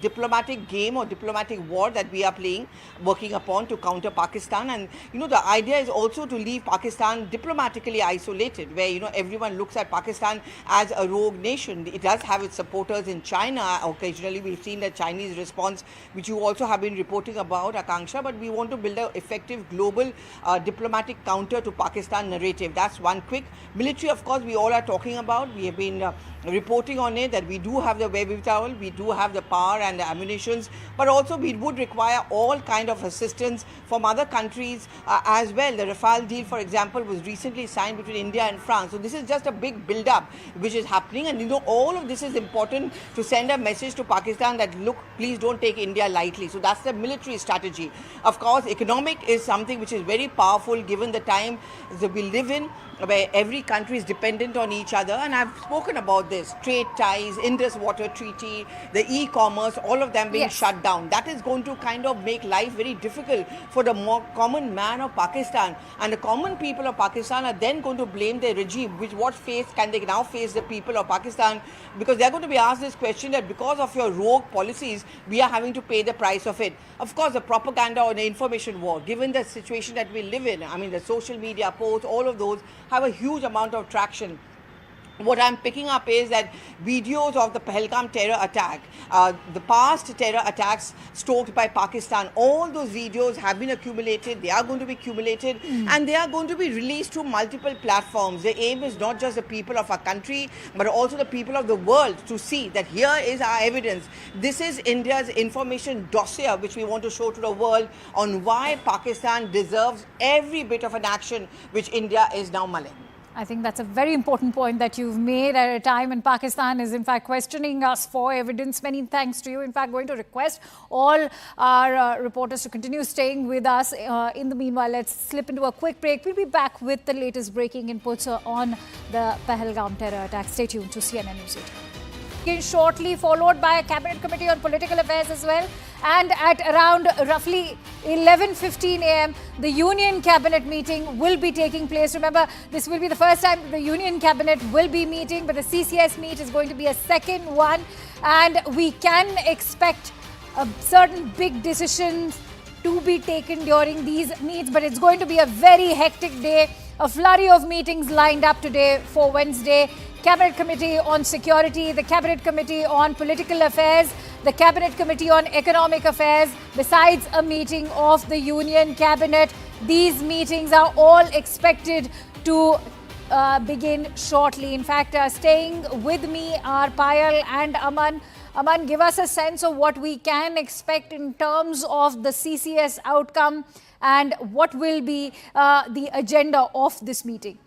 diplomatic game or diplomatic war that we are playing, working upon to counter Pakistan. And the idea is also to leave Pakistan diplomatically isolated, where everyone looks at Pakistan as a rogue nation. It does have its supporters in China. Occasionally we've seen the Chinese response, which you also have been reporting about, Akanksha, but we want to build an effective global diplomatic counter to Pakistan narrative. That's one quick. Military, of course, we all are talking about. We have been reporting on it, that we do have the wherewithal, we do have the power and the ammunitions, but also we would require all kind of assistance from other countries as well. The Rafale deal, for example, was recently signed between India and France. So this is just a big build-up which is happening, and all of this is important to send a message to Pakistan that, look, please don't take India lightly. So that's the military strategy. Of course, economic is something which is very powerful given the time that we live in, where every country is dependent on each other. And I've spoken about this, trade ties, Indus Water Treaty, the e-commerce, all of them being shut down. That is going to kind of make life very difficult for the more common man of Pakistan. And the common people of Pakistan are then going to blame their regime. What face can they now face the people of Pakistan? Because they're going to be asked this question that because of your rogue policies, we are having to pay the price of it. Of course, the propaganda or the information war, given the situation that we live in, I mean, the social media posts, all of those have a huge amount of traction. What I'm picking up is that videos of the Pahalgam terror attack, the past terror attacks stoked by Pakistan, all those videos have been accumulated, they are going to be accumulated, and they are going to be released to multiple platforms. The aim is not just the people of our country, but also the people of the world to see that here is our evidence. This is India's information dossier, which we want to show to the world on why Pakistan deserves every bit of an action which India is now mulling. I think that's a very important point that you've made at a time when Pakistan is in fact questioning us for evidence. Many thanks to you. In fact, going to request all our reporters to continue staying with us. In the meanwhile, let's slip into a quick break. We'll be back with the latest breaking inputs on the Pahalgam terror attack. Stay tuned to CNN News 8. Shortly, followed by a cabinet committee on political affairs as well. And at around roughly 11:15 a.m., the Union Cabinet meeting will be taking place. Remember, this will be the first time the Union Cabinet will be meeting, but the CCS meet is going to be a second one. And we can expect certain big decisions to be taken during these meets, but it's going to be a very hectic day. A flurry of meetings lined up today for Wednesday. Cabinet Committee on Security, the Cabinet Committee on Political Affairs, the Cabinet Committee on Economic Affairs, besides a meeting of the Union Cabinet. These meetings are all expected to begin shortly. In fact, staying with me are Payal and Aman. Aman, give us a sense of what we can expect in terms of the CCS outcome and what will be the agenda of this meeting.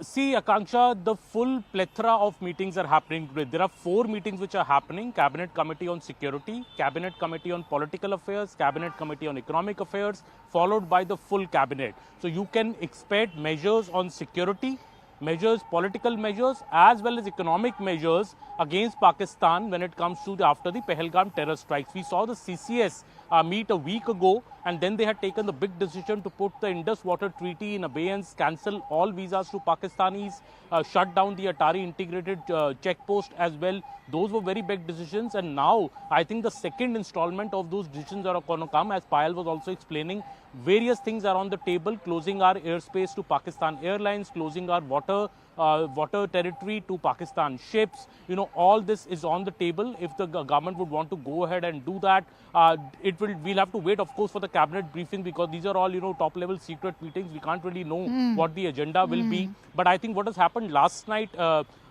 See, Akanksha, the full plethora of meetings are happening today. There are 4 meetings which are happening: Cabinet Committee on Security, Cabinet Committee on Political Affairs, Cabinet Committee on Economic Affairs, followed by the full Cabinet. So you can expect measures on security, measures, political measures, as well as economic measures against Pakistan when it comes to after the Pahalgam terror strikes. We saw the CCS meet a week ago, and then they had taken the big decision to put the Indus Water Treaty in abeyance, cancel all visas to Pakistanis, shut down the Atari integrated check post as well. Those were very big decisions, and now I think the second installment of those decisions are going to come. As Payal was also explaining, various things are on the table: closing our airspace to Pakistan Airlines, closing our water territory to Pakistan ships. All this is on the table. If the government would want to go ahead and do that, we'll have to wait, of course, for the cabinet briefing, because these are all top level secret meetings. We can't really know what the agenda will be. But I think what has happened last night,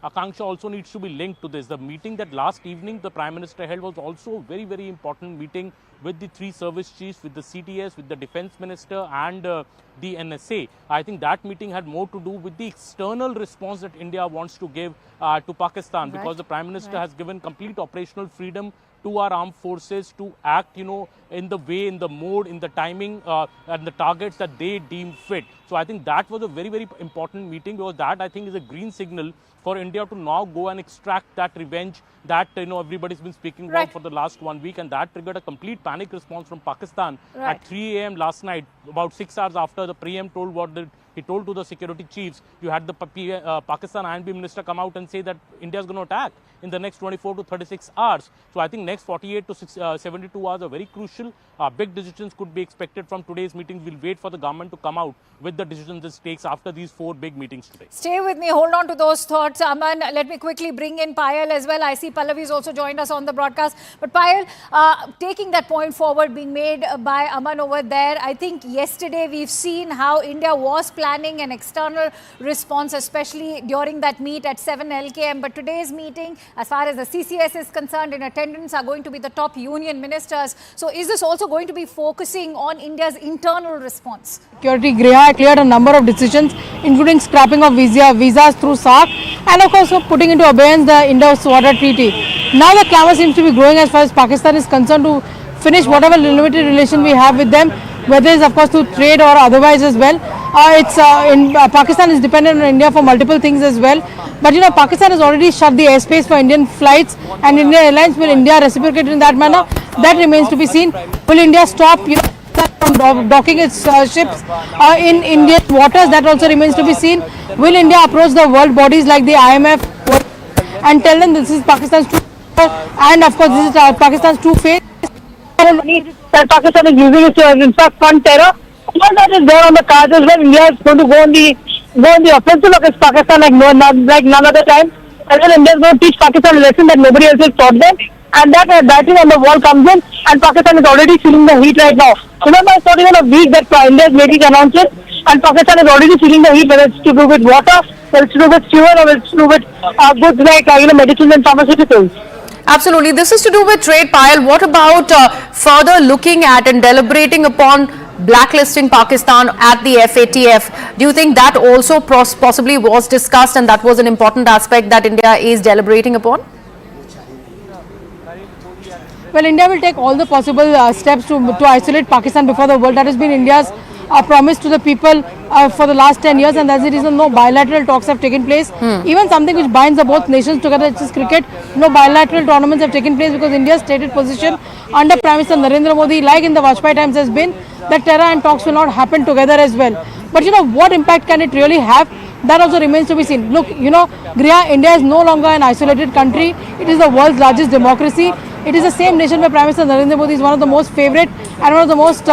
Akanksha, also needs to be linked to this. The meeting that last evening the Prime Minister held was also a very, very important meeting with the 3 service chiefs, with the CTS, with the Defence Minister and the NSA. I think that meeting had more to do with the external response that India wants to give to Pakistan, because the Prime Minister has given complete operational freedom to our armed forces to act, in the way, in the mode, in the timing and the targets that they deem fit. So I think that was a very, very important meeting, because that, I think, is a green signal for India to now go and extract that revenge that everybody's been speaking about for the last 1 week, and that triggered a complete panic response from Pakistan at 3 a.m. last night, about 6 hours after the PM told what the He told to the security chiefs, you had the Pakistan INB minister come out and say that India is going to attack in the next 24 to 36 hours. So I think next 48 to 72 hours are very crucial. Big decisions could be expected from today's meeting. We'll wait for the government to come out with the decisions it takes after these 4 big meetings today. Stay with me. Hold on to those thoughts, Aman. Let me quickly bring in Payal as well. I see Pallavi's also joined us on the broadcast. But Payal, taking that point forward being made by Aman over there, I think yesterday we've seen how India was planning an external response, especially during that meet at 7 LKM. But today's meeting, as far as the CCS is concerned, in attendance are going to be the top union ministers. So is this also going to be focusing on India's internal response? Security Griha cleared a number of decisions, including scrapping of visas through SARC, and of course putting into abeyance the Indus Water Treaty. Now the clamour seems to be growing as far as Pakistan is concerned to finish whatever limited relation we have with them, whether it's of course through trade or otherwise as well. Pakistan is dependent on India for multiple things as well. But you know, Pakistan has already shut the airspace for Indian flights, and Indian Airlines, will India reciprocate in that manner? That remains to be seen. Will India stop from docking its ships in Indian waters? That also remains to be seen. Will India approach the world bodies like the IMF and tell them this is Pakistan's true, and of course this is Pakistan's true face? That Pakistan is using it to in fact fund terror. All that is there on the cards as well. India is going to go on the offensive against Pakistan like none other time. As well, India is going to teach Pakistan a lesson that nobody else has taught them. And that batting on the wall comes in, and Pakistan is already feeling the heat right now. Remember, it's not even a week that India is making announcements, and Pakistan is already feeling the heat, whether it's to do with water, whether it's to do with fuel, or whether it's to do with goods like medicines and pharmaceuticals. Absolutely. This is to do with trade, Payal. What about further looking at and deliberating upon blacklisting Pakistan at the FATF? Do you think that also possibly was discussed, and that was an important aspect that India is deliberating upon? Well, India will take all the possible steps to isolate Pakistan before the world. That has been India's promise to the people for the last 10 years, and that's the reason no bilateral talks have taken place. Even something which binds the both nations together, which is cricket, no bilateral tournaments have taken place because India's stated position under Prime Minister Narendra Modi, like in the Vajpayee times, has been that terror and talks will not happen together as well. But you know, what impact can it really have? That also remains to be seen. Look, you know, Griha, India is no longer an isolated country. It is the world's largest democracy. It is the same nation where Prime Minister Narendra Modi is one of the most favourite and one of the most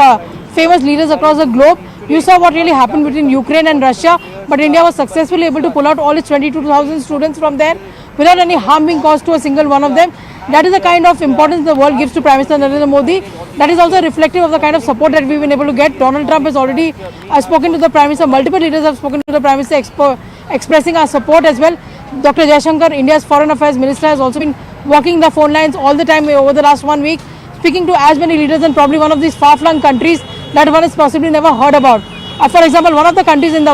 famous leaders across the globe. You saw what really happened between Ukraine and Russia, but India was successfully able to pull out all its 22,000 students from there without any harm being caused to a single one of them. That is the kind of importance the world gives to Prime Minister Narendra Modi. That is also reflective of the kind of support that we've been able to get. Donald Trump has already spoken to the Prime Minister. Multiple leaders have spoken to the Prime Minister expressing our support as well. Dr. Jaishankar, India's Foreign Affairs Minister, has also been walking the phone lines all the time over the last 1 week, speaking to as many leaders in probably one of these far-flung countries that one has possibly never heard about. For example, one of the countries in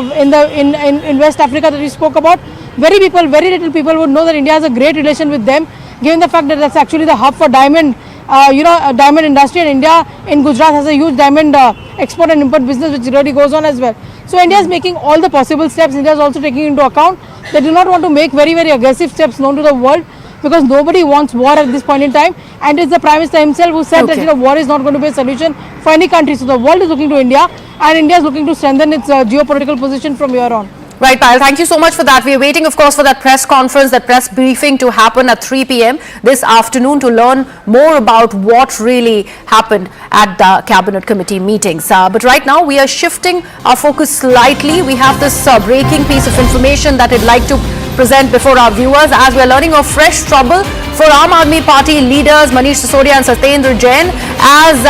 West Africa that we spoke about, very little people would know that India has a great relation with them, given the fact that that's actually the hub for diamond, diamond industry, and India in Gujarat has a huge diamond export and import business which really goes on as well. So India is making all the possible steps. India is also taking into account they do not want to make very aggressive steps known to the world, because nobody wants war at this point in time, and it's the Prime Minister himself who said that war is not going to be a solution for any country. So the world is looking to India, and India is looking to strengthen its geopolitical position from here on. Right, Payal, thank you so much for that. We are waiting, of course, for that press conference, that press briefing to happen at 3 p.m. this afternoon to learn more about what really happened at the Cabinet Committee meetings. But right now, we are shifting our focus slightly. We have this breaking piece of information that I'd like to present before our viewers, as we are learning of fresh trouble for Aam Aadmi Party leaders Manish Sisodia and Satyendra Jain, as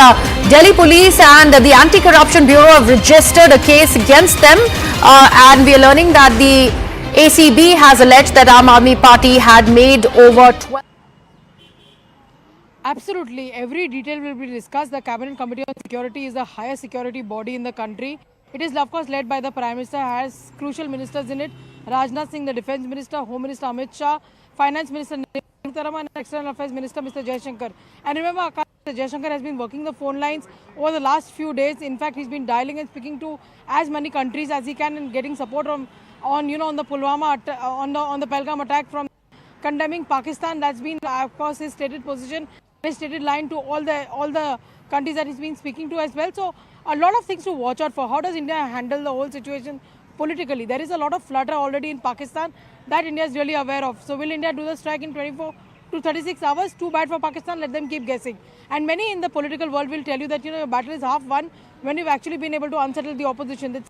Delhi Police and the Anti-Corruption Bureau have registered a case against them, and we are learning that the ACB has alleged that Aam Aadmi Party had made over 12. Absolutely, every detail will be discussed. The Cabinet Committee on Security is the highest security body in the country. It is of course led by the Prime Minister, has crucial ministers in it: Rajnath Singh, the Defence Minister, Home Minister Amit Shah, Finance Minister and External Affairs Minister Mr. Jaishankar. And remember, Mr. Jaishankar has been working the phone lines over the last few days. In fact, he's been dialing and speaking to as many countries as he can and getting support on the Pulwama on the Pahalgam attack, from condemning Pakistan. That's been of course his stated position, his stated line to all the countries that he's been speaking to as well. So a lot of things to watch out for. How does India handle the whole situation politically. There is a lot of flutter already in Pakistan that India is really aware of. So will India do the strike in 24 to 36 hours? Too bad for Pakistan, let them keep guessing. And many in the political world will tell you that, your battle is half won when you've actually been able to unsettle the opposition. That's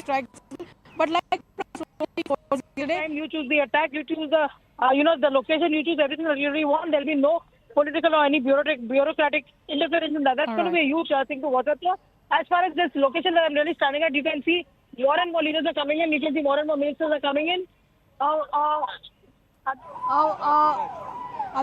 strike. But like time you choose the attack, you choose the the location, you choose everything that you really want. There'll be no political or any bureaucratic interference in that. That's going to be a huge thing to watch out for. As far as this location that I'm really standing at, you can see more and more leaders are coming in. You can see more and more ministers are coming in.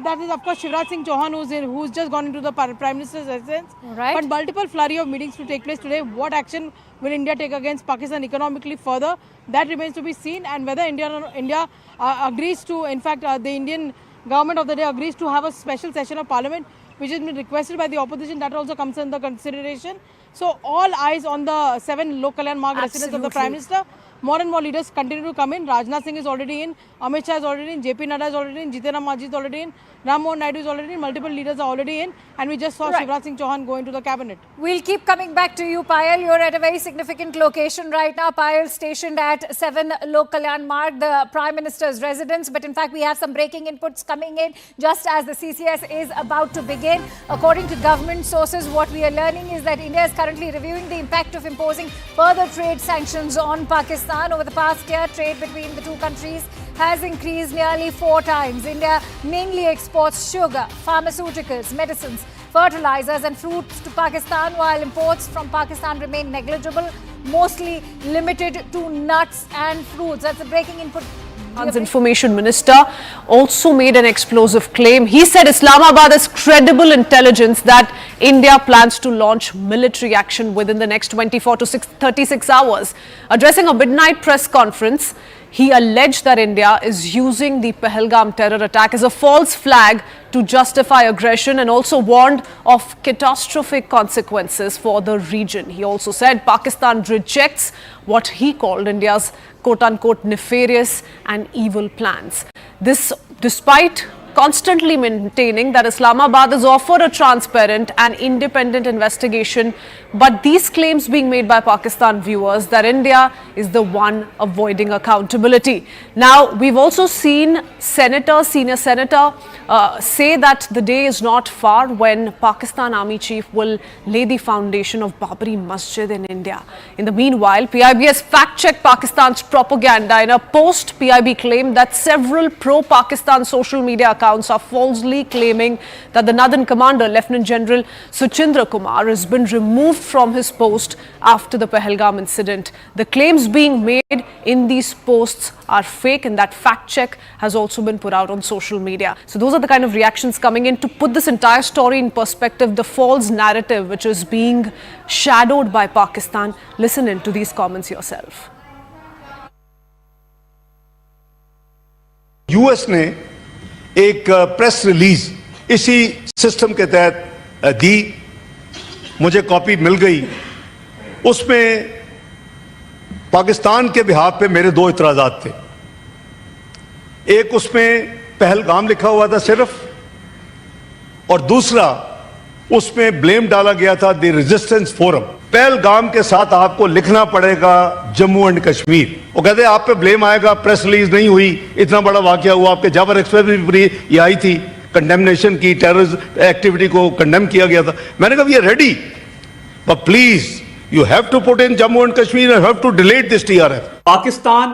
That is, of course, Shivraj Singh Chauhan, who's just gone into the Prime Minister's residence. Right. But multiple flurry of meetings to take place today. What action will India take against Pakistan economically further? That remains to be seen. And whether India agrees to, in fact, the Indian government of the day agrees to have a special session of parliament, which has been requested by the opposition, that also comes under consideration. So all eyes on the 7 Lok Kalyan Marg residence of the Prime Minister. More and more leaders continue to come in. Rajnath Singh is already in, Amit Shah is already in, JP Nadda is already in, Jitendra Maji is already in, Ram Mohan Naidu is already in, multiple leaders are already in, and we just saw Shivraj Singh Chauhan go into the cabinet. We'll keep coming back to you, Payal. You're at a very significant location right now. Payal stationed at 7 Lok Kalyan Marg, the Prime Minister's residence. But in fact, we have some breaking inputs coming in just as the CCS is about to begin. According to government sources, what we are learning is that India is currently reviewing the impact of imposing further trade sanctions on Pakistan. Over the past year, trade between the two countries has increased nearly 4 times. India mainly exports sugar, pharmaceuticals, medicines, fertilizers and fruits to Pakistan, while imports from Pakistan remain negligible, mostly limited to nuts and fruits. That's a breaking input. Information Minister also made an explosive claim. He said Islamabad has credible intelligence that India plans to launch military action within the next 24 to 36 hours. Addressing a midnight press conference, he alleged that India is using the Pahalgam terror attack as a false flag to justify aggression and also warned of catastrophic consequences for the region. He also said Pakistan rejects what he called India's quote-unquote nefarious and evil plans. This despite constantly maintaining that Islamabad has offered a transparent and independent investigation, but these claims being made by Pakistan viewers that India is the one avoiding accountability. Now, we've also seen senior senator say that the day is not far when Pakistan Army Chief will lay the foundation of Babri Masjid in India. In the meanwhile, PIB has fact-checked Pakistan's propaganda. In a post, PIB claimed that several pro-Pakistan social media accounts are falsely claiming that the Northern Commander, Lieutenant General Suchindra Kumar, has been removed from his post after the Pahalgam incident. The claims being made in these posts are fake, and that fact check has also been put out on social media. So those are the kind of reactions coming in to put this entire story in perspective, the false narrative which is being shadowed by Pakistan. Listen in to these comments yourself. US ने एक press release इसी system के तहत दी, मुझे copy मिल गई। उसमें पाकिस्तान के behalf पे मेरे 2 इतराज़ात थे। एक उसमें पहलगाम लिखा हुआ था सिर्फ, और दूसरा उसमें ब्लेम डाला गया था द रेजिस्टेंस फोरम। पहलगाम के साथ आपको लिखना पड़ेगा जम्मू एंड कश्मीर। वो कहते हैं आप पे ब्लेम आएगा, प्रेस रिलीज नहीं हुई, इतना बड़ा वाकया हुआ। आपके जावर एक्सप्रेस भी ये आई थी, कंडेमनेशन की, टेररिस्ट एक्टिविटी को कंडेम किया गया था। मैंने कहा we are ready, but please you have to put in Jammu and Kashmir and have to delete this TRF. Pakistan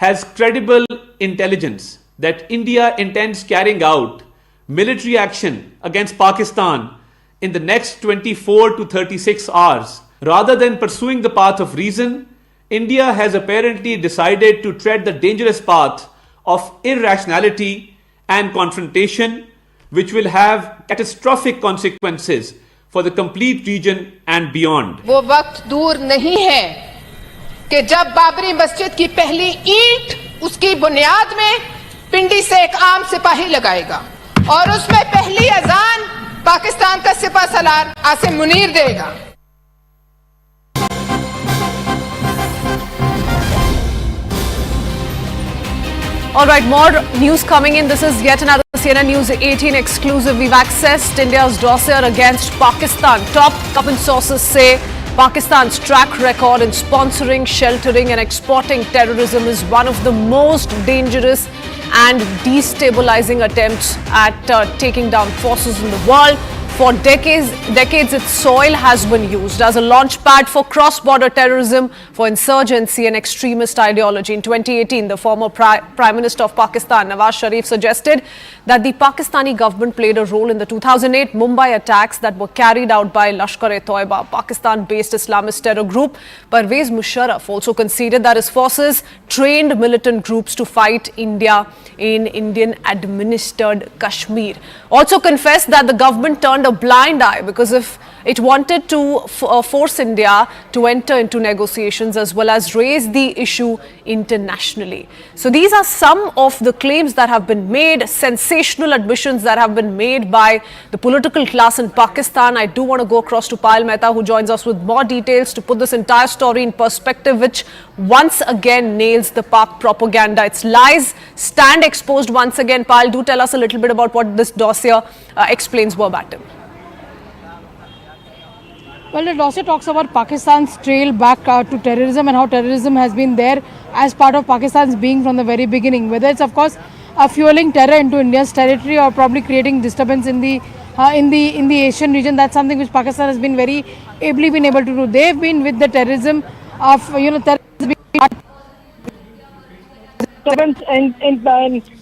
has credible intelligence that India intends carrying out military action against Pakistan in the next 24 to 36 hours. Rather than pursuing the path of reason, India has apparently decided to tread the dangerous path of irrationality and confrontation, which will have catastrophic consequences for the complete region and beyond. वो वक्त दूर नहीं है कि जब बाबरी मस्जिद की पहली ईंट उसकी बुनियाद में पिंडी से एक आम सिपाही लगाएगा और उसमें पहली अजान पाकिस्तान का सिपा सलार आसिम मुनीर देगा। All right, more news coming in. This is yet another CNN News 18 exclusive. We've accessed India's dossier against Pakistan. Top government sources say Pakistan's track record in sponsoring, sheltering and exporting terrorism is one of the most dangerous and destabilizing attempts at taking down forces in the world. For decades, its soil has been used as a launch pad for cross-border terrorism, for insurgency and extremist ideology. In 2018, the former Prime Minister of Pakistan, Nawaz Sharif, suggested that the Pakistani government played a role in the 2008 Mumbai attacks that were carried out by Lashkar-e-Toiba, Pakistan-based Islamist terror group. Pervez Musharraf also conceded that his forces trained militant groups to fight India in Indian-administered Kashmir. Also confessed that the government turned a blind eye because if it wanted to force India to enter into negotiations as well as raise the issue internationally. So these are some of the claims that have been made, sensational admissions that have been made by the political class in Pakistan. I do want to go across to Payal Mehta, who joins us with more details to put this entire story in perspective, which once again nails the Pak propaganda. Its lies stand exposed once again. Payal, do tell us a little bit about what this dossier explains verbatim. Well, the dossier talks about Pakistan's trail back to terrorism and how terrorism has been there as part of Pakistan's being from the very beginning. Whether it's, of course, fueling terror into India's territory or probably creating disturbance in the Asian region, that's something which Pakistan has been very ably been able to do. They've been with the terrorism of terrorism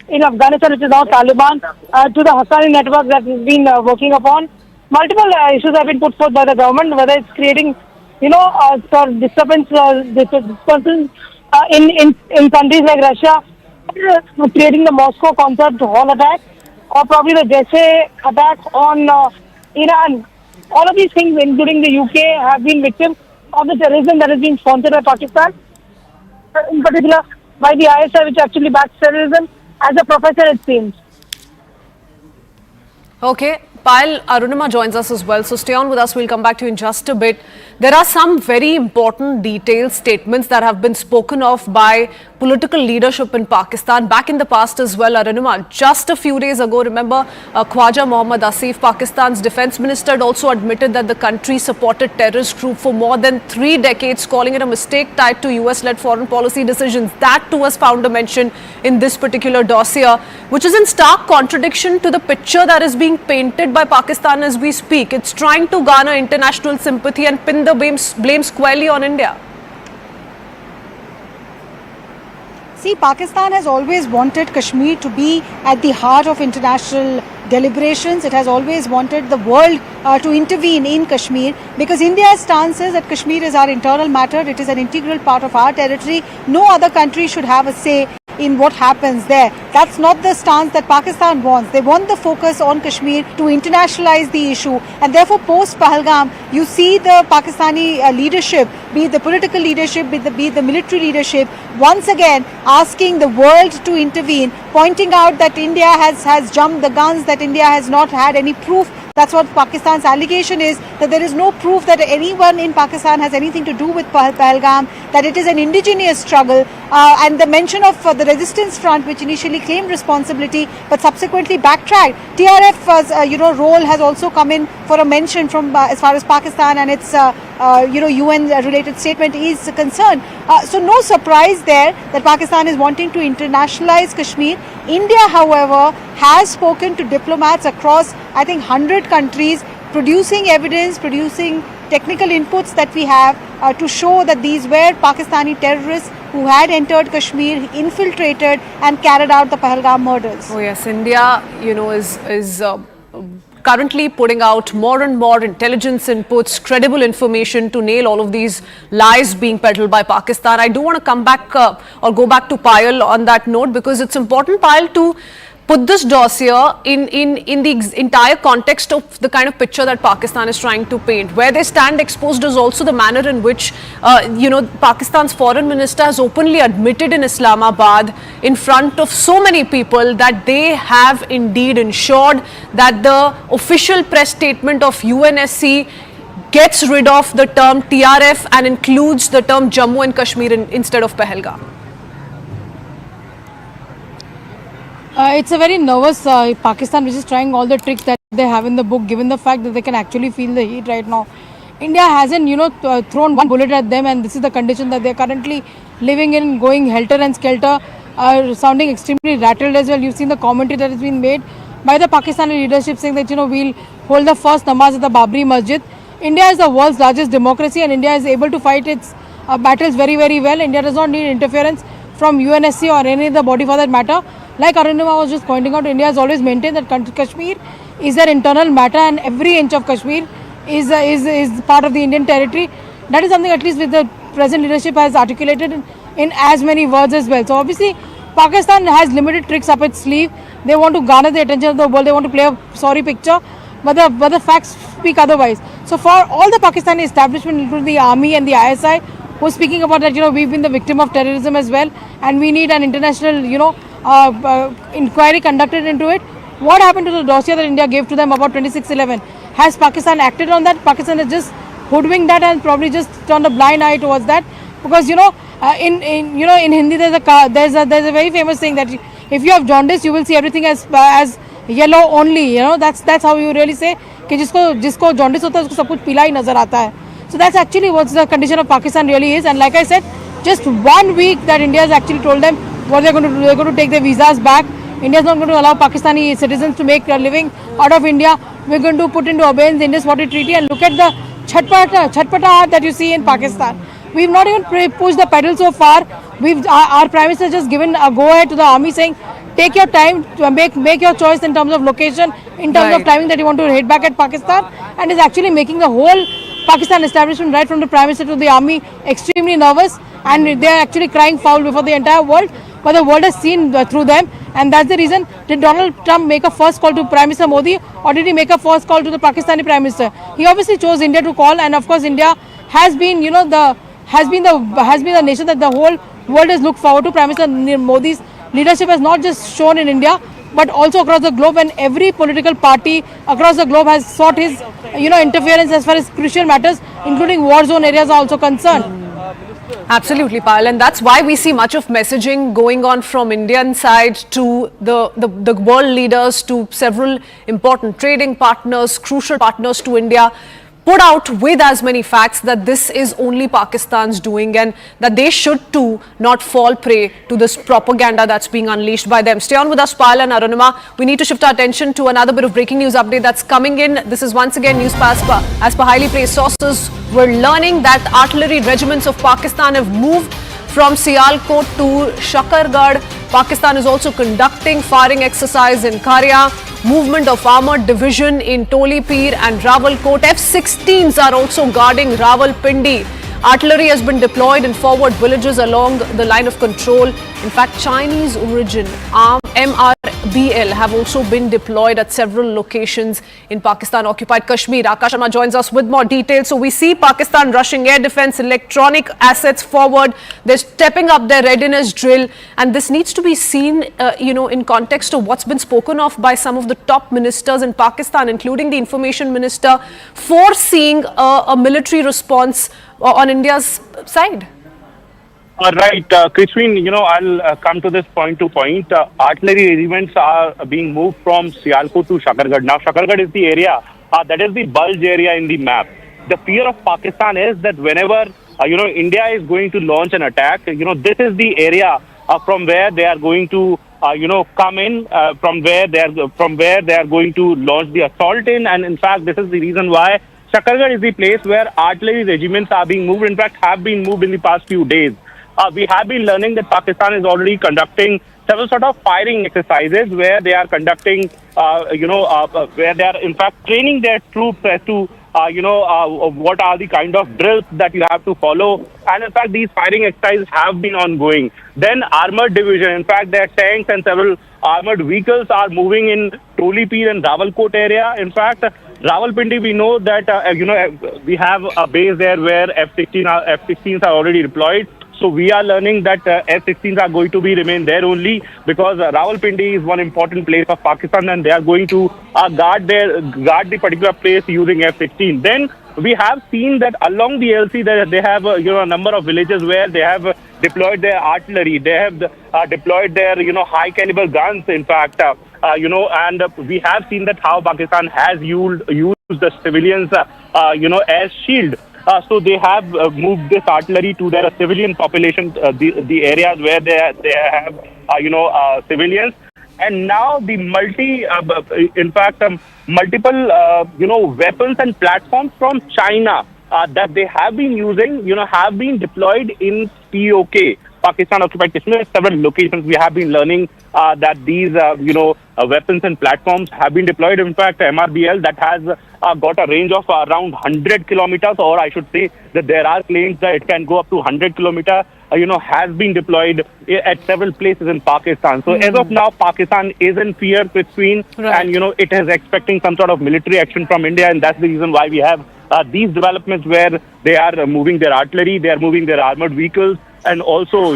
in Afghanistan, which is now Taliban, to the Haqqani network that has been working upon. Multiple issues have been put forth by the government, whether it's creating, disturbance in countries like Russia, creating the Moscow concept hall attack, or probably the Jaishe attack on Iran. All of these things, including the UK, have been victims of the terrorism that is being sponsored by Pakistan, in particular by the ISI, which actually backs terrorism, as a professor, it seems. Okay. Payal, Arunima joins us as well, so stay on with us. We'll come back to you in just a bit. There are some very important detailed statements that have been spoken of by political leadership in Pakistan back in the past as well, Arunima. Just a few days ago, remember, Khwaja Mohammad Asif, Pakistan's defense minister, had also admitted that the country supported terrorist group for more than 3 decades, calling it a mistake tied to US-led foreign policy decisions. That too has found a mention in this particular dossier, which is in stark contradiction to the picture that is being painted by Pakistan as we speak. It's trying to garner international sympathy and pin the blame squarely on India. See, Pakistan has always wanted Kashmir to be at the heart of international deliberations. It has always wanted the world to intervene in Kashmir, because India's stance is that Kashmir is our internal matter. It is an integral part of our territory. No other country should have a say in what happens there. That's not the stance that Pakistan wants. They want the focus on Kashmir to internationalize the issue, and therefore post Pahalgam you see the Pakistani leadership, be it the political leadership, be it the military leadership, once again asking the world to intervene, pointing out that India has jumped the guns, that India has not had any proof. That's what Pakistan's allegation is, that there is no proof that anyone in Pakistan has anything to do with Pahalgam, that it is an indigenous struggle, and the mention of the resistance front, which initially claimed responsibility but subsequently backtracked. TRF's role has also come in for a mention from as far as Pakistan and its UN related statement is concerned. So no surprise there that Pakistan is wanting to internationalize Kashmir. India, however, has spoken to diplomats across, I think, 100 countries, producing evidence, producing technical inputs that we have to show that these were Pakistani terrorists who had entered Kashmir, infiltrated and carried out the Pahalgam murders. Oh yes, India, is currently putting out more and more intelligence inputs, credible information to nail all of these lies being peddled by Pakistan. I do want to come back or go back to Payal on that note, because it's important, Payal, to put this dossier in the entire context of the kind of picture that Pakistan is trying to paint. Where they stand exposed is also the manner in which, Pakistan's foreign minister has openly admitted in Islamabad in front of so many people that they have indeed ensured that the official press statement of UNSC gets rid of the term TRF and includes the term Jammu and Kashmir instead of Pahalgam. It's a very nervous Pakistan, which is trying all the tricks that they have in the book, given the fact that they can actually feel the heat right now. India hasn't, thrown one bullet at them, and this is the condition that they're currently living in, going helter and skelter, sounding extremely rattled as well. You've seen the commentary that has been made by the Pakistani leadership saying that, we'll hold the first namaz at the Babri Masjid. India is the world's largest democracy, and India is able to fight its battles very, very well. India does not need interference from UNSC or any other body for that matter. Like Arunima was just pointing out, India has always maintained that Kashmir is their internal matter, and every inch of Kashmir is part of the Indian territory. That is something at least with the present leadership has articulated in as many words as well. So obviously Pakistan has limited tricks up its sleeve. They want to garner the attention of the world. They want to play a sorry picture, but the facts speak otherwise. So for all the Pakistani establishment, including the army and the ISI, who are speaking about that, we've been the victim of terrorism as well, and we need an international, inquiry conducted into it. What happened to the dossier that India gave to them about 26/11? Has Pakistan acted on that? Pakistan has just hoodwinked that and probably just turned a blind eye towards that, because in Hindi there's a very famous saying that if you have jaundice, you will see everything as yellow only. That's how you really say कि जिसको jaundice होता है उसको सब कुछ पीला ही नजर आता है. So that's actually what the condition of Pakistan really is. And like I said, just 1 week that India has actually told them what they're going to do. They're going to take their visas back. India is not going to allow Pakistani citizens to make a living out of India. We're going to put into abeyance the Indus Water Treaty, and look at the chatpata that you see in Pakistan. We've not even pushed the pedal so far. Our Prime Minister just given a go-ahead to the army saying, take your time to make your choice in terms of location, in terms of timing that you want to hit back at Pakistan, and is actually making the whole Pakistan establishment, right from the Prime Minister to the army, extremely nervous, and they are actually crying foul before the entire world. But the world has seen through them, and that's the reason. Did Donald Trump make a first call to Prime Minister Modi, or did he make a first call to the Pakistani Prime Minister? He obviously chose India to call, and of course India has been, has been the nation that the whole world has looked forward to. Prime Minister Modi's leadership has not just shown in India, but also across the globe, and every political party across the globe has sought his, interference as far as crucial matters, including war zone areas, are also concerned. Absolutely, Payal, and that's why we see much of messaging going on from Indian side to the world leaders, to several important trading partners, crucial partners to India, put out with as many facts that this is only Pakistan's doing, and that they should too not fall prey to this propaganda that's being unleashed by them. Stay on with us, Payal and Arunima. We need to shift our attention to another bit of breaking news update that's coming in. This is once again news as per highly placed sources. We're learning that artillery regiments of Pakistan have moved from Sialkot to Shakargarh. Pakistan is also conducting firing exercise in Karya. Movement of armored division in Tolipir and Rawalkot. F-16s are also guarding Rawalpindi. Artillery has been deployed in forward villages along the line of control. In fact, Chinese origin MRBL have also been deployed at several locations in Pakistan-occupied Kashmir. Akash Sharma joins us with more details. So we see Pakistan rushing air defense, electronic assets forward. They're stepping up their readiness drill. And this needs to be seen, in context of what's been spoken of by some of the top ministers in Pakistan, including the information minister, foreseeing a military response on India's side. Right, Christine, I'll come to this point to point. Artillery regiments are being moved from Sialkot to Shakargarh. Now, Shakargarh is the area, that is the bulge area in the map. The fear of Pakistan is that whenever, India is going to launch an attack, this is the area from where they are going to, come in, from where they are going to launch the assault in. And in fact, this is the reason why Shakargarh is the place where artillery regiments are being moved, in fact, have been moved in the past few days. We have been learning that Pakistan is already conducting several sort of firing exercises where they are conducting, where they are in fact training their troops as to, what are the kind of drills that you have to follow. And in fact, these firing exercises have been ongoing. Then armored division, in fact, their tanks and several armored vehicles are moving in Tolipir and Rawalkot area. In fact, Rawalpindi, we know that, we have a base there where F-16s are already deployed. So we are learning that F-16s are going to remain there only because Rawalpindi is one important place of Pakistan, and they are going to guard the particular place using F-16. Then we have seen that along the LC they have a number of villages where they have deployed their artillery. They have deployed their high caliber guns. In fact, and we have seen that how Pakistan has used the civilians, as shield. So they have moved this artillery to their civilian population, the areas where they have, civilians. And now the multiple, weapons and platforms from China that they have been using, have been deployed in POK, Pakistan occupied Kashmir. Several locations we have been learning that these, weapons and platforms have been deployed. In fact, MRBL that has got a range of around 100 kilometers, or I should say that there are claims that it can go up to 100 kilometers. Has been deployed at several places in Pakistan. So as of now, Pakistan is in fear, Christine, and it is expecting some sort of military action from India, and that's the reason why we have these developments where they are moving their artillery, they are moving their armored vehicles, and also,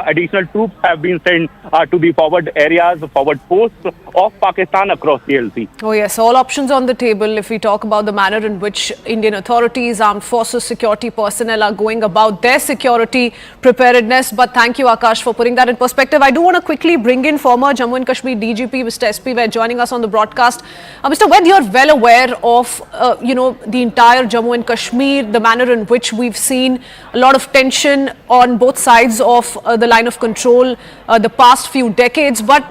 additional troops have been sent to the forward areas, forward posts of Pakistan across the LC. Oh yes, all options on the table if we talk about the manner in which Indian authorities, armed forces, security personnel are going about their security preparedness. But thank you, Akash, for putting that in perspective. I do want to quickly bring in former Jammu and Kashmir DGP, Mr. SP Vaid, joining us on the broadcast. Mr. Vaid, you're well aware of, the entire Jammu and Kashmir, the manner in which we've seen a lot of tension on both sides of the line of control the past few decades. But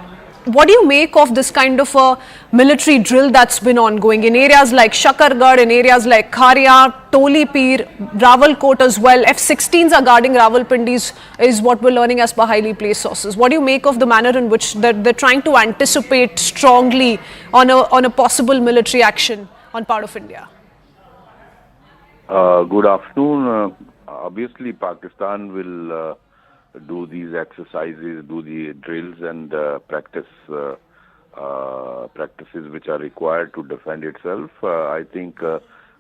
what do you make of this kind of a military drill that's been ongoing in areas like Shakargarh, in areas like Kharia, Tolipir, Rawalkot as well? F-16s are guarding Rawalpindi is what we're learning as per highly placed sources. What do you make of the manner in which they're trying to anticipate strongly on a possible military action on part of India? Good afternoon. Obviously, Pakistan will do these exercises, do the drills and practices which are required to defend itself. I think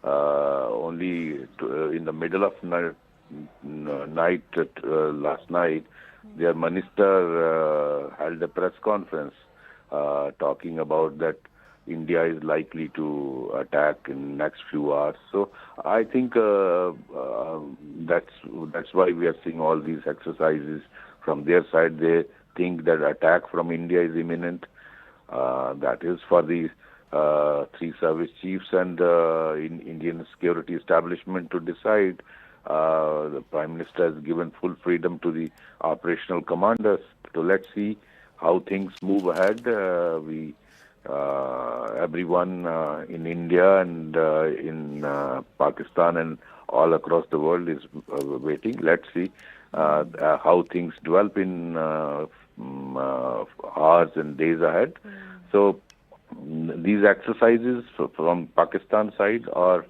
only in the middle of night, last night, their minister held a press conference talking about that India is likely to attack in next few hours. So I think that's why we are seeing all these exercises from their side. They think that attack from India is imminent. That is for the three service chiefs and in Indian security establishment to decide. The Prime Minister has given full freedom to the operational commanders. So let's see how things move ahead. Everyone in India and in Pakistan and all across the world is waiting. Let's see how things develop in hours and days ahead. So these exercises from Pakistan side are,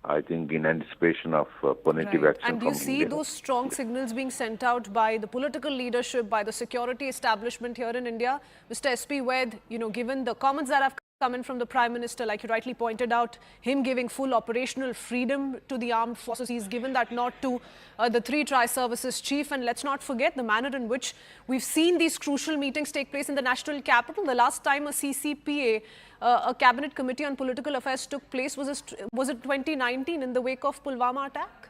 I think, in anticipation of punitive action. And do you see those strong signals being sent out by the political leadership, by the security establishment here in India? Mr. SP Vaid, given the comments that have come in from the Prime Minister, like you rightly pointed out, him giving full operational freedom to the armed forces, he's given that nod to the three tri-services chief. And let's not forget the manner in which we've seen these crucial meetings take place in the national capital. The last time a CCPA, a cabinet committee on political affairs took place, was it 2019 in the wake of Pulwama attack?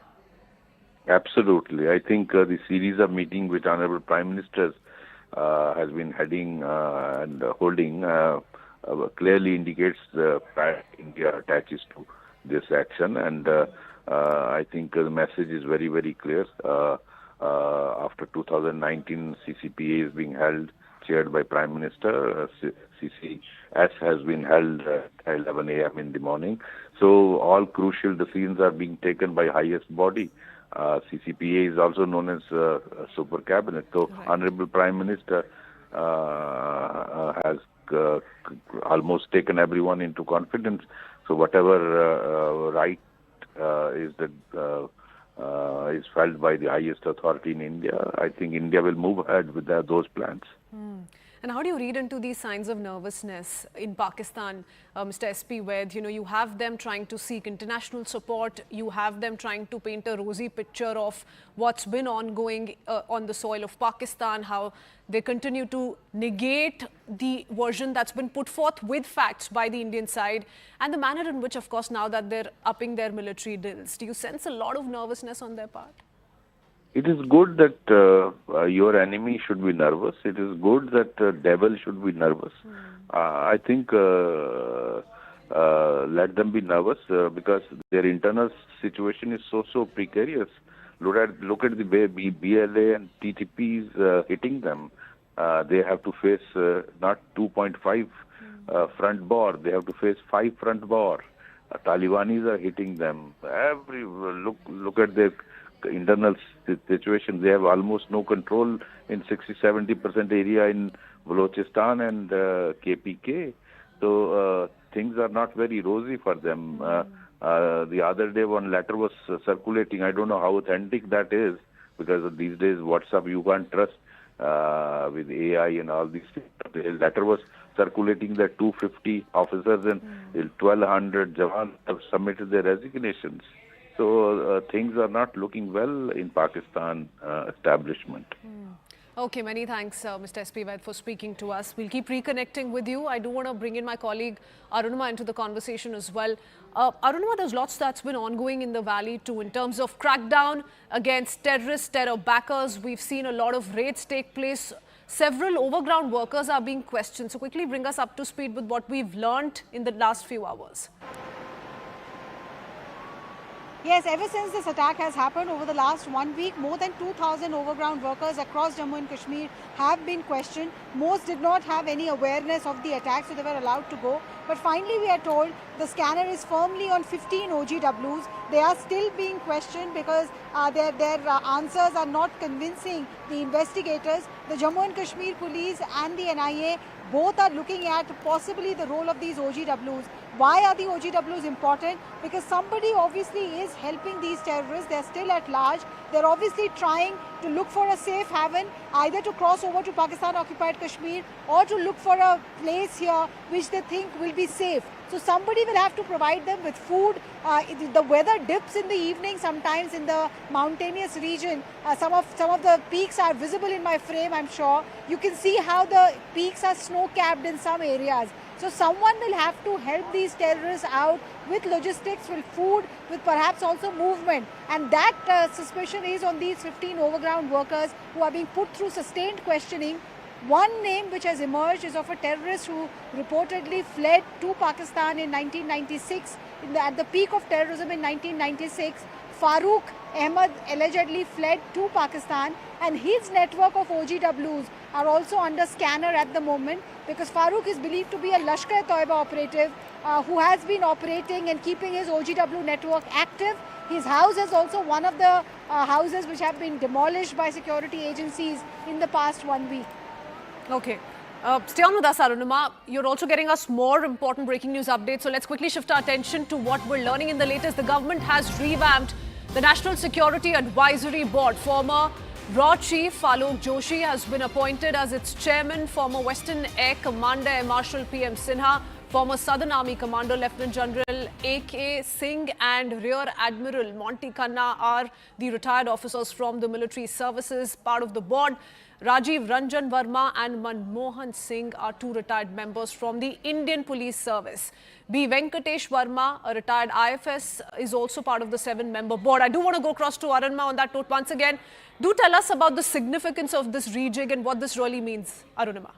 Absolutely. I think the series of meetings which Honorable Prime Ministers has been heading and holding clearly indicates the fact India attaches to this action, and I think the message is very, very clear. After 2019, CCPA is being held, chaired by Prime Minister. CCS has been held at 11 a.m. in the morning. So all crucial decisions are being taken by highest body. CCPA is also known as Super Cabinet. So Honorable Prime Minister has almost taken everyone into confidence. So whatever right is felt by the highest authority in India, I think India will move ahead with those plans. And how do you read into these signs of nervousness in Pakistan, Mr. SP Vaid? You have them trying to seek international support. You have them trying to paint a rosy picture of what's been ongoing on the soil of Pakistan, how they continue to negate the version that's been put forth with facts by the Indian side, and the manner in which, of course, now that they're upping their military drills. Do you sense a lot of nervousness on their part? It is good that your enemy should be nervous. It is good that devil should be nervous. I think let them be nervous because their internal situation is so precarious. Look at the way BLA and TTP is hitting them. They have to face not 2.5 front bore; they have to face 5 front bore. Talibanis are hitting them. Look at their internal situation. They have almost no control in 60-70% area in Balochistan and KPK. So things are not very rosy for them. The other day one letter was circulating. I don't know how authentic that is, because these days WhatsApp you can't trust with AI and all these things. The letter was circulating that 250 officers and 1,200 jawans have submitted their resignations. So things are not looking well in Pakistan establishment. Okay, many thanks, Mr. SP Vaid, for speaking to us. We'll keep reconnecting with you. I do want to bring in my colleague Arunima into the conversation as well. Arunima, there's lots that's been ongoing in the valley too in terms of crackdown against terrorists, terror backers. We've seen a lot of raids take place. Several overground workers are being questioned. So quickly bring us up to speed with what we've learned in the last few hours. Yes, ever since this attack has happened over the last 1 week, more than 2,000 overground workers across Jammu and Kashmir have been questioned. Most did not have any awareness of the attack, so they were allowed to go. But finally, we are told the scanner is firmly on 15 OGWs. They are still being questioned because their answers are not convincing the investigators. The Jammu and Kashmir police and the NIA both are looking at possibly the role of these OGWs. Why are the OGWs important? Because somebody obviously is helping these terrorists. They're still at large. They're obviously trying to look for a safe haven, either to cross over to Pakistan-occupied Kashmir or to look for a place here which they think will be safe. So somebody will have to provide them with food. The weather dips in the evening sometimes in the mountainous region. Some of the peaks are visible in my frame, I'm sure. You can see how the peaks are snow-capped in some areas. So someone will have to help these terrorists out with logistics, with food, with perhaps also movement. And that suspicion is on these 15 overground workers who are being put through sustained questioning. One name which has emerged is of a terrorist who reportedly fled to Pakistan in 1996. At the peak of terrorism in 1996, Farooq Ahmed allegedly fled to Pakistan, and his network of OGWs are also under scanner at the moment, because Farooq is believed to be a Lashkar-e-Toiba operative who has been operating and keeping his OGW network active. His house is also one of the houses which have been demolished by security agencies in the past 1 week. Okay. Stay on with us, Arunima. You're also getting us more important breaking news updates. So let's quickly shift our attention to what we're learning in the latest. The government has revamped the National Security Advisory Board. Former RAW Chief Pahalgam Joshi has been appointed as its chairman. Former Western Air Commander Air Marshal PM Sinha, former Southern Army Commander Lieutenant General A.K. Singh and Rear Admiral Monty Khanna are the retired officers from the military services. Part of the board, Rajiv Ranjan Verma and Manmohan Singh are 2 retired members from the Indian Police Service. B. Venkatesh Verma, a retired IFS, is also part of the 7-member board. I do want to go across to Arunima on that note once again. Do tell us about the significance of this rejig and what this really means, Arunima.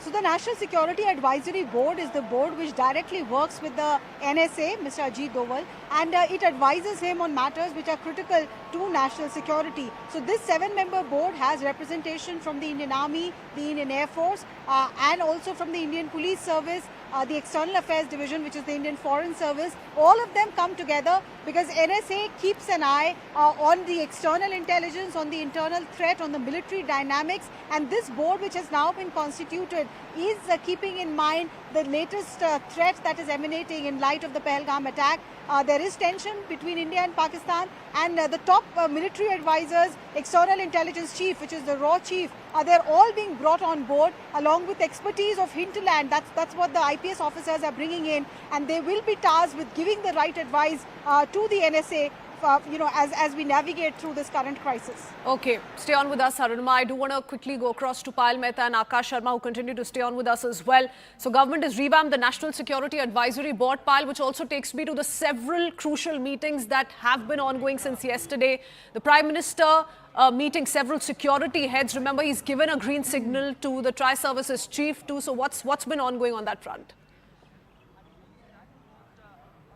So the National Security Advisory Board is the board which directly works with the NSA, Mr. Ajit Doval, and it advises him on matters which are critical to national security. So this 7-member board has representation from the Indian Army, the Indian Air Force, and also from the Indian Police Service, the External Affairs Division, which is the Indian Foreign Service. All of them come together because NSA keeps an eye on the external intelligence, on the internal threat, on the military dynamics, and this board, which has now been constituted, is keeping in mind the latest threat that is emanating in light of the Pahalgam attack. There is tension between India and Pakistan, and the top military advisors, external intelligence chief, which is the RAW chief, they're all being brought on board along with expertise of hinterland. That's what the IPS officers are bringing in, and they will be tasked with giving the right advice to the NSA as we navigate through this current crisis. Okay, stay on with us, Arunima. I do want to quickly go across to Payal Mehta and Akash Sharma, who continue to stay on with us as well. So government has revamped the National Security Advisory Board, Payal, which also takes me to the several crucial meetings that have been ongoing since yesterday. The Prime Minister meeting several security heads. Remember, he's given a green signal to the Tri-Services Chief too. So what's been ongoing on that front?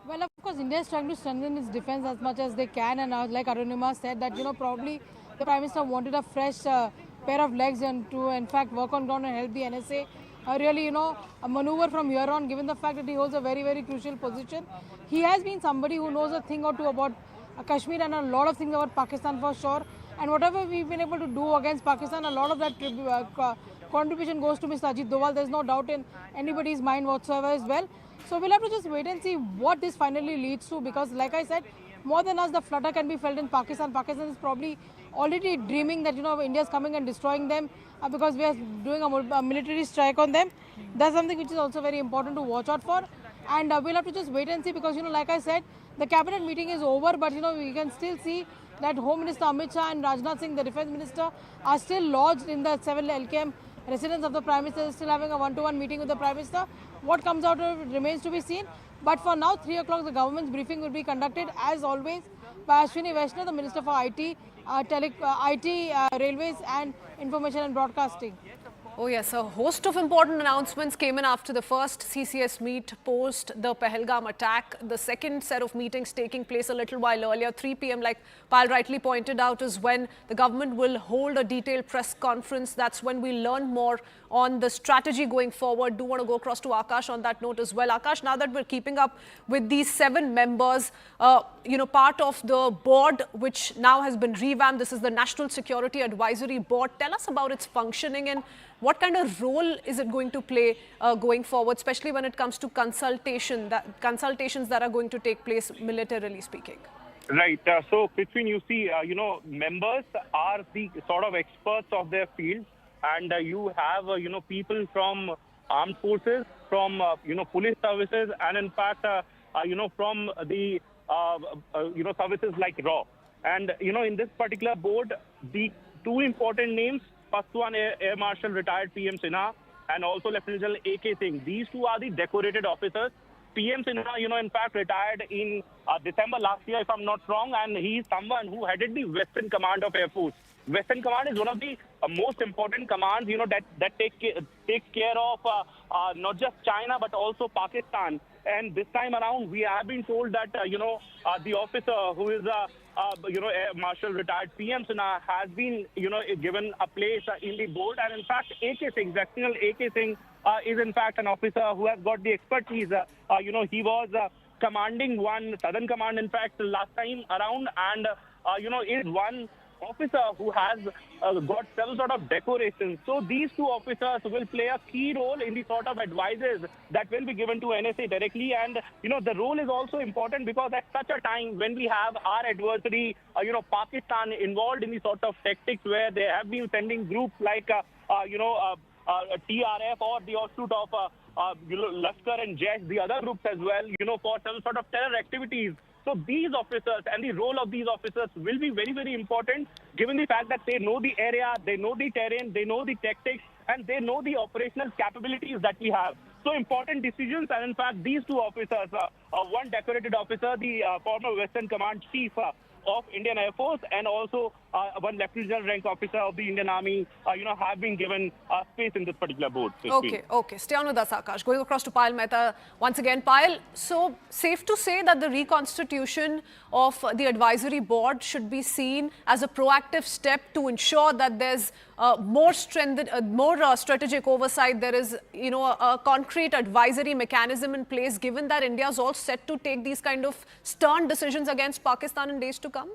Well, of course, India is trying to strengthen its defense as much as they can, and like Arunima said, that probably the Prime Minister wanted a fresh pair of legs and to in fact work on ground and help the NSA really maneuver from here on, given the fact that he holds a very, very crucial position. He has been somebody who knows a thing or two about Kashmir and a lot of things about Pakistan for sure, and whatever we've been able to do against Pakistan, a lot of that contribution goes to Mr. Ajit Doval. There's no doubt in anybody's mind whatsoever as well. So we'll have to just wait and see what this finally leads to, because like I said, more than us, the flutter can be felt in Pakistan. Pakistan is probably already dreaming that India is coming and destroying them because we are doing a military strike on them. That's something which is also very important to watch out for, and we'll have to just wait and see, because like I said, the cabinet meeting is over, but we can still see that Home Minister Amit Shah and Rajnath Singh, the Defence Minister, are still lodged in the 7 LKM residence of the Prime Minister, still having a one-to-one meeting with the Prime Minister. What comes out of it remains to be seen. But for now, 3 o'clock, the government's briefing will be conducted, as always, by Ashwini Vaishnaw, the Minister for IT, Railways and Information and Broadcasting. Oh yes, a host of important announcements came in after the first CCS meet post the Pahalgam attack. The second set of meetings taking place a little while earlier, 3 p.m. like Payal rightly pointed out, is when the government will hold a detailed press conference. That's when we learn more on the strategy going forward. Do want to go across to Akash on that note as well. Akash, now that we're keeping up with these 7 members, part of the board which now has been revamped, this is the National Security Advisory Board. Tell us about its functioning and what kind of role is it going to play going forward, especially when it comes to consultations that are going to take place militarily speaking? Right. So, Prithvi, you see, members are the sort of experts of their field, and you have, people from armed forces, from, police services, and in fact, from the, services like RAW. And, in this particular board, the 2 important names, first one, Air Marshal retired PM Sinha, and also Lieutenant General A.K. Singh. These 2 are the decorated officers. PM Sinha, in fact, retired in December last year, if I'm not wrong, and he is someone who headed the Western Command of Air Force. Western Command is one of the most important commands, that takes care of not just China, but also Pakistan. And this time around, we have been told that, the officer who is, Air Marshal retired PM Sinha has been, given a place in the board. And in fact, A.K. Singh, General A.K. Singh, is in fact an officer who has got the expertise. He was commanding one Southern Command, in fact, last time around, and, is one officer who has got some sort of decorations. So these 2 officers will play a key role in the sort of advices that will be given to NSA directly. And, the role is also important because at such a time when we have our adversary, Pakistan involved in the sort of tactics where they have been sending groups like, TRF or the offshoot of Lashkar and Jaish, the other groups as well, for some sort of terror activities. So these officers and the role of these officers will be very, very important, given the fact that they know the area, they know the terrain, they know the tactics, and they know the operational capabilities that we have. So important decisions, and in fact, these 2 officers, one decorated officer, the former Western Command Chief of Indian Air Force, and also one Lieutenant General rank officer of the Indian Army, have been given space in this particular board. Okay. Stay on with us, Akash. Going across to Payal Mehta once again. Payal, so safe to say that the reconstitution of the advisory board should be seen as a proactive step to ensure that there's more strategic oversight. There is, a concrete advisory mechanism in place, given that India is all set to take these kind of stern decisions against Pakistan in days to come?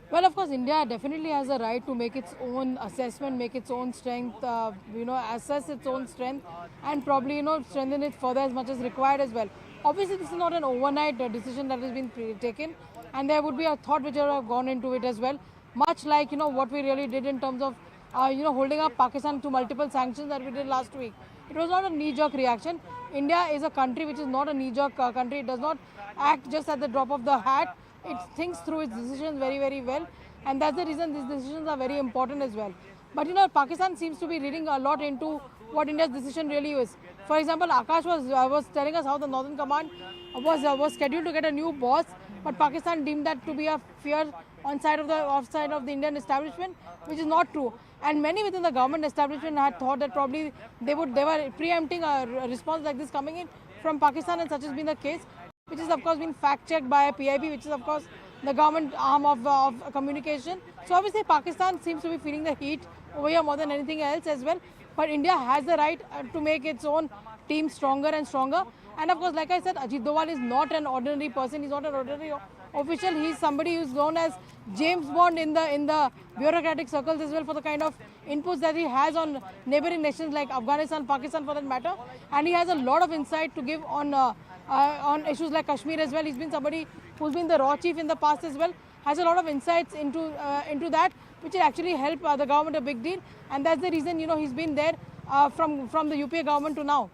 Well, of course, India definitely has a right to make its own assessment, make its own strength, assess its own strength, and probably, strengthen it further as much as required as well. Obviously, this is not an overnight decision that has been taken, and there would be a thought which would have gone into it as well. Much like, what we really did in terms of, holding up Pakistan to multiple sanctions that we did last week. It was not a knee-jerk reaction. India is a country which is not a knee-jerk country. It does not act just at the drop of the hat. It thinks through its decisions very, very well. And that's the reason these decisions are very important as well. But you know, Pakistan seems to be reading a lot into what India's decision really is. For example, Akash was telling us how the Northern Command was scheduled to get a new boss, but Pakistan deemed that to be a fear offside of the Indian establishment, which is not true. And many within the government establishment had thought that probably they were preempting a response like this coming in from Pakistan, and such has been the case, which is of course been fact-checked by PIB, which is of course the government arm of communication. So obviously Pakistan seems to be feeling the heat over here more than anything else as well. But India has the right to make its own team stronger and stronger. And of course, like I said, Ajit Doval is not an ordinary person. He's not an ordinary official. He's somebody who's known as James Bond in the bureaucratic circles as well, for the kind of inputs that he has on neighboring nations like Afghanistan, Pakistan for that matter. And he has a lot of insight to give on issues like Kashmir as well. He's been somebody who's been the raw chief in the past as well, has a lot of insights into that, which will actually help the government a big deal. And that's the reason, you know, he's been there from the UPA government to now.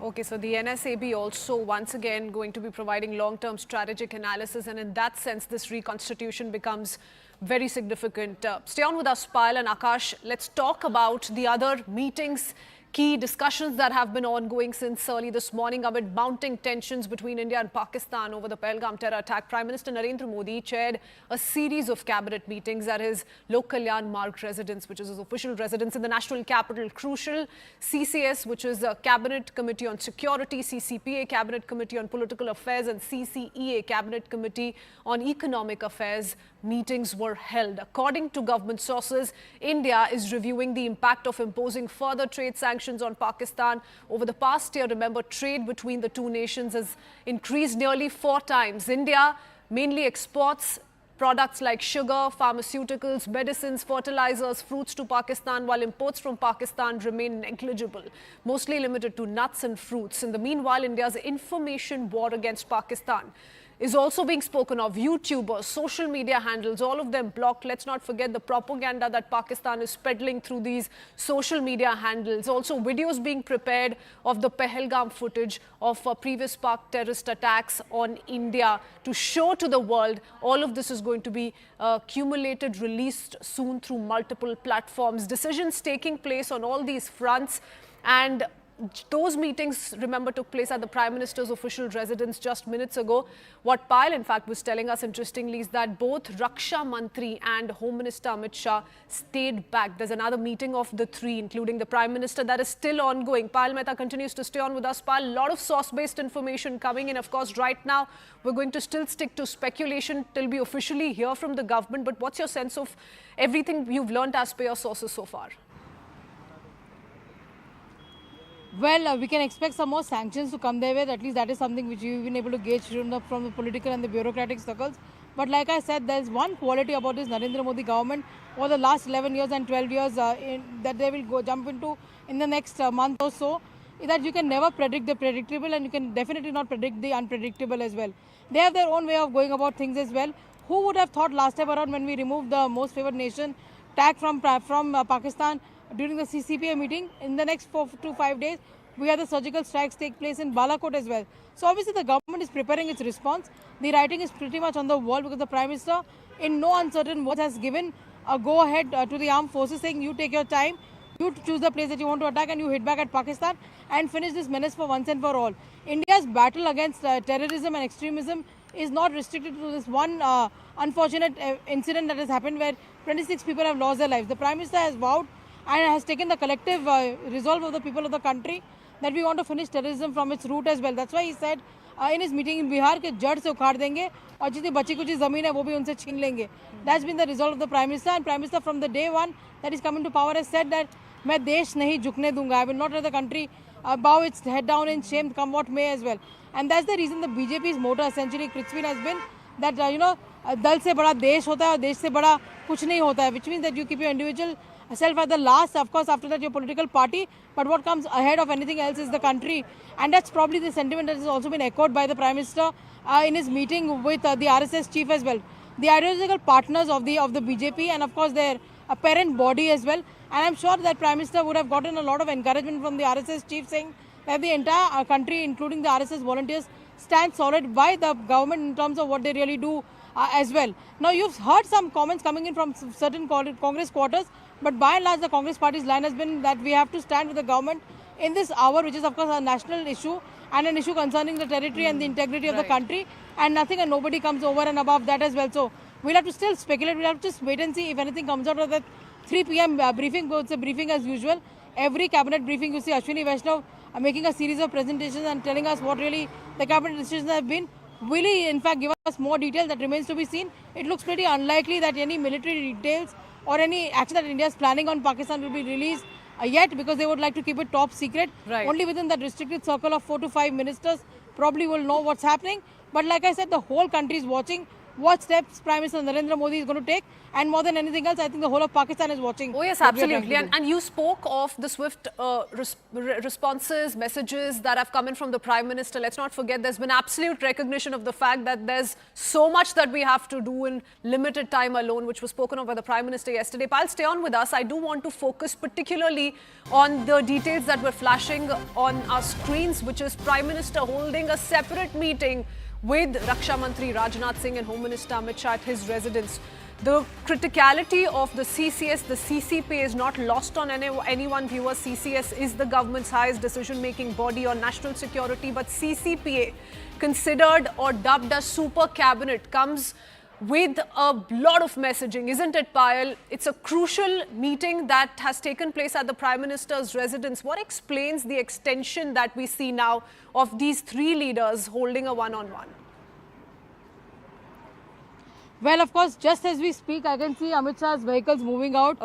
Okay, so the NSAB also once again going to be providing long-term strategic analysis, and in that sense, this reconstitution becomes very significant. Stay on with us, Payal and Akash. Let's talk about the other meetings, key discussions that have been ongoing since early this morning amid mounting tensions between India and Pakistan over the Pahalgam terror attack. Prime Minister Narendra Modi chaired a series of cabinet meetings at his Lok Kalyan Marg residence, which is his official residence in the national capital. Crucial CCS, which is a Cabinet Committee on Security, CCPA Cabinet Committee on Political Affairs, and CCEA Cabinet Committee on Economic Affairs meetings were held. According to government sources, India is reviewing the impact of imposing further trade sanctions on Pakistan. Over the past year, remember, trade between the two nations has increased nearly 4 times. India mainly exports products like sugar, pharmaceuticals, medicines, fertilizers, fruits to Pakistan, while imports from Pakistan remain negligible, mostly limited to nuts and fruits. In the meanwhile, India's information war against Pakistan is also being spoken of. YouTubers, social media handles, all of them blocked. Let's not forget the propaganda that Pakistan is peddling through these social media handles. Also videos being prepared of the Pahalgam footage of previous Pak terrorist attacks on India to show to the world. All of this is going to be accumulated, released soon through multiple platforms. Decisions taking place on all these fronts, and those meetings, remember, took place at the Prime Minister's official residence just minutes ago. What Payal, in fact, was telling us, interestingly, is that both Raksha Mantri and Home Minister Amit Shah stayed back. There's another meeting of the three, including the Prime Minister, that is still ongoing. Payal Mehta continues to stay on with us. Payal, a lot of source-based information coming in. Of course, right now, we're going to still stick to speculation till we officially hear from the government. But what's your sense of everything you've learned as per your sources so far? Well, we can expect some more sanctions to come their way. At least that is something which we've been able to gauge from the political and the bureaucratic circles. But like I said, there's one quality about this Narendra Modi government over the last 11 years and 12 years that they will jump into in the next month or so, is that you can never predict the predictable, and you can definitely not predict the unpredictable as well. They have their own way of going about things as well. Who would have thought last time around when we removed the most favored nation tag from Pakistan during the CCPA meeting, in the next 4 to 5 days, we have the surgical strikes take place in Balakot as well. So obviously the government is preparing its response. The writing is pretty much on the wall, because the Prime Minister, in no uncertain words, has given a go-ahead to the armed forces, saying you take your time, you choose the place that you want to attack, and you hit back at Pakistan and finish this menace for once and for all. India's battle against terrorism and extremism is not restricted to this one unfortunate incident that has happened where 26 people have lost their lives. The Prime Minister has vowed and has taken the collective resolve of the people of the country that we want to finish terrorism from its root as well. That's why he said in his meeting in Bihar कि जड़ से उखाड़ देंगे और जितनी बची कुछ ज़मीन है वो भी उनसे छीन लेंगे. That's been the resolve of the Prime Minister, and Prime Minister from the day one that is coming to power has said that मैं देश नहीं झुकने दूंगा. I will not let the country bow its head down in shame, come what may as well. And that's the reason the BJP's motto essentially, Kritzvin, has been that दल से बड़ा देश होता है और देश से बड़ा कुछ नहीं होता है, which means that you keep your individual self at the last. Of course, after that your political party, but what comes ahead of anything else is the country. And that's probably the sentiment that has also been echoed by the Prime Minister in his meeting with the RSS chief as well. The ideological partners of the BJP, and of course their a parent body as well. And I'm sure that Prime Minister would have gotten a lot of encouragement from the RSS chief saying that the entire country, including the RSS volunteers, stand solid by the government in terms of what they really do as well. Now, you've heard some comments coming in from certain Congress quarters, but by and large, the Congress party's line has been that we have to stand with the government in this hour, which is, of course, a national issue and an issue concerning the territory and the integrity of the country, and nothing and nobody comes over and above that as well. So, we'll have to still speculate. We'll have to just wait and see if anything comes out of that 3 p.m. briefing. It's a briefing as usual. Every cabinet briefing, you see Ashwini Vaishnav making a series of presentations and telling us what really the cabinet decisions have been. Will he, in fact, give us more detail? That remains to be seen. It looks pretty unlikely that any military details or any action that India is planning on Pakistan will be released yet, because they would like to keep it top secret. Only within that restricted circle of 4 to 5 ministers probably will know what's happening. But like I said, the whole country is watching what steps Prime Minister Narendra Modi is going to take, and more than anything else, I think the whole of Pakistan is watching. Oh yes, absolutely. And you spoke of the swift responses, messages that have come in from the Prime Minister. Let's not forget there's been absolute recognition of the fact that there's so much that we have to do in limited time alone, which was spoken of by the Prime Minister yesterday. Pal, stay on with us. I do want to focus particularly on the details that were flashing on our screens, which is Prime Minister holding a separate meeting with Raksha Mantri Rajnath Singh and Home Minister Amit Shah at his residence. The criticality of the CCS, the CCP, is not lost on anyone, viewers. CCS is the government's highest decision-making body on national security, but CCPA, considered or dubbed as super cabinet, comes with a lot of messaging, isn't it, Payal? It's a crucial meeting that has taken place at the Prime Minister's residence. What explains the extension that we see now of these three leaders holding a one-on-one? Well, of course, just as we speak, I can see Amit Shah's vehicles moving out.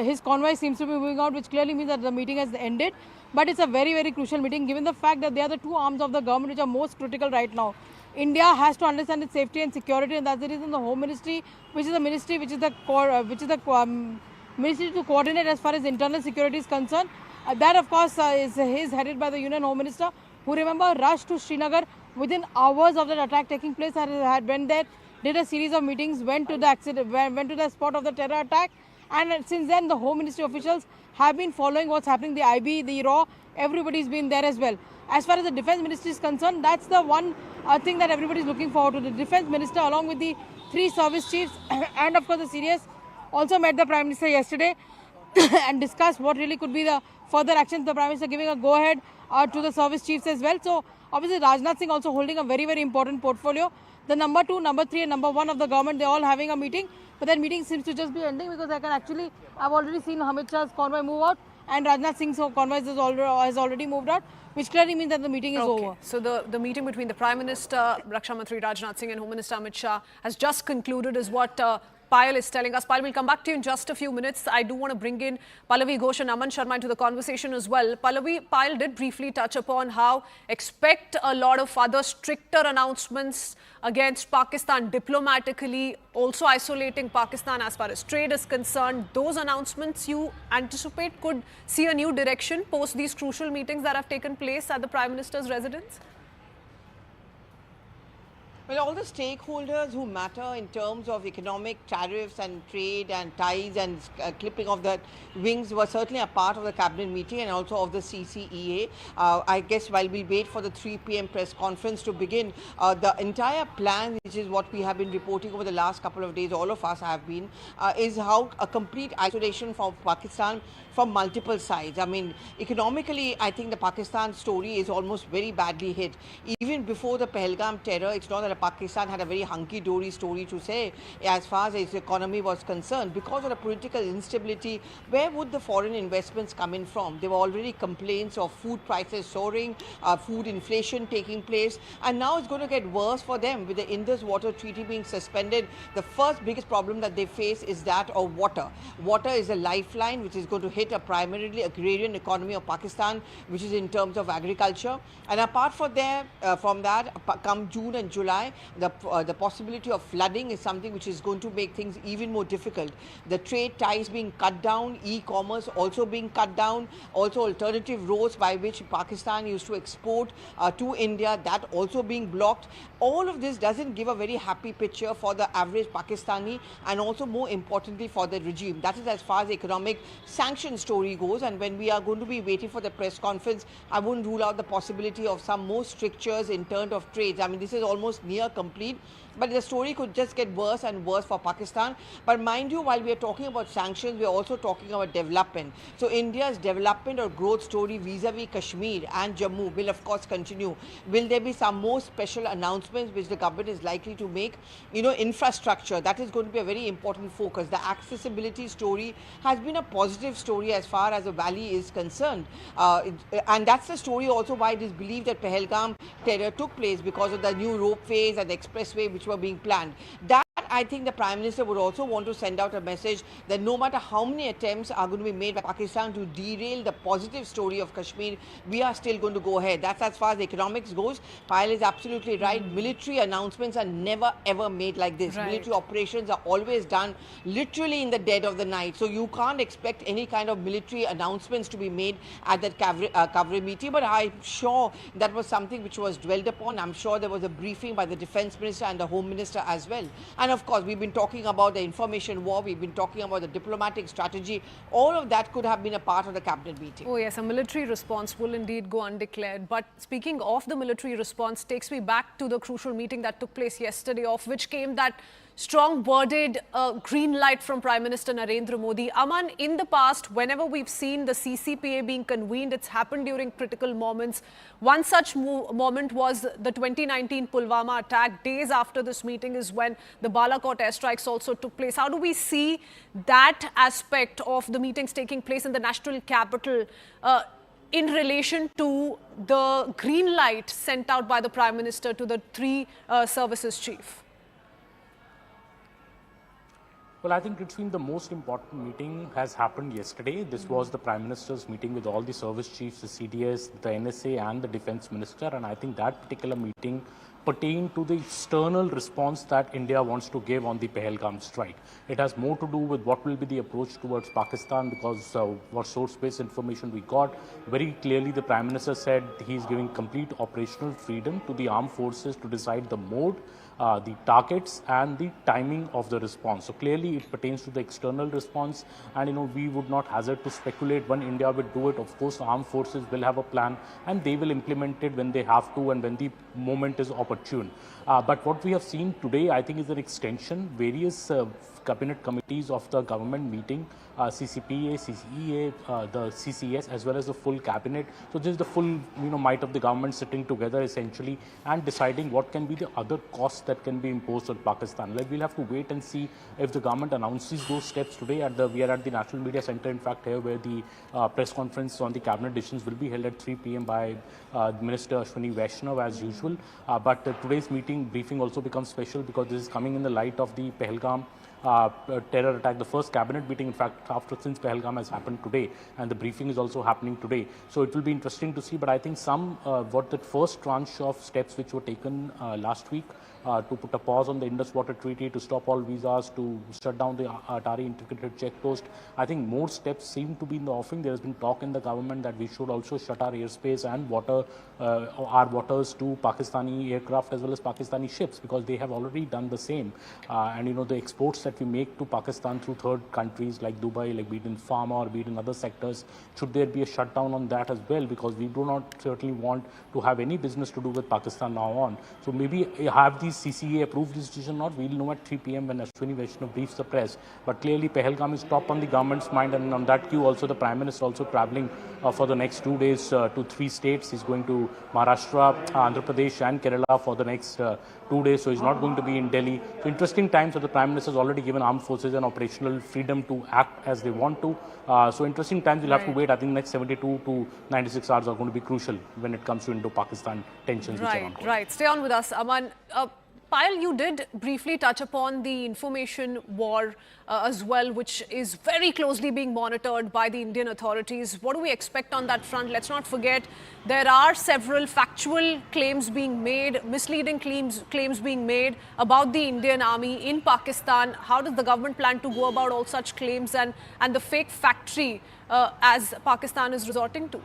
His convoy seems to be moving out, which clearly means that the meeting has ended. But it's a very, very crucial meeting, given the fact that they are the two arms of the government which are most critical right now. India has to understand its safety and security, and that's the reason the Home Ministry, which is the ministry which is the ministry to coordinate as far as internal security is concerned. That, of course, is headed by the Union Home Minister, who, remember, rushed to Srinagar within hours of that attack taking place. Had went there, did a series of meetings, went to the spot of the terror attack, and since then the Home Ministry officials have been following what's happening. The IB, the RAW, everybody's been there as well. As far as the Defence Ministry is concerned, that's the one thing that everybody is looking forward to. The Defence Minister, along with the 3 service chiefs and of course the CDS, also met the Prime Minister yesterday and discussed what really could be the further actions. The Prime Minister giving a go-ahead to the service chiefs as well. So obviously Rajnath Singh also holding a very, very important portfolio. The number 2, number 3 and number 1 of the government, they're all having a meeting. But that meeting seems to just be ending, because I've already seen Amit Shah's convoy move out, and Rajnath Singh's convoy has already moved out, which clearly means that the meeting is over. So the meeting between the Prime Minister, Raksha Mantri Rajnath Singh, and Home Minister Amit Shah has just concluded, is what Payal is telling us. Payal, we'll come back to you in just a few minutes. I do want to bring in Pallavi Ghosh and Aman Sharma into the conversation as well. Pallavi, Payal did briefly touch upon how expect a lot of other stricter announcements against Pakistan diplomatically, also isolating Pakistan as far as trade is concerned. Those announcements you anticipate could see a new direction post these crucial meetings that have taken place at the Prime Minister's residence? Well, all the stakeholders who matter in terms of economic tariffs and trade and ties and clipping of the wings were certainly a part of the cabinet meeting and also of the CCEA. I guess while we wait for the 3 p.m. press conference to begin, the entire plan, which is what we have been reporting over the last couple of days, all of us have been, is how a complete isolation from Pakistan from multiple sides. I mean, economically, I think the Pakistan story is almost very badly hit. Even before the Pahalgam terror, it's not that Pakistan had a very hunky-dory story to say as far as its economy was concerned. Because of the political instability, where would the foreign investments come in from? There were already complaints of food prices soaring, food inflation taking place, and now it's going to get worse for them with the Indus Water Treaty being suspended. The first biggest problem that they face is that of water. Water is a lifeline which is going to hit a primarily agrarian economy of Pakistan, which is in terms of agriculture. And apart from that, come June and July, why the possibility of flooding is something which is going to make things even more difficult. The trade ties being cut down, e-commerce also being cut down, also alternative roads by which Pakistan used to export to India, that also being blocked. All of this doesn't give a very happy picture for the average Pakistani, and also more importantly for the regime. That is as far as the economic sanction story goes. And when we are going to be waiting for the press conference, I wouldn't rule out the possibility of some more strictures in terms of trades. I mean, this is almost near complete, but the story could just get worse and worse for Pakistan. But mind you, while we are talking about sanctions, we are also talking about development. So India's development or growth story vis-a-vis Kashmir and Jammu will of course continue. Will there be some more special announcements which the government is likely to make? You know, infrastructure, that is going to be a very important focus. The accessibility story has been a positive story as far as the valley is concerned. And that's the story also why it is believed that Pahalgam terror took place, because of the new ropeways and the expressway which were being planned. That, I think, the Prime Minister would also want to send out a message that no matter how many attempts are going to be made by Pakistan to derail the positive story of Kashmir, we are still going to go ahead. That's as far as the economics goes. Payal is absolutely right. Military announcements are never ever made like this. Right. Military operations are always done literally in the dead of the night. So you can't expect any kind of military announcements to be made at that Kavre meeting. But I'm sure that was something which was dwelled upon. I'm sure there was a briefing by the Defence Minister and the Home Minister as well. And of course, we've been talking about the information war, we've been talking about the diplomatic strategy. All of that could have been a part of the cabinet meeting. Oh yes, a military response will indeed go undeclared. But speaking of the military response, takes me back to the crucial meeting that took place yesterday, of which came that strong-worded green light from Prime Minister Narendra Modi. Aman, in the past, whenever we've seen the CCPA being convened, it's happened during critical moments. One such moment was the 2019 Pulwama attack. Days after this meeting is when the Balakot airstrikes also took place. How do we see that aspect of the meetings taking place in the national capital in relation to the green light sent out by the Prime Minister to the three services chief? Well, I think it's been the most important meeting has happened yesterday. This was the Prime Minister's meeting with all the service chiefs, the CDS, the NSA and the Defence Minister. And I think that particular meeting pertained to the external response that India wants to give on the Pahalgam strike. It has more to do with what will be the approach towards Pakistan, because what source-based information we got, very clearly the Prime Minister said he's giving complete operational freedom to the armed forces to decide the mode, the targets and the timing of the response. So clearly it pertains to the external response, and we would not hazard to speculate when India will do it. Of course, the armed forces will have a plan and they will implement it when they have to and when the moment is opportune. But what we have seen today, I think, is an extension. Various cabinet committees of the government meeting, CCPA, CCEA, the CCS, as well as the full cabinet. So this is the full might of the government sitting together essentially and deciding what can be the other costs that can be imposed on Pakistan. We'll have to wait and see if the government announces those steps today. We are at the National Media Center, in fact, here where the press conference on the cabinet decisions will be held at 3 p.m. by Minister Ashwini Vaishnav as usual. But today's meeting briefing also becomes special because this is coming in the light of the Pahalgam terror attack, the first cabinet meeting, in fact, since Pahalgam has happened today, and the briefing is also happening today. So it will be interesting to see. But I think what that first tranche of steps which were taken last week to put a pause on the Indus Water Treaty, to stop all visas, to shut down the Atari integrated checkpost, I think more steps seem to be in the offing. There has been talk in the government that we should also shut our airspace and our waters to Pakistani aircraft as well as Pakistani ships, because they have already done the same. And the exports that we make to Pakistan through third countries like Dubai, like be it in pharma or be it in other sectors, should there be a shutdown on that as well? Because we do not certainly want to have any business to do with Pakistan now on. So maybe have the CCA approved this decision or not, we'll know at 3 p.m. when Ashwini Vaishnav briefs the press. But clearly Pahalgam is top on the government's mind, and on that cue also the Prime Minister also travelling for the next 2 days to 3 states. He's going to Maharashtra, Andhra Pradesh and Kerala for the next 2 days. So he's not going to be in Delhi. So interesting times that the Prime Minister has already given armed forces an operational freedom to act as they want to. So interesting times. We'll have to wait. I think next 72 to 96 hours are going to be crucial when it comes to Indo-Pakistan tensions which are ongoing. Right. Stay on with us, Aman. Payal, you did briefly touch upon the information war as well, which is very closely being monitored by the Indian authorities. What do we expect on that front? Let's not forget there are several factual claims being made, misleading claims being made about the Indian army in Pakistan. How does the government plan to go about all such claims and the fake factory as Pakistan is resorting to?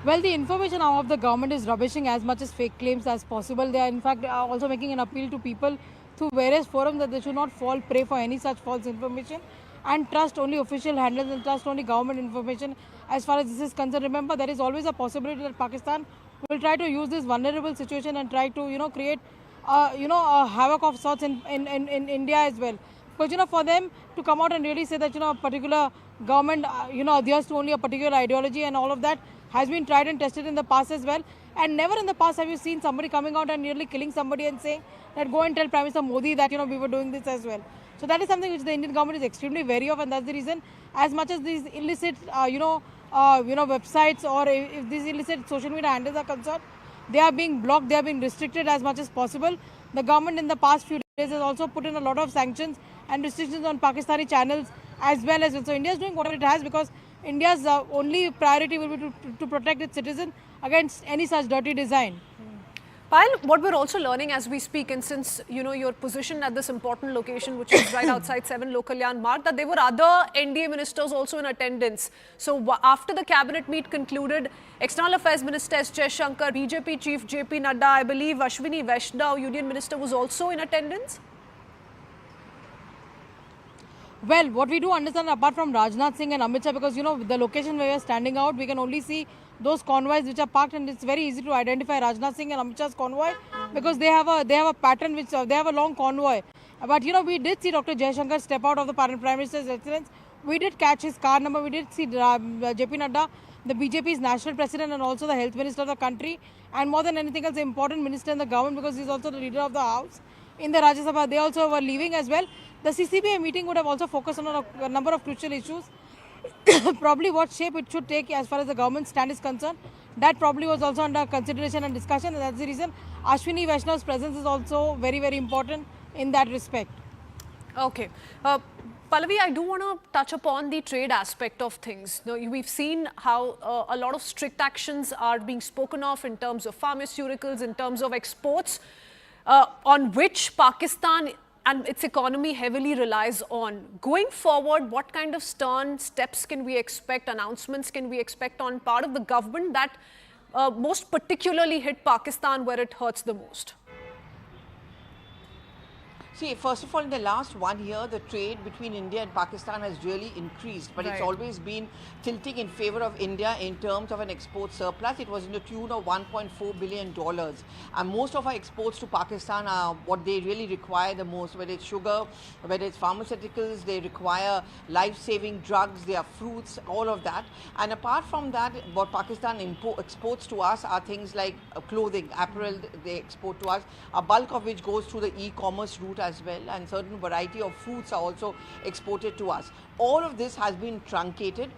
Well, the information now of the government is rubbishing as much as fake claims as possible. They are in fact also making an appeal to people through various forums that they should not fall prey for any such false information and trust only official handles and trust only government information as far as this is concerned. Remember, there is always a possibility that Pakistan will try to use this vulnerable situation and try to, create, a havoc of sorts in India as well. Because, for them to come out and really say that, a particular government, adheres to only a particular ideology and all of that has been tried and tested in the past as well. And never in the past have you seen somebody coming out and nearly killing somebody and saying that go and tell Prime Minister Modi that, we were doing this as well. So that is something which the Indian government is extremely wary of, and that's the reason as much as these illicit, websites or if these illicit social media handles are concerned, they are being blocked, they are being restricted as much as possible. The government in the past few days has also put in a lot of sanctions and restrictions on Pakistani channels as well as well. So India is doing whatever it has because India's only priority will be to protect its citizens against any such dirty design. Payal, what we're also learning as we speak, and since you're positioned at this important location, which is right outside 7 Lokalyan Marg, that there were other NDA ministers also in attendance. So after the cabinet meet concluded, External Affairs Minister S. Jaishankar, BJP Chief JP Nadda, I believe Ashwini Vaishnaw, Union Minister, was also in attendance. Well, what we do understand apart from Rajnath Singh and Amit Shah, because the location where we are standing out, we can only see those convoys which are parked, and it's very easy to identify Rajnath Singh and Amit Shah's convoy because they have a pattern which they have a long convoy. But we did see Dr. Jaishankar step out of the Prime Minister's residence. We did catch his car number. We did see JP Nadda, the BJP's national president and also the health minister of the country, and more than anything else, an important minister in the government because he's also the leader of the house in the Rajya Sabha. They also were leaving as well. The CCBA meeting would have also focused on a number of crucial issues. Probably what shape it should take as far as the government stand is concerned. That probably was also under consideration and discussion, and that's the reason Ashwini Vaishnaw's presence is also very, very important in that respect. Okay. Pallavi, I do want to touch upon the trade aspect of things. We've seen how a lot of strict actions are being spoken of in terms of pharmaceuticals, in terms of exports, on which Pakistan and its economy heavily relies on. Going forward, what kind of stern steps can we expect, announcements can we expect on part of the government that most particularly hit Pakistan where it hurts the most? See, first of all, in the last 1 year, the trade between India and Pakistan has really increased, but it's always been tilting in favor of India in terms of an export surplus. It was in the tune of $1.4 billion. And most of our exports to Pakistan are what they really require the most, whether it's sugar, whether it's pharmaceuticals, they require life-saving drugs, they are fruits, all of that. And apart from that, what Pakistan exports to us are things like clothing, apparel they export to us, a bulk of which goes through the e-commerce route as well, and certain variety of fruits are also exported to us. All of this has been truncated.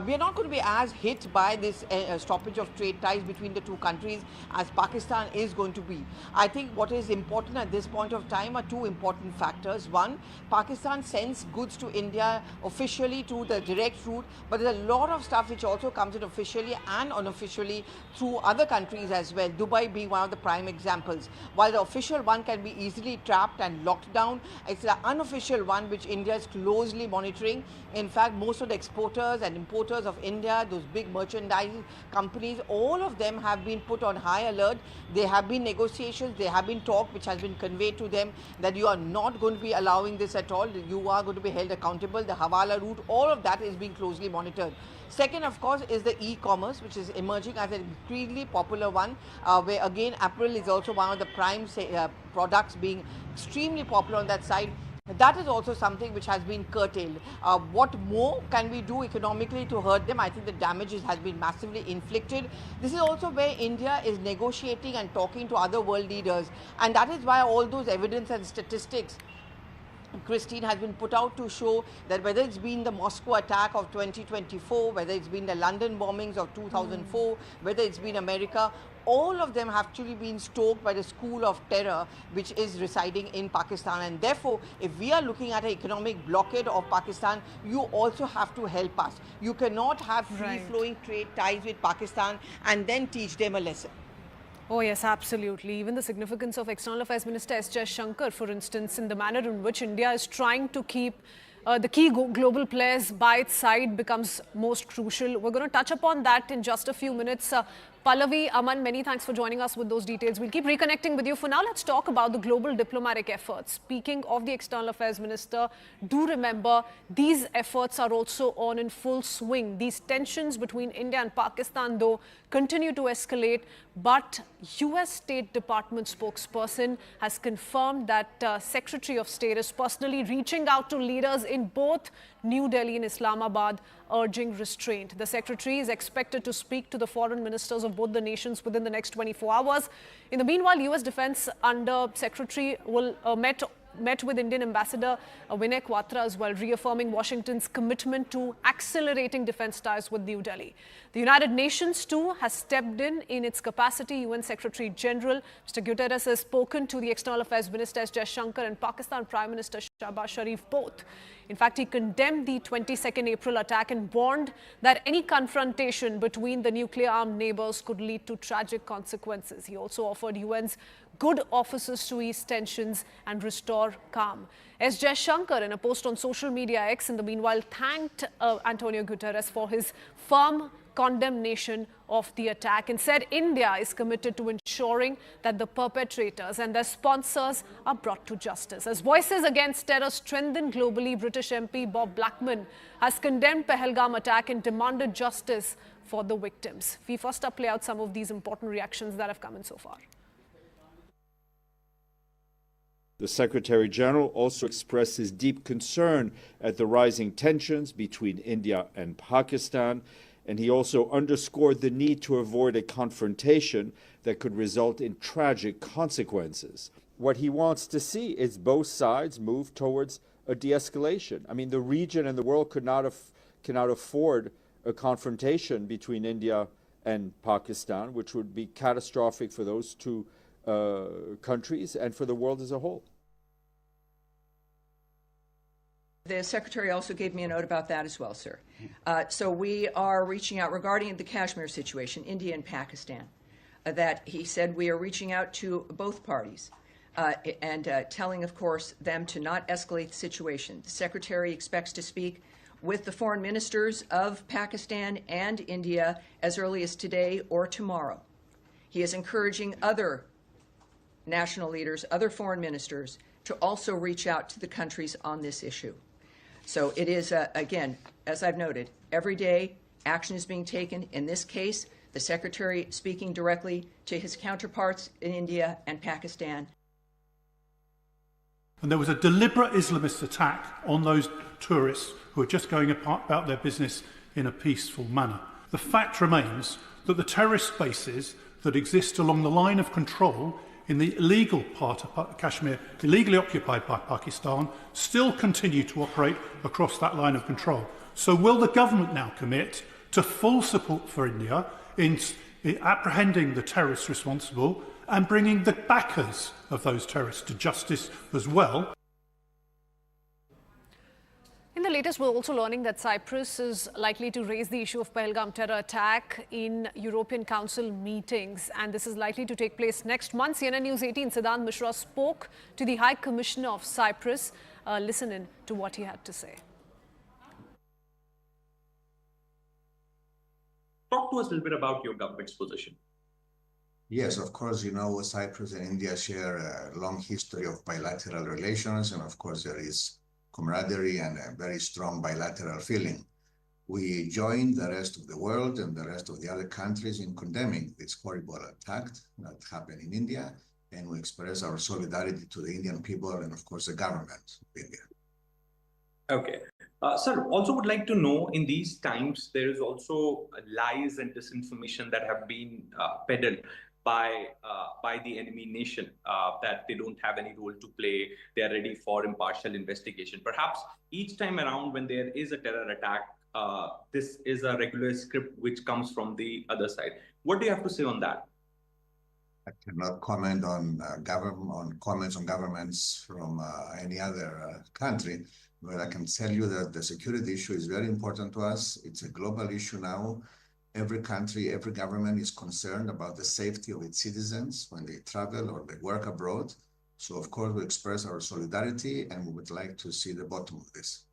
We are not going to be as hit by this stoppage of trade ties between the two countries as Pakistan is going to be. I think what is important at this point of time are two important factors. One, Pakistan sends goods to India officially to the direct route, but there's a lot of stuff which also comes in officially and unofficially through other countries as well, Dubai being one of the prime examples. While the official one can be easily trapped and locked down, it's the unofficial one which India is closely monitoring. In fact, most of the exporters and importers of India, those big merchandising companies, all of them have been put on high alert. There have been negotiations, there have been talk which has been conveyed to them that you are not going to be allowing this at all. You are going to be held accountable. The Hawala route, all of that is being closely monitored. Second, of course, is the e-commerce, which is emerging as an increasingly popular one, where again, apparel is also one of the prime products being extremely popular on that side. That is also something which has been curtailed. What more can we do economically to hurt them? I think the damages has been massively inflicted. This is also where India is negotiating and talking to other world leaders. And that is why all those evidence and statistics Christine, has been put out to show that whether it's been the Moscow attack of 2024, whether it's been the London bombings of 2004, whether it's been America, all of them have actually been stoked by the school of terror which is residing in Pakistan. And therefore, if we are looking at an economic blockade of Pakistan, you also have to help us. You cannot have free-flowing trade ties with Pakistan and then teach them a lesson. Oh yes, absolutely. Even the significance of External Affairs Minister S. Jaishankar, for instance, in the manner in which India is trying to keep the key global players by its side becomes most crucial. We're going to touch upon that in just a few minutes. Pallavi, Aman, many thanks for joining us with those details. We'll keep reconnecting with you. For now, let's talk about the global diplomatic efforts. Speaking of the External Affairs Minister, do remember these efforts are also on in full swing. These tensions between India and Pakistan, though, continue to escalate. But US State Department spokesperson has confirmed that Secretary of State is personally reaching out to leaders in both New Delhi and Islamabad, urging restraint. The Secretary is expected to speak to the foreign ministers of both the nations within the next 24 hours. In the meanwhile, US Defense Under Secretary will met with Indian Ambassador Vinay Quatra as well, reaffirming Washington's commitment to accelerating defense ties with New Delhi. The United Nations too has stepped in its capacity. UN Secretary General Mr. Guterres has spoken to the External Affairs Minister S. Jaishankar and Pakistan Prime Minister Shahbaz Sharif both. In fact, he condemned the 22nd April attack and warned that any confrontation between the nuclear-armed neighbors could lead to tragic consequences. He also offered UN's good officers to ease tensions and restore calm. S. Jaishankar, in a post on social media X, in the meanwhile, thanked Antonio Guterres for his firm condemnation of the attack and said India is committed to ensuring that the perpetrators and their sponsors are brought to justice. As voices against terror strengthen globally, British MP Bob Blackman has condemned Pahalgam attack and demanded justice for the victims. We first up play out some of these important reactions that have come in so far. The Secretary General also expressed his deep concern at the rising tensions between India and Pakistan, and he also underscored the need to avoid a confrontation that could result in tragic consequences. What he wants to see is both sides move towards a de-escalation. I mean, the region and the world cannot afford a confrontation between India and Pakistan, which would be catastrophic for those two countries and for the world as a whole. The Secretary also gave me a note about that as well, sir. So we are reaching out regarding the Kashmir situation, India and Pakistan, that he said we are reaching out to both parties and telling, of course, them to not escalate the situation. The Secretary expects to speak with the foreign ministers of Pakistan and India as early as today or tomorrow. He is encouraging other national leaders, other foreign ministers, to also reach out to the countries on this issue. So it is, again, as I've noted, every day action is being taken. In this case, the Secretary speaking directly to his counterparts in India and Pakistan. And there was a deliberate Islamist attack on those tourists who are just going about their business in a peaceful manner. The fact remains that the terrorist bases that exist along the line of control in the illegal part of Kashmir, illegally occupied by Pakistan, still continue to operate across that line of control. So will the government now commit to full support for India in apprehending the terrorists responsible and bringing the backers of those terrorists to justice as well? In the latest, we're also learning that Cyprus is likely to raise the issue of Pahalgam terror attack in European Council meetings, and this is likely to take place next month. CNN News 18 Siddhant Mishra spoke to the High Commissioner of Cyprus. Listen in to what he had to say. Talk to us a little bit about your government's position. Yes, of course, you know, Cyprus and India share a long history of bilateral relations, and of course there is camaraderie and a very strong bilateral feeling. We join the rest of the world and the rest of the other countries in condemning this horrible attack that happened in India, and we express our solidarity to the Indian people and, of course, the government of India. Okay. Sir, also would like to know, in these times, there is also lies and disinformation that have been peddled. by the enemy nation, that they don't have any role to play. They are ready for impartial investigation. Perhaps each time around when there is a terror attack, this is a regular script which comes from the other side. What do you have to say on that? I cannot comment on comments on governments from any other country, but I can tell you that the security issue is very important to us. It's a global issue now. Every country, every government is concerned about the safety of its citizens when they travel or they work abroad. So, of course, we express our solidarity and we would like to see the bottom of this.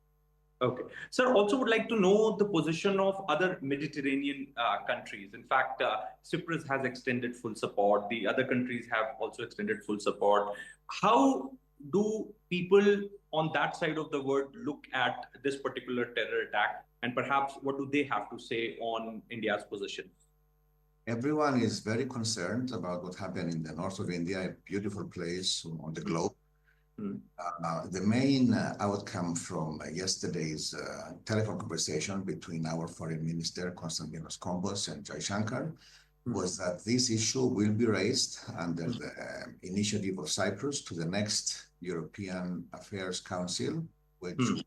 Okay. Sir, also would like to know the position of other Mediterranean countries. In fact, Cyprus has extended full support. The other countries have also extended full support. How do people on that side of the world look at this particular terror attack? And perhaps what do they have to say on India's position? Everyone is very concerned about what happened in the north of India, a beautiful place on the globe. The main outcome from yesterday's telephone conversation between our foreign minister, Konstantinos Kombos, and Jaishankar was that this issue will be raised under the initiative of Cyprus to the next European Affairs Council, which will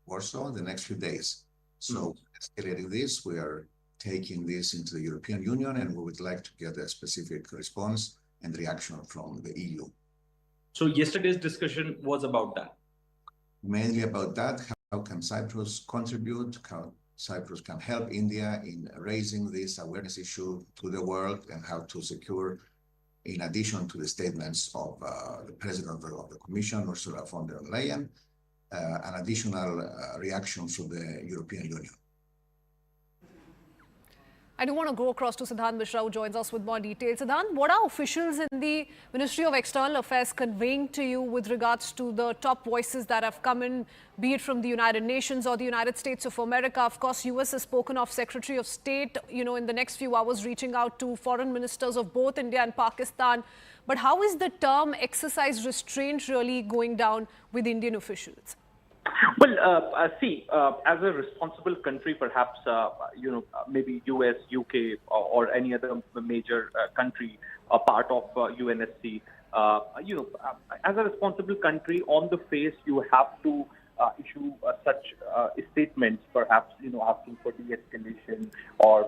Warsaw in the next few days. So escalating this, we are taking this into the European Union, and we would like to get a specific response and reaction from the EU. So yesterday's discussion was about that? Mainly about that. How can Cyprus contribute? How Cyprus can help India in raising this awareness issue to the world, and how to secure, in addition to the statements of the President of the Commission, Ursula von der Leyen, an additional reaction from the European Union. I do want to go across to Siddhant Mishra, who joins us with more details. Siddhant, what are officials in the Ministry of External Affairs conveying to you with regards to the top voices that have come in, be it from the United Nations or the United States of America? Of course, US has spoken of Secretary of State, in the next few hours reaching out to foreign ministers of both India and Pakistan. But how is the term exercise restraint really going down with Indian officials? Well, as a responsible country, perhaps, maybe US, UK, or any other major country, a part of UNSC, as a responsible country, on the face, you have to issue such statements, perhaps, asking for de-escalation or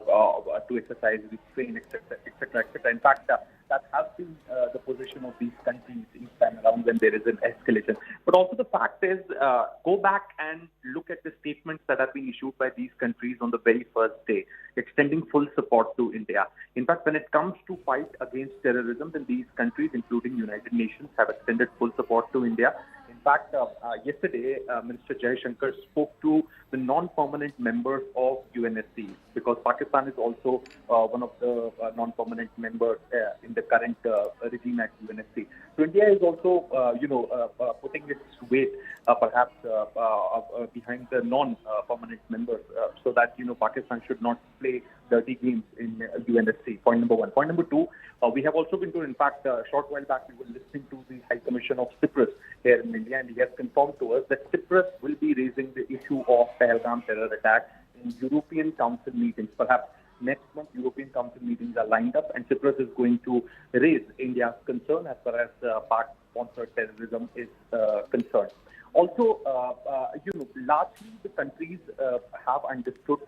to exercise restraint, etc., etc., etc. In fact, that has been the position of these countries each time around when there is an escalation. But also the fact is, go back and look at the statements that have been issued by these countries on the very first day, extending full support to India. In fact, when it comes to fight against terrorism, then these countries, including United Nations, have extended full support to India. In fact, yesterday, Minister Jaishankar spoke to the non-permanent members of UNSC, because Pakistan is also one of the non-permanent members in the current regime at UNSC. So India is also, putting its weight, perhaps, behind the non-permanent members, so that, Pakistan should not play dirty games in UNSC. Point number one. Point number two, we have also been to, in fact, a short while back, we were listening to the High Commission of Cyprus here in India, and he has confirmed to us that Cyprus will be raising the issue of Pahalgam terror attack in European Council meetings. Perhaps next month, European Council meetings are lined up, and Cyprus is going to raise India's concern as far as Pak-sponsored terrorism is concerned. Also, largely the countries have understood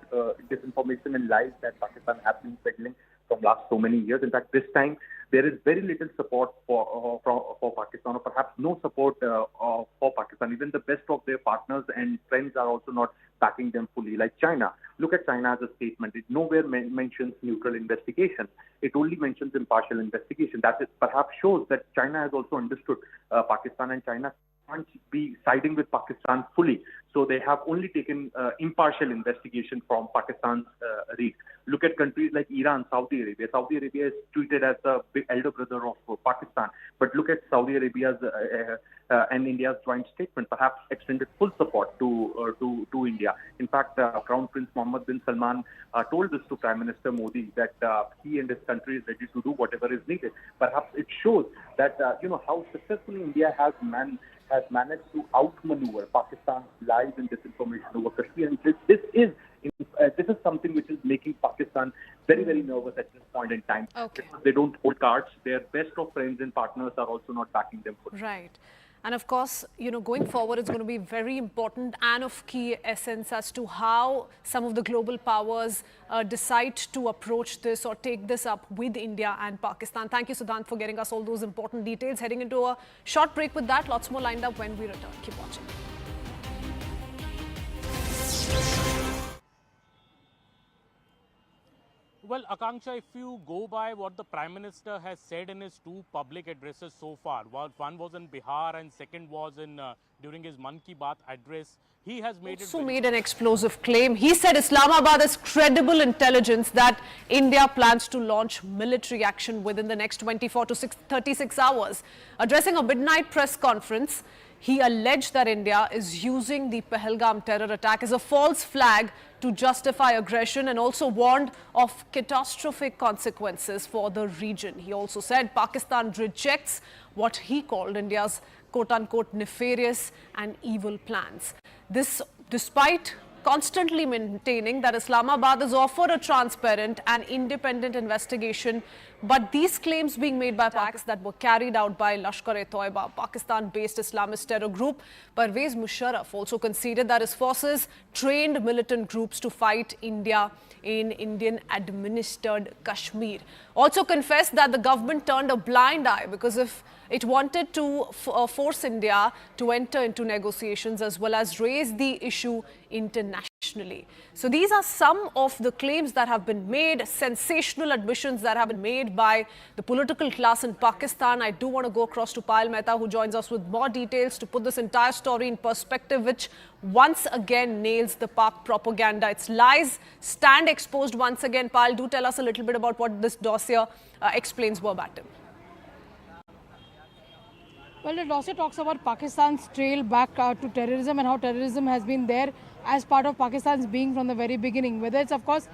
disinformation and lies that Pakistan has been peddling from last so many years. In fact, this time there is very little support for Pakistan, or perhaps no support for Pakistan. Even the best of their partners and friends are also not backing them fully, like China. Look at China as a statement. It nowhere mentions neutral investigation. It only mentions impartial investigation. That is, perhaps shows that China has also understood Pakistan, and China can't be siding with Pakistan fully. So they have only taken impartial investigation from Pakistan's read. Look at countries like Iran, Saudi Arabia. Saudi Arabia is treated as the big elder brother of Pakistan. But look at Saudi Arabia's and India's joint statement, perhaps extended full support to India. In fact, Crown Prince Mohammed bin Salman told this to Prime Minister Modi that he and his country is ready to do whatever is needed. Perhaps it shows that how successfully India has managed to outmaneuver Pakistan's lies and disinformation over Kashmir. And this is something which is making Pakistan very, very very nervous at this point in time. Okay. Because they don't hold cards. Their best of friends and partners are also not backing them fully. Right. And of course, going forward, it's going to be very important and of key essence as to how some of the global powers decide to approach this or take this up with India and Pakistan. Thank you, Siddhant, for getting us all those important details. Heading into a short break with that. Lots more lined up when we return. Keep watching. Well, Akanksha, if you go by what the Prime Minister has said in his two public addresses so far, one was in Bihar and second was during his Man Ki Baat address, he has made an explosive claim. He said Islamabad has credible intelligence that India plans to launch military action within the next 24 to 36 hours. Addressing a midnight press conference, he alleged that India is using the Pahalgam terror attack as a false flag to justify aggression and also warned of catastrophic consequences for the region. He also said Pakistan rejects what he called India's quote-unquote nefarious and evil plans. This despite constantly maintaining that Islamabad has offered a transparent and independent investigation, but these claims being made by attacks that were carried out by Lashkar-e-Toiba, Pakistan-based Islamist terror group. Pervez Musharraf also conceded that his forces trained militant groups to fight India in Indian-administered Kashmir. Also confessed that the government turned a blind eye because if it wanted to force India to enter into negotiations as well as raise the issue internationally. So these are some of the claims that have been made, sensational admissions that have been made by the political class in Pakistan. I do want to go across to Payal Mehta, who joins us with more details to put this entire story in perspective, which once again nails the Pak propaganda. Its lies stand exposed once again. Payal, do tell us a little bit about what this dossier explains verbatim. Well, the dossier talks about Pakistan's trail back to terrorism and how terrorism has been there as part of Pakistan's being from the very beginning. Whether it's, of course,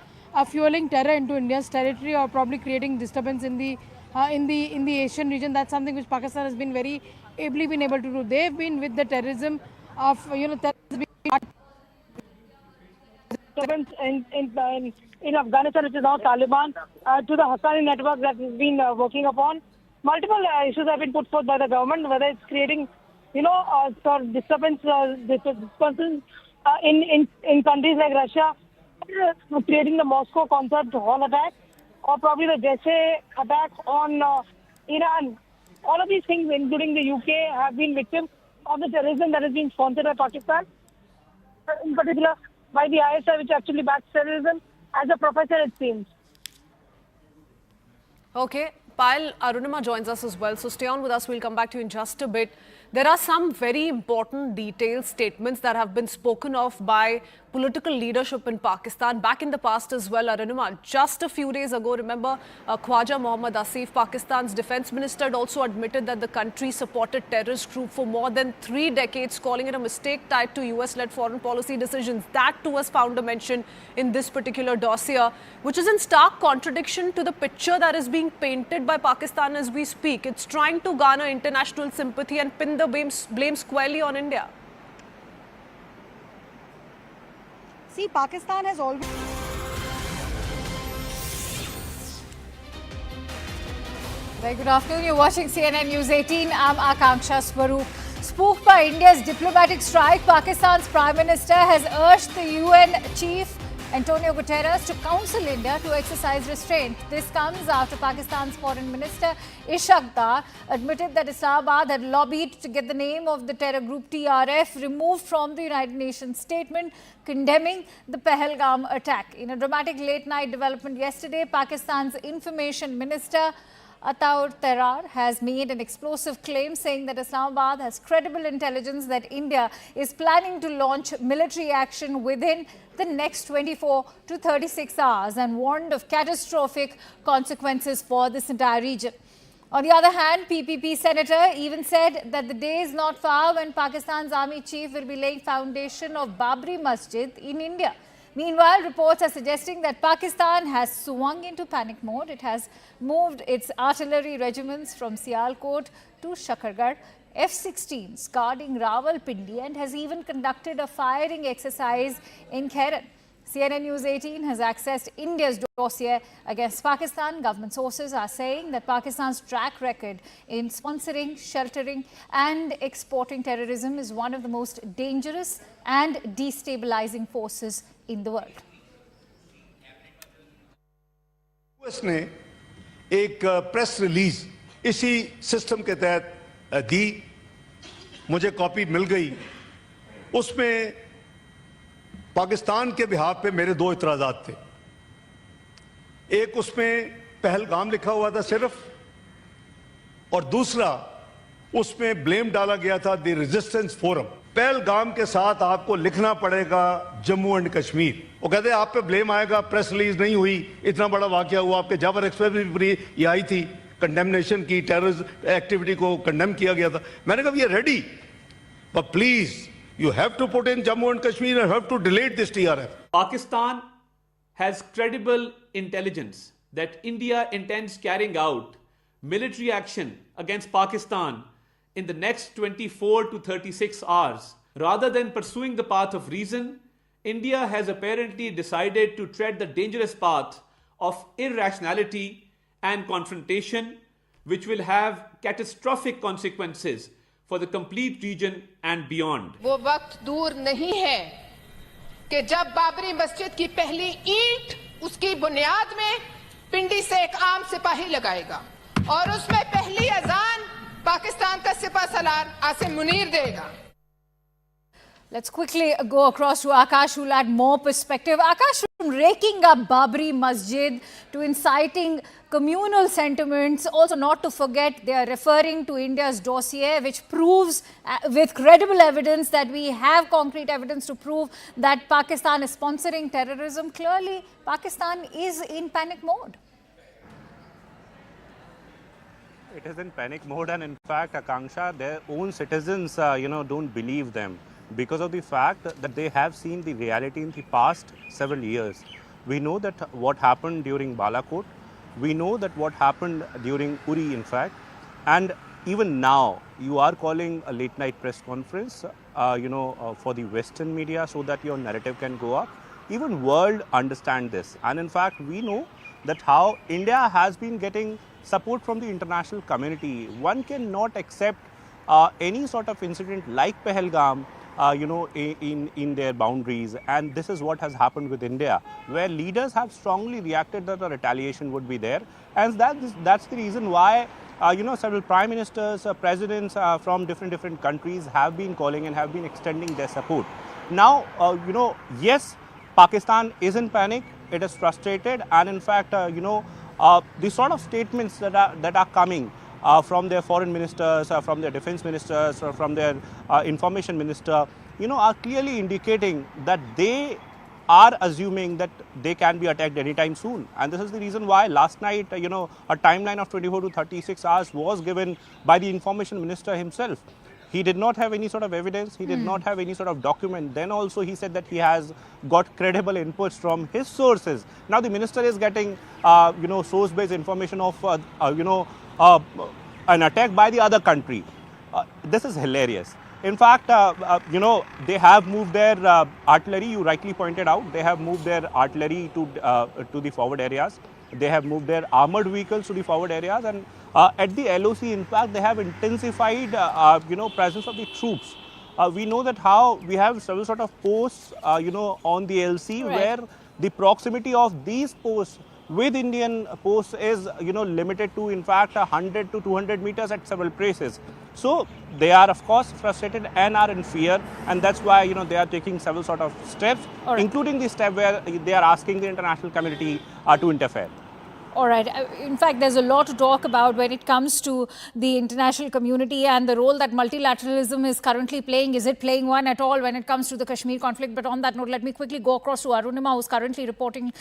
fueling terror into India's territory or probably creating disturbance in the Asian region, that's something which Pakistan has been very ably been able to do. They've been with the terrorism of terrorism in Afghanistan, which is now Taliban, to the Haqqani network that has been working upon. Multiple issues have been put forth by the government, whether it's creating, sort of disturbances in countries like Russia, creating the Moscow concert hall attack, or probably the Jaish attack on Iran. All of these things, including the UK, have been victims of the terrorism that is being sponsored by Pakistan, in particular by the ISI, which actually backs terrorism, as a professor, it seems. Okay. Payal, Arunima joins us as well, so stay on with us. We'll come back to you in just a bit. There are some very important detailed statements that have been spoken of by political leadership in Pakistan back in the past as well, Arunima. Just a few days ago, remember, Khwaja Mohammad Asif, Pakistan's defense minister, had also admitted that the country supported terrorist group for more than 3 decades, calling it a mistake tied to US-led foreign policy decisions. That too has found a mention in this particular dossier, which is in stark contradiction to the picture that is being painted by Pakistan as we speak. It's trying to garner international sympathy and pin the blame squarely on India. See, Pakistan has always... Very good afternoon. You're watching CNN News 18. I'm Akanksha Swaroop. Spooked by India's diplomatic strike, Pakistan's Prime Minister has urged the UN chief Antonio Guterres to counsel India to exercise restraint. This comes after Pakistan's Foreign Minister Ishaq Dar admitted that Islamabad had lobbied to get the name of the terror group TRF removed from the United Nations statement condemning the Pahalgam attack. In a dramatic late-night development yesterday, Pakistan's Information Minister Ataur Tehrar has made an explosive claim saying that Islamabad has credible intelligence that India is planning to launch military action within the next 24 to 36 hours and warned of catastrophic consequences for this entire region. On the other hand, PPP senator even said that the day is not far when Pakistan's army chief will be laying foundation of Babri Masjid in India. Meanwhile, reports are suggesting that Pakistan has swung into panic mode. It has moved its artillery regiments from Sialkot to Shakargarh, F-16s guarding Rawalpindi, and has even conducted a firing exercise in Khairan. CNN News 18 has accessed India's dossier against Pakistan. Government sources are saying that Pakistan's track record in sponsoring, sheltering and exporting terrorism is one of the most dangerous and destabilizing forces in the world. US ने एक press release इसी system के तहत दी, मुझे copy मिल गई। उसमें पाकिस्तान के behalf पे मेरे दो इतराज़ात थे। एक उसमें पहलगाम लिखा हुआ था सिर्फ, और दूसरा उसमें ब्लेम डाला गया था द रेजिस्टेंस फोरम। पहलगाम के साथ आपको लिखना पड़ेगा जम्मू एंड कश्मीर। वो कहते हैं आप पे ब्लेम आएगा, प्रेस रिलीज नहीं हुई, इतना बड़ा वाकया हुआ। आपके जाबर एक्सप्रेस भी ये आई थी, कंडेमनेशन की, टेररिस्ट एक्टिविटी को कंडेम किया गया था। मैंने कहा ये ready, but please you have to put in Jammu and Kashmir and have to delete this TRF. Pakistan has credible intelligence that India intends carrying out military action against Pakistan in the next 24 to 36 hours. Rather than pursuing the path of reason, India has apparently decided to tread the dangerous path of irrationality and confrontation, which will have catastrophic consequences for the complete region and beyond. वो वक्त दूर नहीं है कि जब बाबरी मस्जिद की पहली ईंट उसकी बुनियाद में पिंडी से एक आम सिपाही लगाएगा और उसमें पहली अजान पाकिस्तान का सिपहसालार आसिम मुनीर देगा। Let's quickly go across to Akash, who'll add more perspective. Akash, from raking up Babri Masjid to inciting communal sentiments, also not to forget they are referring to India's dossier, which proves with credible evidence that we have concrete evidence to prove that Pakistan is sponsoring terrorism. Clearly, Pakistan is in panic mode. It is in panic mode, and in fact, Akanksha, their own citizens, don't believe them, because of the fact that they have seen the reality in the past several years. We know that what happened during Balakot, we know that what happened during Uri, in fact, and even now you are calling a late night press conference, for the Western media so that your narrative can go up. Even world understand this, and in fact we know that how India has been getting support from the international community. One cannot accept any sort of incident like Pahalgam in their boundaries, and this is what has happened with India, where leaders have strongly reacted that a retaliation would be there, and that's the reason why several prime ministers, presidents from different countries have been calling and have been extending their support. Now, yes, Pakistan is in panic, it is frustrated, and in fact, the sort of statements that are coming from their foreign ministers, from their defense ministers, from their information minister, are clearly indicating that they are assuming that they can be attacked anytime soon. And this is the reason why last night, a timeline of 24 to 36 hours was given by the information minister himself. He did not have any sort of evidence, he did not have any sort of document. Then also he said that he has got credible inputs from his sources. Now the minister is getting, source-based information of, an attack by the other country. This is hilarious. In fact, they have moved their artillery, you rightly pointed out, they have moved their artillery to the forward areas. They have moved their armored vehicles to the forward areas, and at the LOC, in fact, they have intensified, presence of the troops. We know that how we have several sort of posts, on the LC, right, where the proximity of these posts with Indian posts is, limited to, in fact, 100 to 200 meters at several places. So they are, of course, frustrated and are in fear, and that's why, they are taking several sort of steps, right, including the step where they are asking the international community to interfere. All right. In fact, there's a lot to talk about when it comes to the international community and the role that multilateralism is currently playing. Is it playing one at all when it comes to the Kashmir conflict? But on that note, let me quickly go across to Arunima, who's currently reporting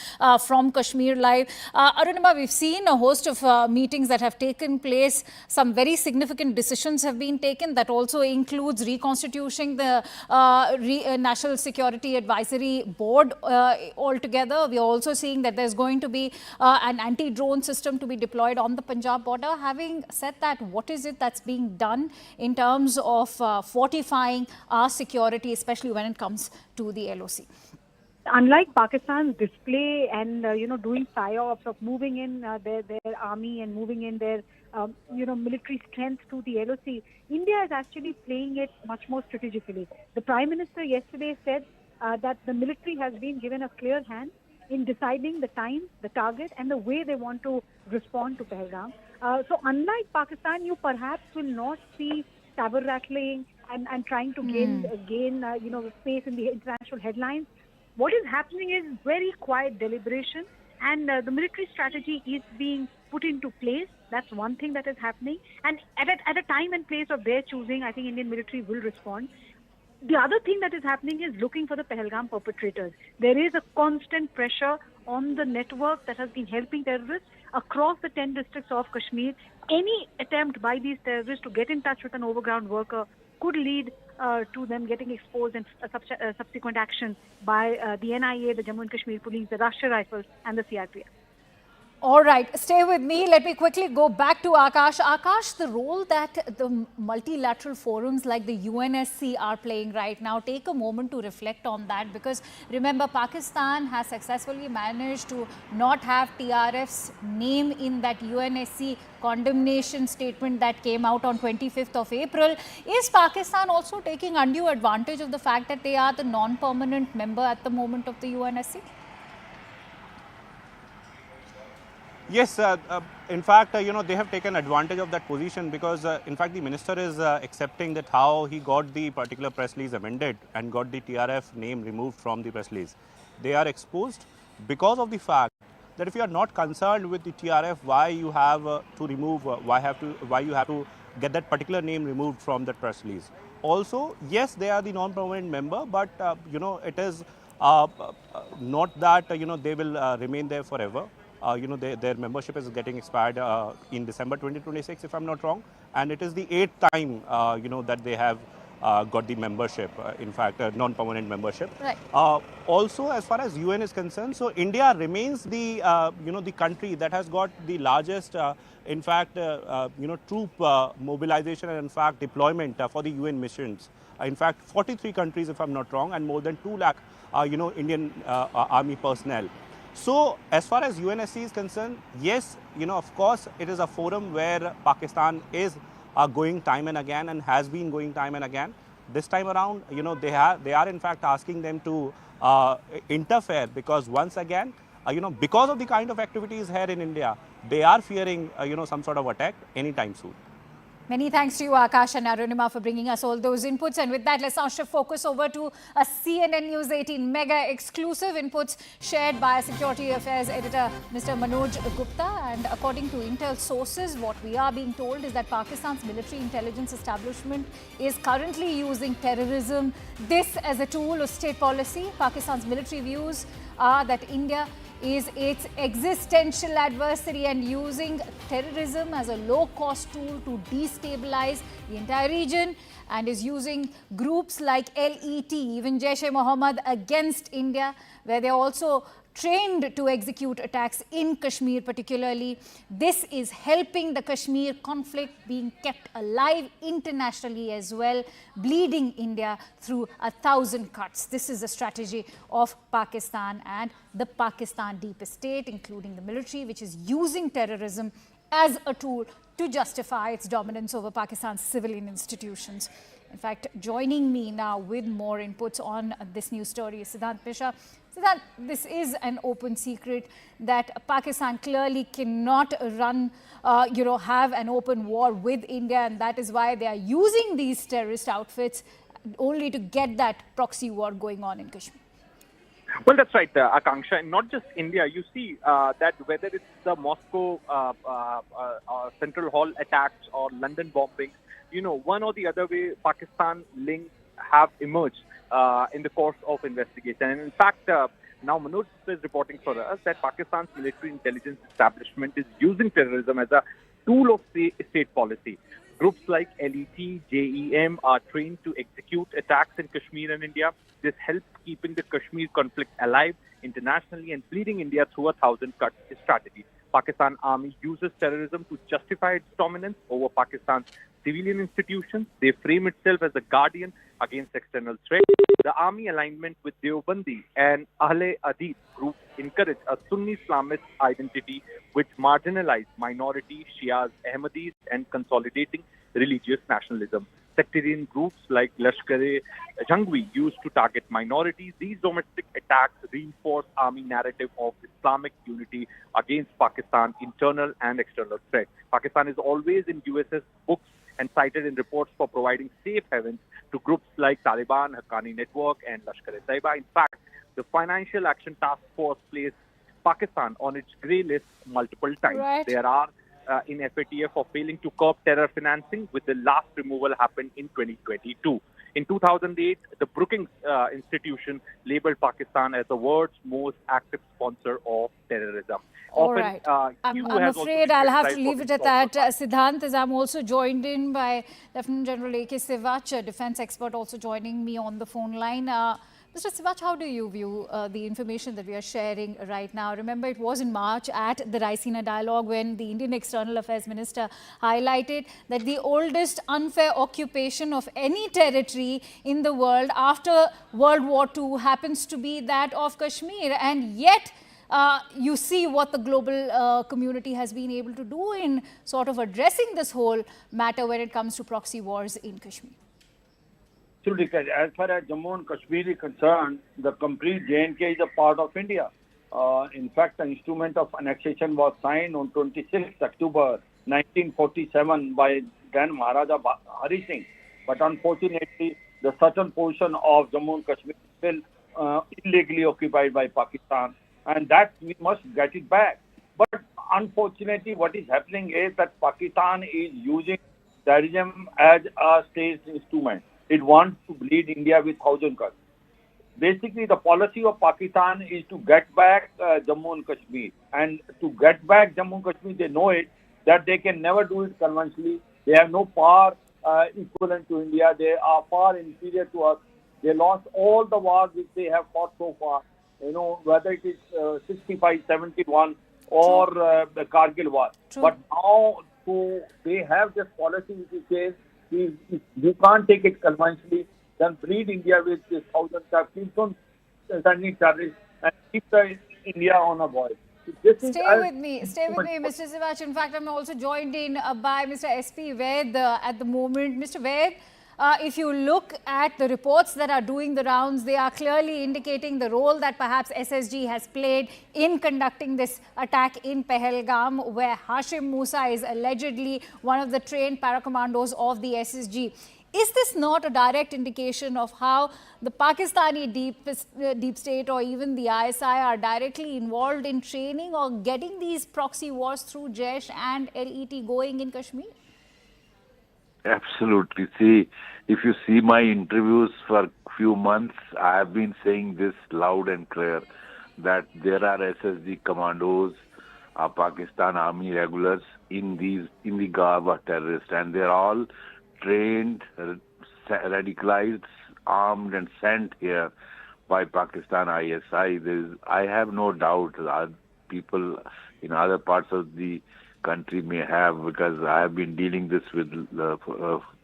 from Kashmir Live. Arunima, we've seen a host of meetings that have taken place. Some very significant decisions have been taken. That also includes reconstituting the National Security Advisory Board altogether. We are also seeing that there's going to be an anti-drone system to be deployed on the Punjab border. Having said that, what is it that's being done in terms of fortifying our security, especially when it comes to the LOC? unlike Pakistan's display and doing psyops of moving in their army and moving in their military strength to the LOC, India is actually playing it much more strategically. The Prime Minister yesterday said that the military has been given a clear hand in deciding the time, the target, and the way they want to respond to Pahalgam. So unlike Pakistan, you perhaps will not see saber rattling and trying to gain space in the international headlines. What is happening is very quiet deliberation, and the military strategy is being put into place. That's one thing that is happening. And at a time and place of their choosing, I think Indian military will respond. The other thing that is happening is looking for the Pahalgam perpetrators. There is a constant pressure on the network that has been helping terrorists across the 10 districts of Kashmir. Any attempt by these terrorists to get in touch with an overground worker could lead to them getting exposed and subsequent action by the NIA, the Jammu and Kashmir Police, the Rashtriya Rifles and the CRPF. All right, stay with me. Let me quickly go back to Akash. Akash, the role that the multilateral forums like the UNSC are playing right now, take a moment to reflect on that, because remember, Pakistan has successfully managed to not have TRF's name in that UNSC condemnation statement that came out on 25th of April. Is Pakistan also taking undue advantage of the fact that they are the non-permanent member at the moment of the UNSC? Yes, in fact, they have taken advantage of that position because, in fact, the minister is accepting that how he got the particular press release amended and got the TRF name removed from the press release. They are exposed because of the fact that if you are not concerned with the TRF, why you have to remove, why you have to get that particular name removed from that press release. Also, yes, they are the non-permanent member, but it is not that they will remain there forever. Their membership is getting expired in December 2026, if I'm not wrong, and it is the 8th time that they have got the membership, in fact, non-permanent membership. Right. Also, as far as UN is concerned, so India remains the the country that has got the largest, in fact, troop mobilization and in fact deployment for the UN missions. In fact, 43 countries, if I'm not wrong, and more than 2 lakh, Indian army personnel. So, as far as UNSC is concerned, yes, of course, it is a forum where Pakistan is going time and again and has been going time and again. This time around, they are in fact asking them to interfere because once again, because of the kind of activities here in India, they are fearing, some sort of attack anytime soon. Many thanks to you, Akash and Arunima, for bringing us all those inputs. And with that, let's now shift focus over to a CNN News 18 mega exclusive inputs shared by Security Affairs editor Mr. Manoj Gupta. And according to intel sources, what we are being told is that Pakistan's military intelligence establishment is currently using terrorism, this as a tool of state policy. Pakistan's military views are that India is its existential adversary and using terrorism as a low-cost tool to destabilize the entire region, and is using groups like LET, even Jaish-e-Mohammed, against India, where they are also trained to execute attacks in Kashmir particularly. This is helping the Kashmir conflict being kept alive internationally as well, bleeding India through 1,000 cuts. This is the strategy of Pakistan and the Pakistan deep state, including the military, which is using terrorism as a tool to justify its dominance over Pakistan's civilian institutions. In fact, joining me now with more inputs on this news story is Siddhant Mishra. Siddhant, this is an open secret that Pakistan clearly cannot run, have an open war with India, and that is why they are using these terrorist outfits only to get that proxy war going on in Kashmir. Well, that's right, Akanksha. And not just India. You see that whether it's the Moscow Central Hall attacks or London bombings, one or the other way, Pakistan links have emerged in the course of investigation. And in fact, now Manoj is reporting for us that Pakistan's military intelligence establishment is using terrorism as a tool of state policy. Groups like LET, JEM are trained to execute attacks in Kashmir and India. This helps keeping the Kashmir conflict alive internationally and bleeding India through 1,000 cuts strategy. Pakistan Army uses terrorism to justify its dominance over Pakistan's civilian institutions. They frame itself as a guardian, against external threats. The army alignment with Deobandi and Ahle Hadith groups encourage a Sunni Islamist identity which marginalized minority Shias, Ahmadis and consolidating religious nationalism. Sectarian groups like Lashkar-e-Jhangvi used to target minorities. These domestic attacks reinforce army narrative of Islamic unity against Pakistan, internal and external threats. Pakistan is always in USS books and cited in reports for providing safe havens to groups like Taliban, Haqqani Network and Lashkar-e-Taiba. In fact, the Financial Action Task Force placed Pakistan on its grey list multiple times. Right. There are in FATF for failing to curb terror financing, with the last removal happened in 2022. In 2008, the Brookings Institution labeled Pakistan as the world's most active sponsor of terrorism. All right. I'm afraid I'll have to leave it at that. Siddhant, as I'm also joined in by Lieutenant General A.K. Sivach, a defense expert, also joining me on the phone line. Mr. Sivach, how do you view the information that we are sharing right now? Remember, it was in March at the Raisina dialogue when the Indian External Affairs Minister highlighted that the oldest unfair occupation of any territory in the world after World War II happens to be that of Kashmir. And yet, you see what the global community has been able to do in sort of addressing this whole matter when it comes to proxy wars in Kashmir. As far as Jammu and Kashmir is concerned, the complete J&K is a part of India. In fact, the instrument of annexation was signed on 26 October 1947 by then Maharaja Hari Singh. But unfortunately, the certain portion of Jammu and Kashmir is still illegally occupied by Pakistan. And that we must get it back. But unfortunately, what is happening is that Pakistan is using terrorism as a state instrument. It wants to bleed India with 1,000 cuts. Basically, the policy of Pakistan is to get back Jammu and Kashmir. And to get back Jammu and Kashmir, they know it, that they can never do it conventionally. They have no power equivalent to India. They are far inferior to us. They lost all the wars which they have fought so far. You know, whether it is 65, 71 or the Kargil war. True. But now they have this policy which says, if you can't take it conventionally, then bleed India with this 1,000 cuts, keep on sending terrorists and keep India on a boil. Stay with me, Mr. Sivach. In fact, I'm also joined in by Mr. S.P. Ved at the moment. Mr. Ved, if you look at the reports that are doing the rounds, they are clearly indicating the role that perhaps SSG has played in conducting this attack in Pahalgam, where Hashim Musa is allegedly one of the trained paracommandos of the SSG. Is this not a direct indication of how the Pakistani deep state or even the ISI are directly involved in training or getting these proxy wars through Jaish and LET going in Kashmir? Absolutely. See, if you see my interviews for a few months, I have been saying this loud and clear, that there are SSG commandos, Pakistan Army regulars in the garb of terrorists, and they're all trained, radicalized, armed and sent here by Pakistan ISI. I have no doubt that people in other parts of the country may have, because I have been dealing this with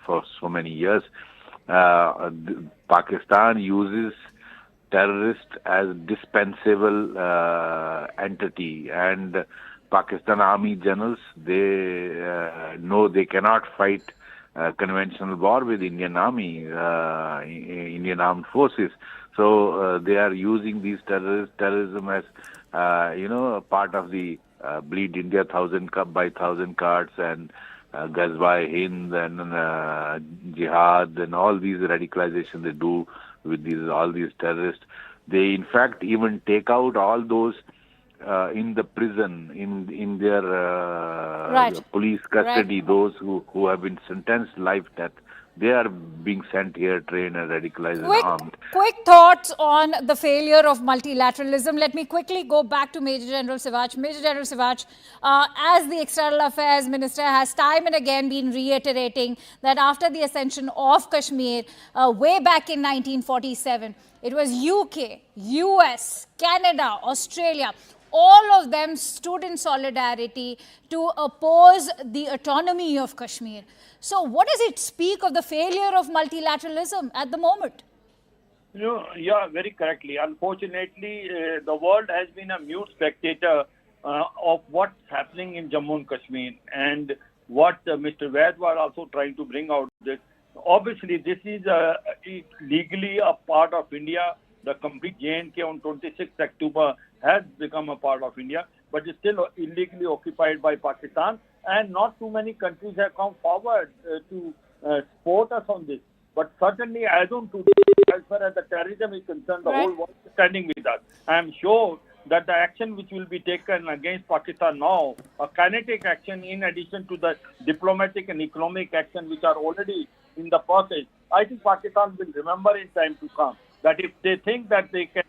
for so many years. Pakistan uses terrorists as dispensable entity, and Pakistan Army generals, they know they cannot fight conventional war with Indian Army, Indian Armed Forces. So they are using these terrorism as part of the bleed India 1,000 by 1,000 cards and Ghazwa-e-Hind and Jihad and all these radicalization they do with all these terrorists. They in fact even take out all those in the prison, in their police custody, those who have been sentenced life death. They are being sent here, trained and radicalized and armed. Quick thoughts on the failure of multilateralism. Let me quickly go back to Major General Sivach. Major General Sivach, as the External Affairs Minister has time and again been reiterating that after the ascension of Kashmir, way back in 1947, it was UK, US, Canada, Australia, all of them stood in solidarity to oppose the autonomy of Kashmir. So what does it speak of the failure of multilateralism at the moment? Yeah, very correctly. Unfortunately, the world has been a mute spectator of what's happening in Jammu and Kashmir, and what Mr. Vaid was also trying to bring out. This obviously, this is legally a part of India. The complete J&K on 26th October has become a part of India, but it's still illegally occupied by Pakistan, and not too many countries have come forward to support us on this. But certainly, as on today, as far as the terrorism is concerned, the whole world is standing with us. I am sure that the action which will be taken against Pakistan now, a kinetic action in addition to the diplomatic and economic action which are already in the process, I think Pakistan will remember in time to come that if they think that they can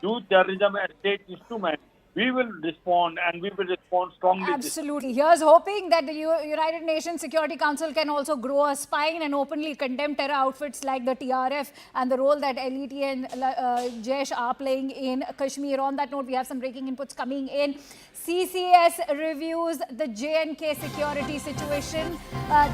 do terrorism as state instrument, we will respond, and we will respond strongly. Absolutely. Here's hoping that the United Nations Security Council can also grow a spine and openly condemn terror outfits like the TRF and the role that LET and Jaish are playing in Kashmir. On that note, we have some breaking inputs coming in. CCS reviews the J&K security situation.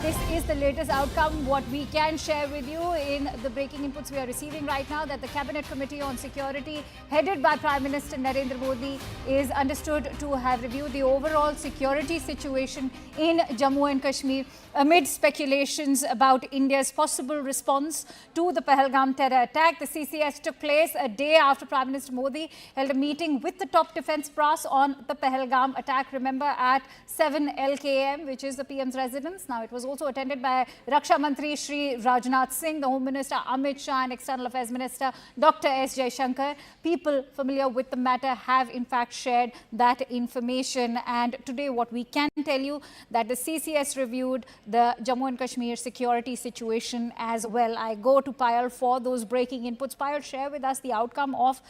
This is the latest outcome. What we can share with you in the breaking inputs we are receiving right now, that the Cabinet Committee on Security, headed by Prime Minister Narendra Modi, is understood to have reviewed the overall security situation in Jammu and Kashmir amid speculations about India's possible response to the Pahalgam terror attack. The CCS took place a day after Prime Minister Modi held a meeting with the top defence brass on the Pahalgam attack, remember, at 7 LKM, which is the PM's residence. Now, it was also attended by Raksha Mantri Shri Rajnath Singh, the Home Minister Amit Shah, and External Affairs Minister Dr. S. Jaishankar. People familiar with the matter have in fact shared that information, and today what we can tell you that the CCS reviewed the Jammu and Kashmir security situation as well. I go to Payal for those breaking inputs. Payal, share with us the outcome of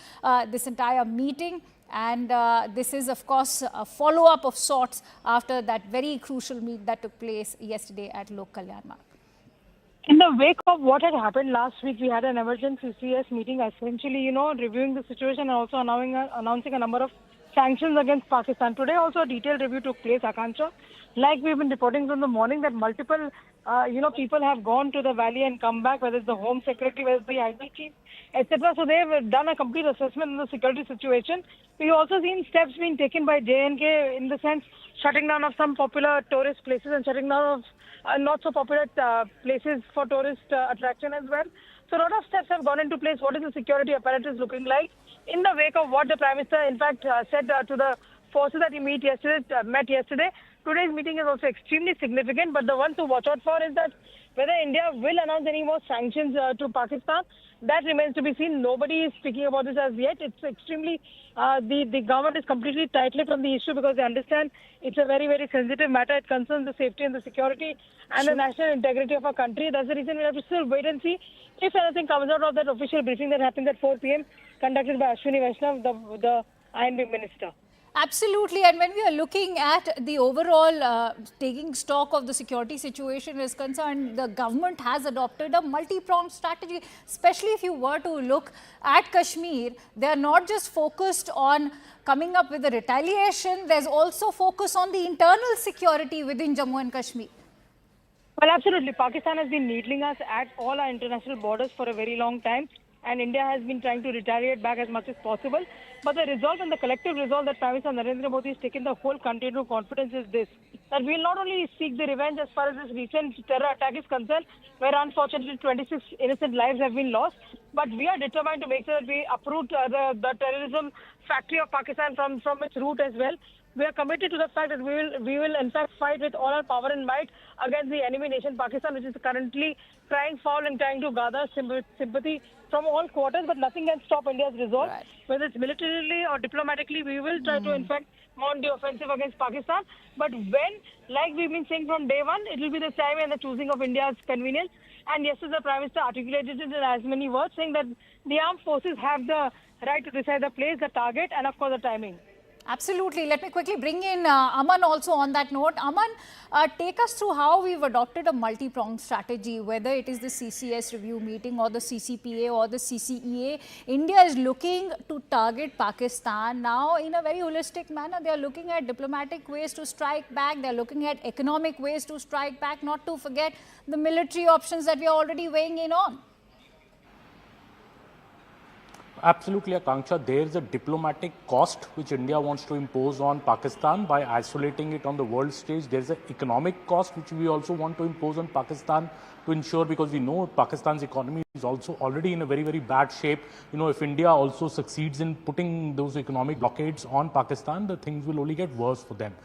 this entire meeting. And this is, of course, a follow-up of sorts after that very crucial meet that took place yesterday at Lok Kalyan Marg. In the wake of what had happened last week, we had an emergency CS meeting, essentially, reviewing the situation and also announcing a number of sanctions against Pakistan. Today, also a detailed review took place, Akansha. Like we've been reporting from the morning, that multiple, people have gone to the valley and come back, whether it's the Home Secretary, whether it's the IT chief, etc. So they've done a complete assessment of the security situation. We've also seen steps being taken by J&K in the sense shutting down of some popular tourist places and shutting down of not so popular places for tourist attraction as well. So a lot of steps have gone into place. What is the security apparatus looking like? In the wake of what the Prime Minister, in fact, said to the forces that he met yesterday, today's meeting is also extremely significant. But the one to watch out for is that whether India will announce any more sanctions to Pakistan, that remains to be seen. Nobody is speaking about this as yet. It's extremely, the government is completely tight-lipped on the issue because they understand it's a very, very sensitive matter. It concerns the safety and the security and the national integrity of our country. That's the reason we have to still wait and see if anything comes out of that official briefing that happened at 4 p.m. conducted by Ashwini Vaishnav, the INB minister. Absolutely. And when we are looking at the overall taking stock of the security situation is concerned, the government has adopted a multi-pronged strategy, especially if you were to look at Kashmir. They are not just focused on coming up with a retaliation, there's also focus on the internal security within Jammu and Kashmir. Well, absolutely. Pakistan has been needling us at all our international borders for a very long time, and India has been trying to retaliate back as much as possible. But the resolve and the collective resolve that Prime Minister Narendra Modi has taken the whole country into confidence is this, that we will not only seek the revenge as far as this recent terror attack is concerned, where unfortunately 26 innocent lives have been lost, but we are determined to make sure that we uproot the terrorism factory of Pakistan from its root as well. We are committed to the fact that we will in fact fight with all our power and might against the enemy nation Pakistan, which is currently crying foul and trying to gather sympathy from all quarters, but nothing can stop India's resolve. Right. Whether it's militarily or diplomatically, we will try to in fact mount the offensive against Pakistan. But when, like we've been saying from day one, it will be the time and the choosing of India's convenience. And yesterday the Prime Minister articulated it in as many words, saying that the armed forces have the right to decide the place, the target, and of course the timing. Absolutely. Let me quickly bring in Aman also on that note. Aman, take us through how we've adopted a multi-pronged strategy, whether it is the CCS review meeting or the CCPA or the CCEA. India is looking to target Pakistan now in a very holistic manner. They are looking at diplomatic ways to strike back. They are looking at economic ways to strike back, not to forget the military options that we are already weighing in on. Absolutely, Akanksha. There is a diplomatic cost which India wants to impose on Pakistan by isolating it on the world stage. There is an economic cost which we also want to impose on Pakistan to ensure, because we know Pakistan's economy is also already in a very, very bad shape. If India also succeeds in putting those economic blockades on Pakistan, the things will only get worse for them.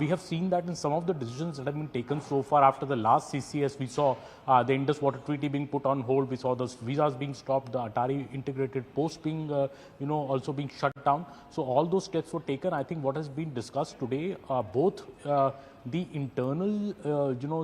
We have seen that in some of the decisions that have been taken so far. After the last CCS, we saw the Indus Water Treaty being put on hold. We saw those visas being stopped, the Atari integrated post being, also being shut down. So all those steps were taken. I think what has been discussed today, both the internal,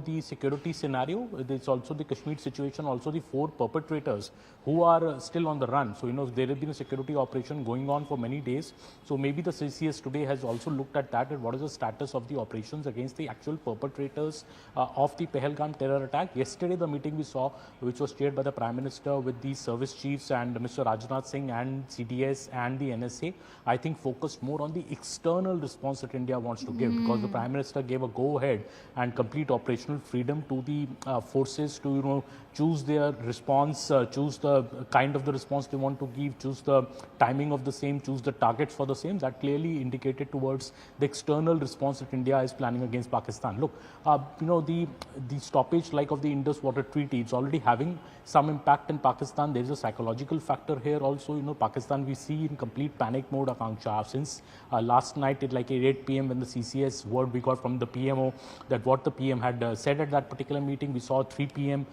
the security scenario, there's also the Kashmir situation, also the 4 perpetrators who are still on the run. So, there has been a security operation going on for many days. So maybe the CCS today has also looked at that, and what is the status of the operations against the actual perpetrators of the Pahalgam terror attack. Yesterday, the meeting we saw, which was chaired by the Prime Minister with the service chiefs and Mr. Rajnath Singh and CDS and the NSA, I think focused more on the external response that India wants to give, because the Prime Minister gave a go-ahead and complete operational freedom to the forces to choose their response, choose the kind of the response they want to give, choose the timing of the same, choose the targets for the same. That clearly indicated towards the external response that India is planning against Pakistan. Look, the stoppage like of the Indus Water Treaty, it's already having some impact in Pakistan. There is a psychological factor here also. Pakistan we see in complete panic mode, Akanksha, since last night at like 8 p.m. when the CCS word we got from the PMO that what the PM had said at that particular meeting. We saw 3 a.m.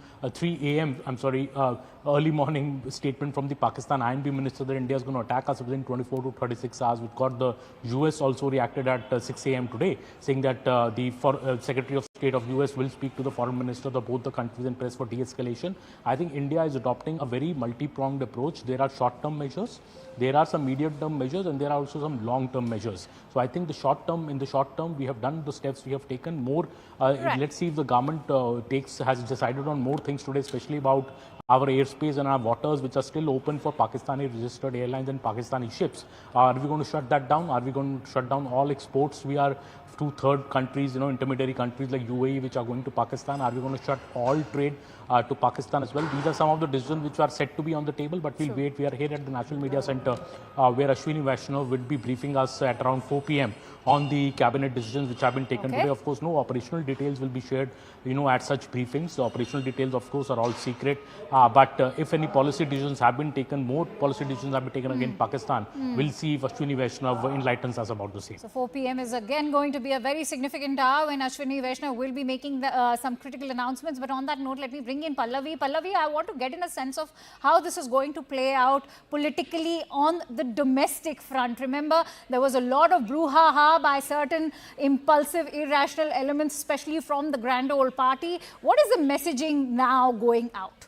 Early morning statement from the Pakistan INB minister that India is going to attack us within 24 to 36 hours. We've got the US also reacted at 6 a.m. today, saying that the Secretary of State of US will speak to the foreign minister of both the countries and press for de-escalation. I think India is adopting a very multi-pronged approach. There are short-term measures, there are some medium-term measures, and there are also some long-term measures. So I think in the short term, we have done the steps we have taken. More, let's see if the government has decided on more things today, especially about our airspace and our waters, which are still open for Pakistani registered airlines and Pakistani ships. Are we going to shut that down? Are we going to shut down all exports? We are to third countries, intermediary countries like UAE, which are going to Pakistan. Are we going to shut all trade to Pakistan as well? These are some of the decisions which are set to be on the table, but we'll wait. We are here at the National Media Center, where Ashwini Vaishnav will be briefing us at around 4 p.m. on the cabinet decisions which have been taken today. Of course, no operational details will be shared, at such briefings. The operational details, of course, are all secret. But if any policy decisions have been taken, more policy decisions have been taken against Pakistan, we'll see if Ashwini Vaishnav enlightens us about the same. So 4 p.m. is again going to be a very significant hour when Ashwini Vaishnav will be making some critical announcements. But on that note, let me bring in Pallavi. Pallavi, I want to get in a sense of how this is going to play out politically on the domestic front. Remember, there was a lot of brouhaha by certain impulsive, irrational elements, especially from the grand old party. What is the messaging now going out?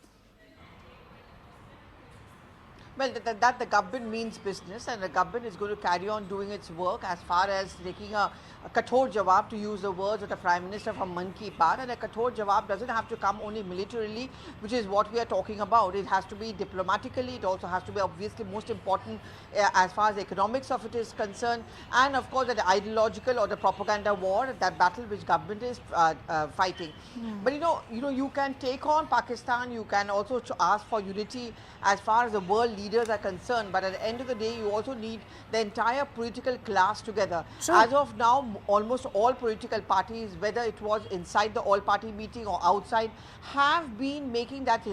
Well, that the government means business, and the government is going to carry on doing its work as far as taking a kathor jawab, to use the words of the Prime Minister from Man Ki Baat. And a kathor jawab doesn't have to come only militarily, which is what we are talking about. It has to be diplomatically. It also has to be obviously most important as far as the economics of it is concerned. And of course, the ideological or the propaganda war, that battle which government is fighting. But you can take on Pakistan. You can also ask for unity as far as the world leaders are concerned, but at the end of the day, you also need the entire political class together. Sure. As of now, almost all political parties, whether it was inside the all-party meeting or outside, have been making that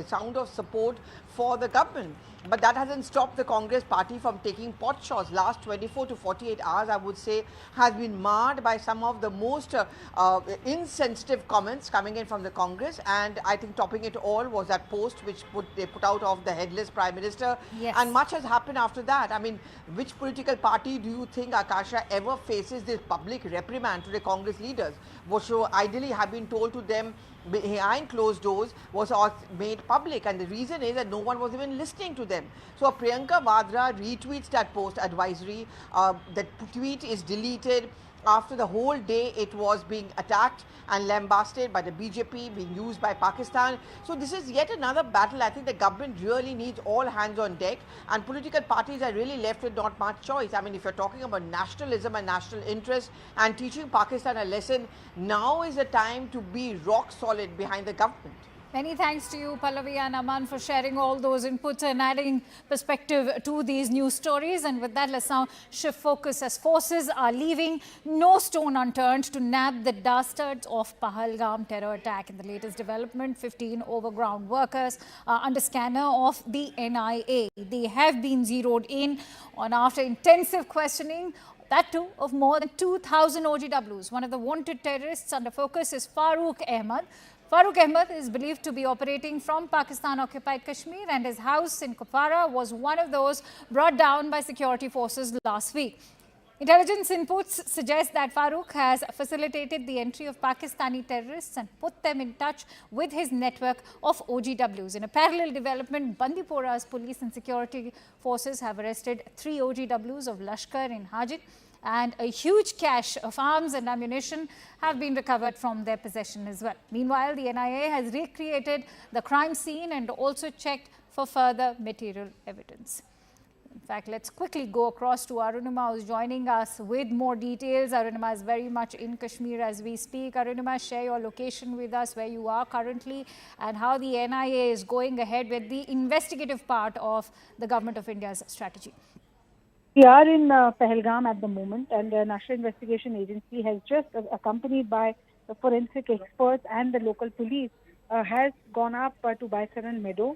sound of support for the government. But that hasn't stopped the Congress party from taking pot shots. Last 24 to 48 hours, I would say, has been marred by some of the most insensitive comments coming in from the Congress. And I think topping it all was that post which they put out of the headless Prime Minister. Yes. And much has happened after that. I mean, which political party do you think, Akasha, ever faces this public reprimand to the Congress leaders? What should ideally have been told to them behind closed doors was made public, and the reason is that no one was even listening to them. So Priyanka Vadra retweets that post advisory. That tweet is deleted after the whole day it was being attacked and lambasted by the BJP, being used by Pakistan. So this is yet another battle. I think the government really needs all hands on deck, and political parties are really left with not much choice. I mean, if you're talking about nationalism and national interest and teaching Pakistan a lesson, now is the time to be rock solid behind the government. Many thanks to you, Pallavi and Aman, for sharing all those inputs and adding perspective to these news stories. And with that, let's now shift focus as forces are leaving no stone unturned to nab the dastards of Pahalgam terror attack. In the latest development, 15 overground workers under scanner of the NIA. They have been zeroed in on after intensive questioning. That too of more than 2,000 OGWs. One of the wanted terrorists under focus is Farooq Ahmed. Farooq Ahmed is believed to be operating from Pakistan-occupied Kashmir, and his house in Kupwara was one of those brought down by security forces last week. Intelligence inputs suggest that Farooq has facilitated the entry of Pakistani terrorists and put them in touch with his network of OGWs. In a parallel development, Bandipora's police and security forces have arrested 3 OGWs of Lashkar in Hajit, and a huge cache of arms and ammunition have been recovered from their possession as well. Meanwhile, the NIA has recreated the crime scene and also checked for further material evidence. In fact, let's quickly go across to Arunima, who's joining us with more details. Arunima is very much in Kashmir as we speak. Arunima, share your location with us, where you are currently, and how the NIA is going ahead with the investigative part of the Government of India's strategy. We are in Pahalgam at the moment, and the National Investigation Agency has just, accompanied by the forensic experts and the local police, has gone up to Baisaran Meadow.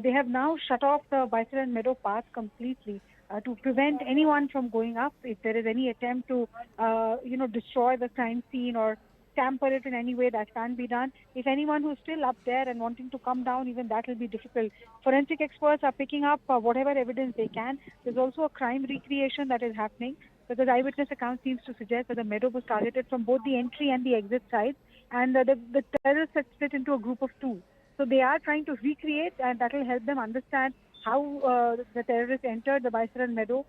They have now shut off the Baisaran Meadow path completely to prevent anyone from going up. If there is any attempt to, destroy the crime scene or tamper it in any way, that can be done. If anyone who's still up there and wanting to come down, even that will be difficult. Forensic experts are picking up whatever evidence they can. There's also a crime recreation that is happening, because eyewitness account seems to suggest that the meadow was targeted from both the entry and the exit sides, and the terrorists had split into a group of 2. So they are trying to recreate, and that will help them understand how the terrorists entered the Baisaran Meadow.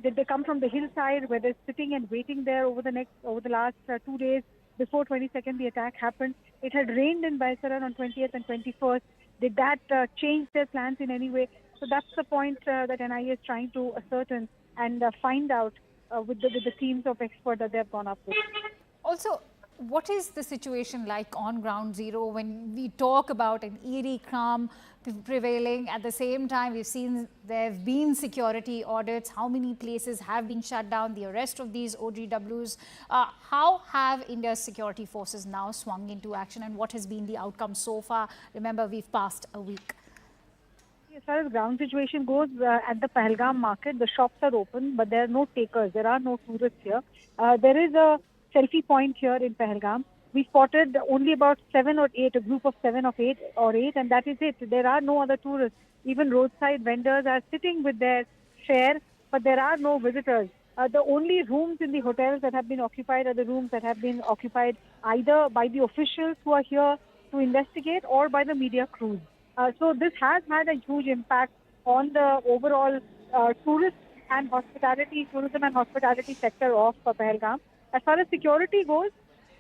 Did they come from the hillside, where they're sitting and waiting there over the last 2 days? Before 22nd, the attack happened. It had rained in Baisaran on 20th and 21st. Did that change their plans in any way? So that's the point that NIA is trying to ascertain and find out with the teams of experts that they have gone up with. Also, what is the situation like on ground zero when we talk about an eerie calm prevailing? At the same time, we've seen there have been security audits. How many places have been shut down? The arrest of these OGWs. How have India's security forces now swung into action, and what has been the outcome so far? Remember, we've passed a week. As far as ground situation goes, at the Pahalgam market, the shops are open, but there are no takers. There are no tourists here. There is a selfie point here in Pahalgam. We spotted only about 7 or 8, a group of 7 or 8, and that is it. There are no other tourists. Even roadside vendors are sitting with their fare, but there are no visitors. The only rooms in the hotels that have been occupied are the rooms that have been occupied either by the officials who are here to investigate or by the media crews. So this has had a huge impact on the overall tourism and hospitality sector of Pahalgam. As far as security goes,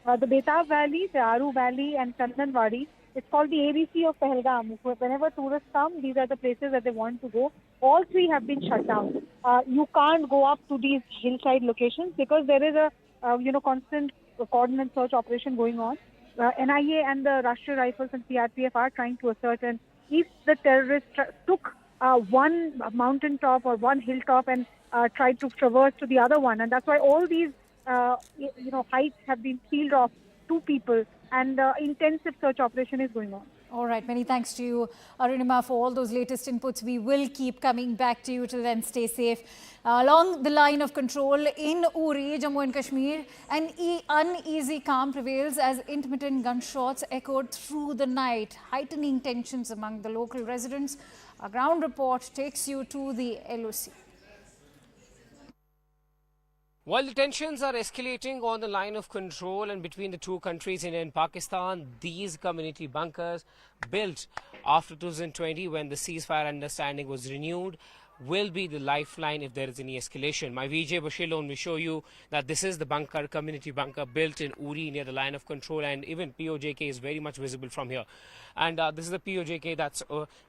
the Betab Valley, the Aru Valley and Kandanwadi, it's called the ABC of Pahalgam. Whenever tourists come, these are the places that they want to go. All 3 have been shut down. You can't go up to these hillside locations because there is a constant coordinate search operation going on. NIA and the Rashtriya Rifles and CRPF are trying to ascertain if the terrorists took one mountaintop or one hilltop and tried to traverse to the other one. And that's why all these heights have been sealed off to people, and intensive search operation is going on. All right, many thanks to you, Arunima, for all those latest inputs. We will keep coming back to you. Till then, stay safe. Along the line of control in Uri, Jammu and Kashmir, an uneasy calm prevails as intermittent gunshots echoed through the night, heightening tensions among the local residents. Our ground report takes you to the LOC. While the tensions are escalating on the line of control and between the two countries, India and Pakistan, these community bunkers built after 2020 when the ceasefire understanding was renewed will be the lifeline if there is any escalation. My VJ Bashir will show you that this is the bunker, community bunker built in Uri near the line of control, and even POJK is very much visible from here. And this is the POJK that's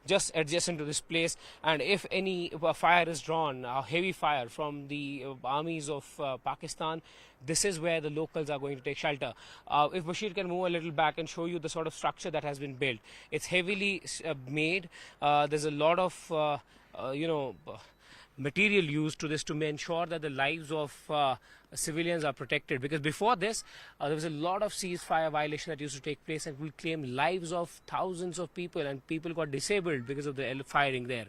just adjacent to this place, and if any fire is drawn, heavy fire from the armies of Pakistan, this is where the locals are going to take shelter. If Bashir can move a little back and show you the sort of structure that has been built. It's heavily made. There's a lot of material used to this to ensure that the lives of civilians are protected, because before this there was a lot of ceasefire violation that used to take place and will claim lives of thousands of people, and people got disabled because of the firing there.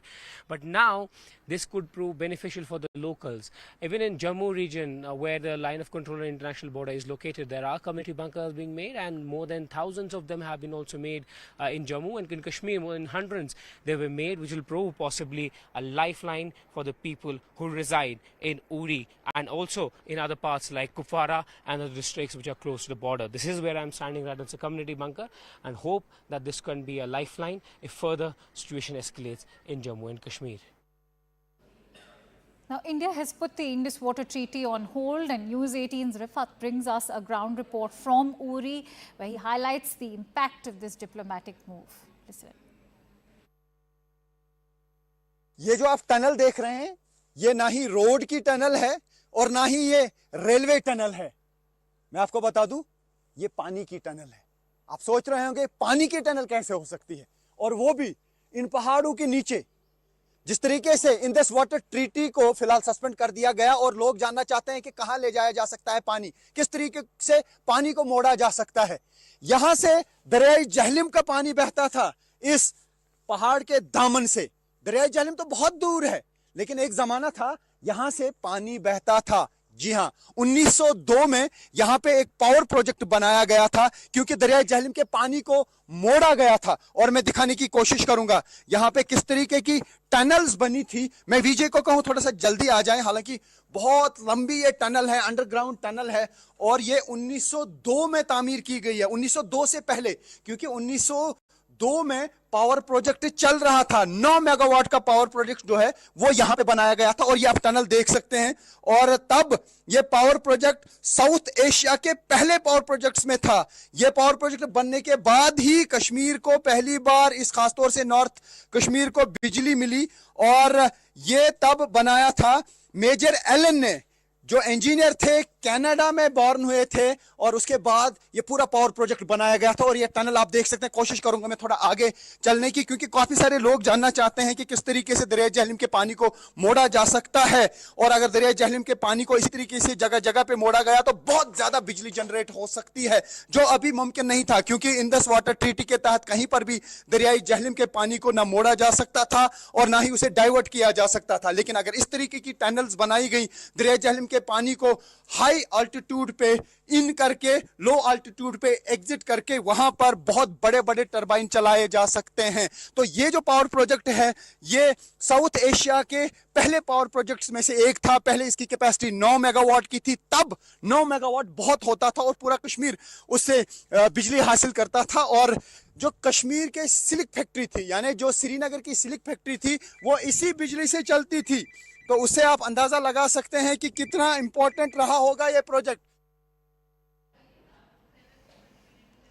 But now this could prove beneficial for the locals. Even in Jammu region where the line of control and international border is located, there are community bunkers being made, and more than thousands of them have been also made in Jammu, and in Kashmir more than hundreds they were made, which will prove possibly a lifeline for the people who reside in Uri and also in other parts like Kupwara and the districts which are close to the border. This is where I'm standing right. It's a community bunker, and hope that this can be a lifeline if further situation escalates in Jammu and Kashmir. Now, India has put the Indus Water Treaty on hold, and News 18's Rifat brings us a ground report from Uri where he highlights the impact of this diplomatic move. Listen. ये जो आप tunnel देख रहे हैं, ये ना ही road की tunnel है और ना ही ये रेलवे टनल है। मैं आपको बता दूं, ये पानी की टनल है। आप सोच रहे होंगे पानी की टनल कैसे हो सकती है, और वो भी इन पहाड़ों के नीचे। जिस तरीके से इंडस वाटर ट्रीटी को फिलहाल सस्पेंड कर दिया गया और लोग जानना चाहते हैं कि कहां ले जाया जा सकता है पानी, किस तरीके से पानी को मोड़ा जा सकता है। यहां से दरियाई जहलिम का पानी बहता था इस पहाड़ के दामन से। दरियाई जहलिम तो बहुत दूर है, लेकिन एक जमाना था यहां से पानी बहता था। जी हां, 1902 में यहां पे एक पावर प्रोजेक्ट बनाया गया था क्योंकि दरियाई जहलिम के पानी को मोड़ा गया था। और मैं दिखाने की कोशिश करूंगा यहां पे किस तरीके की टनल्स बनी थी। मैं विजय को कहूं थोड़ा सा जल्दी आ जाए, हालांकि बहुत लंबी ये टनल है, अंडरग्राउंड टनल है, और ये 1902 में तामीर की गई है। 1902 से पहले, क्योंकि 1902 में पावर प्रोजेक्ट चल रहा था। 9 मेगावाट का पावर प्रोजेक्ट जो है वो यहां पे बनाया गया था, और ये आप टनल देख सकते हैं। और तब ये पावर प्रोजेक्ट साउथ एशिया के पहले पावर प्रोजेक्ट्स में था। ये पावर प्रोजेक्ट बनने के बाद ही कश्मीर को पहली बार, इस खासतौर से नॉर्थ कश्मीर को बिजली मिली, और ये तब बनाया था मेजर एलन ने, जो इंजीनियर थे, कनाडा में बॉर्न हुए थे, और उसके बाद ये पूरा पावर प्रोजेक्ट बनाया गया था। और ये टनल आप देख सकते हैं। कोशिश करूंगा मैं थोड़ा आगे चलने की, क्योंकि काफी सारे लोग जानना चाहते हैं कि किस तरीके से दरिया जहलिम के पानी को मोड़ा जा सकता है। और अगर दरिया जहलिम के पानी को इस तरीके से जगह जगह पे मोड़ा गया तो बहुत ज्यादा बिजली जनरेट हो सकती है, जो अभी मुमकिन नहीं था, क्योंकि इंडस वाटर ट्रीटी के तहत कहीं पर भी दरियाई जहलिम के पानी को ना मोड़ा जा सकता था और ना ही उसे डाइवर्ट किया जा सकता था। लेकिन अगर इस तरीके की टनल्स बनाई गई, दरिया जहलिम के पानी को हाई अल्टीट्यूड पे इन करके लो अल्टीट्यूड पे एग्जिट करके वहां पर बहुत बड़े बड़े टरबाइन चलाए जा सकते हैं। तो ये जो पावर प्रोजेक्ट है, ये साउथ एशिया के पहले पावर प्रोजेक्ट्स में से एक था। पहले इसकी कैपेसिटी 9 मेगावाट की थी। तब 9 मेगावाट बहुत होता था और पूरा कश्मीर उससे बिजली हासिल करता था। और जो कश्मीर के सिल्क फैक्ट्री थी, यानी जो श्रीनगर की सिल्क फैक्ट्री थी, वो इसी बिजली से चलती थी। तो उससे आप अंदाजा लगा सकते हैं कि कितना इंपॉर्टेंट रहा होगा ये project.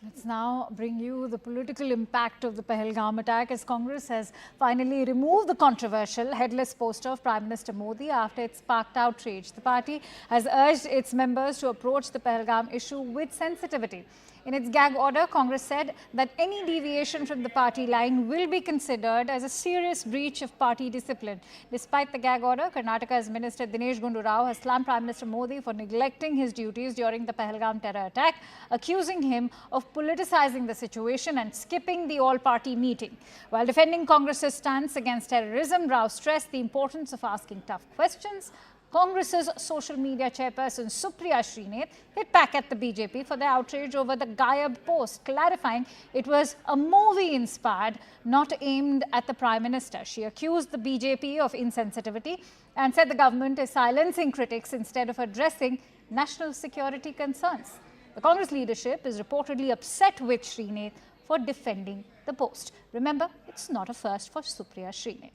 Let's now bring you the political impact of the Pahalgam attack, as Congress has finally removed the controversial headless poster of Prime Minister Modi after it sparked outrage. The party has urged its members to approach the Pahalgam issue with sensitivity. In its gag order, Congress said that any deviation from the party line will be considered as a serious breach of party discipline. Despite the gag order, Karnataka's Minister Dinesh Gundu Rao has slammed Prime Minister Modi for neglecting his duties during the Pahalgam terror attack, accusing him of politicizing the situation and skipping the all-party meeting. While defending Congress's stance against terrorism, Rao stressed the importance of asking tough questions Congress's social media chairperson Supriya Srinath hit back at the BJP for their outrage over the Gayab post, clarifying it was a movie-inspired, not aimed at the Prime Minister. She accused the BJP of insensitivity and said the government is silencing critics instead of addressing national security concerns. The Congress leadership is reportedly upset with Srinath for defending the post. Remember, it's not a first for Supriya Srinath.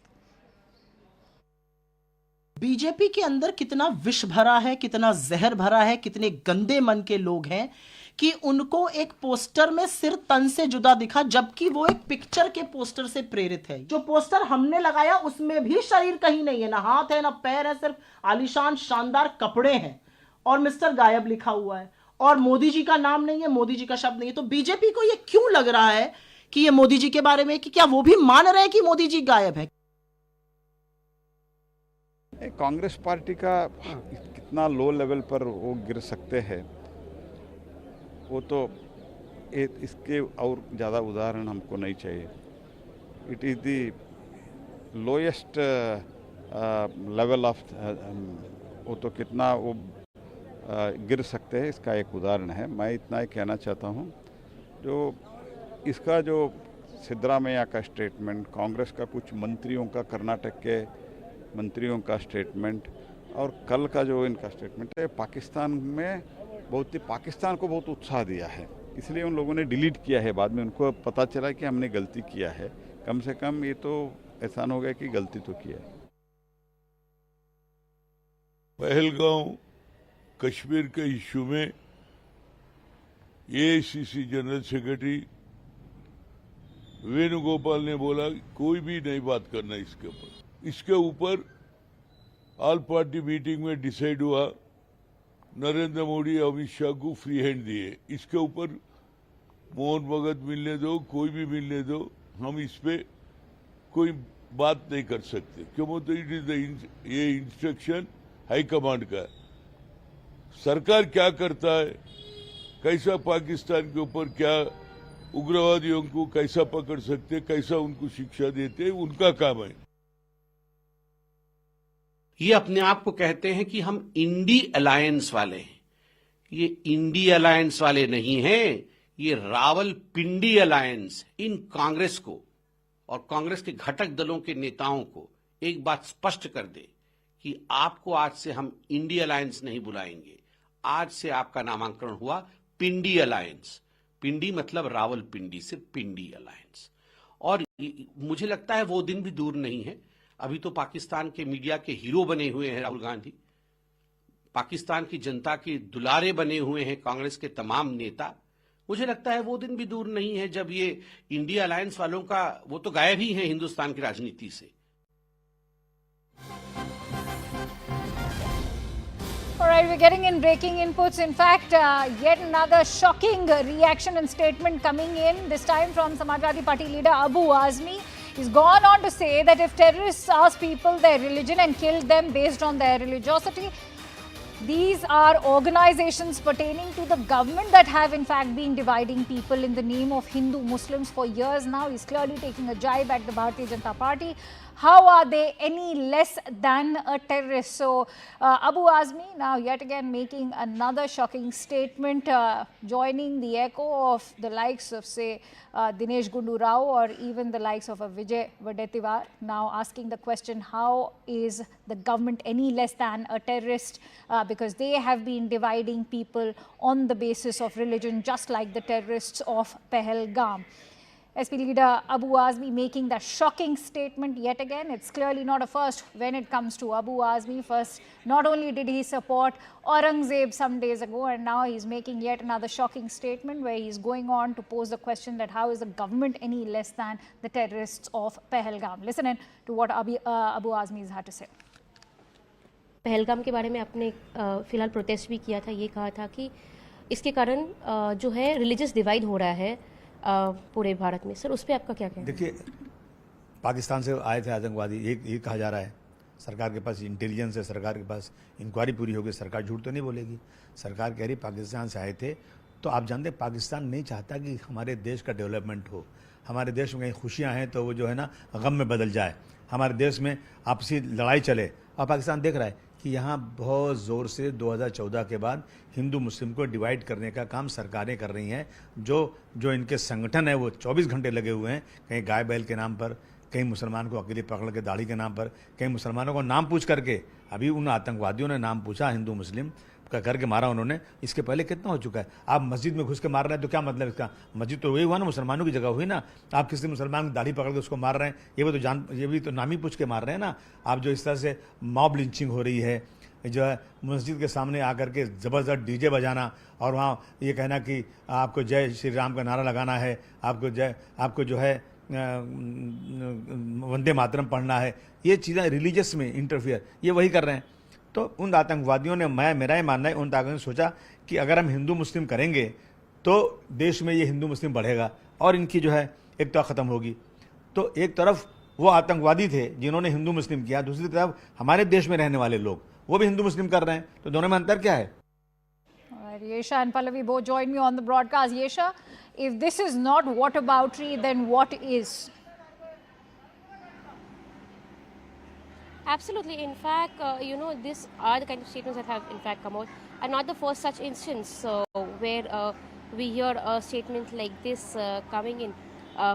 BJP के अंदर कितना विष भरा है, कितना जहर भरा है, कितने गंदे मन के लोग हैं कि उनको एक पोस्टर में सिर तन से जुदा दिखा, जबकि वो एक पिक्चर के पोस्टर से प्रेरित है। जो पोस्टर हमने लगाया उसमें भी शरीर कहीं नहीं है, ना हाथ है ना पैर है, सिर्फ आलीशान शानदार कपड़े हैं और मिस्टर गायब लिखा हुआ है और मोदी जी का नाम नहीं है, मोदी जी का शब्द नहीं है। तो बीजेपी को ये क्यों लग रहा है कि ये मोदी जी के बारे में, कि क्या वो भी मान रहे हैं कि मोदी जी गायब है? कांग्रेस पार्टी का कितना लो लेवल पर वो गिर सकते हैं, वो तो इसके और ज़्यादा उदाहरण हमको नहीं चाहिए। It is the lowest level of, वो तो कितना वो गिर सकते हैं, इसका एक उदाहरण है। मैं इतना ही कहना चाहता हूँ, जो इसका जो सिद्धरामैया का स्टेटमेंट, कांग्रेस का कुछ मंत्रियों का, कर्नाटक के मंत्रियों का स्टेटमेंट और कल का जो इनका स्टेटमेंट है, पाकिस्तान को बहुत उत्साह दिया है, इसलिए उन लोगों ने डिलीट किया है। बाद में उनको पता चला कि हमने गलती किया है। कम से कम ये तो एहसान हो गया कि गलती तो किया है। पहलगाम कश्मीर के इश्यू में एआईसीसी जनरल सेक्रेटरी वेणुगोपाल ने बोला कोई भी नहीं बात करना इसके ऊपर। इसके ऊपर ऑल पार्टी मीटिंग में डिसाइड हुआ, नरेंद्र मोदी अमित शाह को फ्री हैंड दिए। इसके ऊपर मोहन भगत मिलने दो, कोई भी मिलने दो, हम इस पे कोई बात नहीं कर सकते। क्यों बोलते? इट इज ये इंस्ट्रक्शन हाई कमांड का है। सरकार क्या करता है, कैसा पाकिस्तान के ऊपर क्या उग्रवादियों को कैसा पकड़ सकते, कैसा उनको शिक्षा देते, उनका काम है। ये अपने आप को कहते हैं कि हम इंडी अलायंस वाले हैं। ये इंडी अलायंस वाले नहीं हैं, ये रावलपिंडी अलायंस। इन कांग्रेस को और कांग्रेस के घटक दलों के नेताओं को एक बात स्पष्ट कर दे कि आपको आज से हम इंडी अलायंस नहीं बुलाएंगे। आज से आपका नामांकन हुआ पिंडी अलायंस। पिंडी मतलब रावलपिंडी से पिंडी अलायंस। और मुझे लगता है वो दिन भी दूर नहीं है। अभी तो पाकिस्तान के मीडिया के हीरो बने हुए हैं राहुल गांधी, पाकिस्तान की जनता के दुलारे बने हुए हैं कांग्रेस के तमाम नेता। मुझे लगता है वो दिन भी दूर नहीं है जब ये इंडिया अलायंस वालों का, वो तो गायब ही है हिंदुस्तान की राजनीति से। All right, we're getting in breaking inputs. In fact, yet another shocking reaction and statement coming in, this time from Samajwadi Party leader Abu Azmi. He's gone on to say that if terrorists ask people their religion and kill them based on their religiosity, these are organizations pertaining to the government that have in fact been dividing people in the name of Hindu Muslims for years now. He's clearly taking a jibe at the Bharatiya Janata Party. How are they any less than a terrorist? So Abu Azmi now yet again making another shocking statement, joining the echo of the likes of say Dinesh Gundu Rao or even the likes of a Vijay Wadetiwar, now asking the question, how is the government any less than a terrorist, because they have been dividing people on the basis of religion, just like the terrorists of Pahalgam. SP leader Abu Azmi making that shocking statement yet again. It's clearly not a first when it comes to Abu Azmi. First, not only did he support Aurangzeb some days ago, and now he's making yet another shocking statement where he's going on to pose the question that how is the government any less than the terrorists of Pahalgam. Listen in to what Abu Azmi has had to say. Pahalgam के बारे में आपने फिलहाल protest भी किया था, ये कहा था कि इसके कारण जो है रिलीजियस डिवाइड हो रहा है पूरे भारत में। सर, उस पर आपका क्या कहना है? देखिए, पाकिस्तान से आए थे आतंकवादी, ये कहा जा रहा है। सरकार के पास इंटेलिजेंस है, सरकार के पास इंक्वायरी पूरी होगी, सरकार झूठ तो नहीं बोलेगी। सरकार कह रही पाकिस्तान से आए थे। तो आप जानते हैं पाकिस्तान नहीं चाहता कि हमारे देश का डेवलपमेंट हो, हमारे देश में कहीं खुशियाँ हैं तो वो जो है ना गम में बदल जाए, हमारे देश में आपसी लड़ाई चले। और पाकिस्तान देख रहा है कि यहाँ बहुत ज़ोर से 2014 के बाद हिंदू मुस्लिम को डिवाइड करने का काम सरकारें कर रही हैं। जो इनके संगठन है वो 24 घंटे लगे हुए हैं, कहीं गाय बैल के नाम पर, कहीं मुसलमान को अकेले पकड़ के दाढ़ी के नाम पर, कहीं मुसलमानों को नाम पूछ करके, अभी उन आतंकवादियों ने नाम पूछा हिंदू मुस्लिम का करके मारा उन्होंने। इसके पहले कितना हो चुका है। आप मस्जिद में घुस के मार रहे हैं तो क्या मतलब इसका? मस्जिद तो वही हुआ ना, मुसलमानों की जगह हुई ना। आप किसी मुसलमान की दाढ़ी पकड़ के उसको मार रहे हैं, ये भी तो नाम ही पूछ के मार रहे हैं ना। आप जो इस तरह से मॉब लिंचिंग हो रही है, जो है मस्जिद के सामने आकर के ज़बरदस्त डीजे बजाना और वहाँ ये कहना कि आपको जय श्री राम का नारा लगाना है, आपको जो है वंदे मातरम पढ़ना है, ये चीज़ें रिलीजियस में इंटरफियर ये वही कर रहे हैं। तो उन आतंकवादियों ने, मेरा ये मानना है, उन आतंकवादियों ने सोचा कि अगर हम हिंदू मुस्लिम करेंगे तो देश में ये हिंदू मुस्लिम बढ़ेगा और इनकी जो है एकता ख़त्म होगी। तो एक तरफ वो आतंकवादी थे जिन्होंने हिंदू मुस्लिम किया, दूसरी तरफ हमारे देश में रहने वाले लोग वो भी हिंदू मुस्लिम कर रहे हैं, तो दोनों में अंतर क्या है? Yesha and Pallavi both join me on the broadcast. Yesha, if this is not whataboutery, then what is? Absolutely. In fact, these are the kind of statements that have in fact come out, and not the first such instance where we hear a statement like this coming in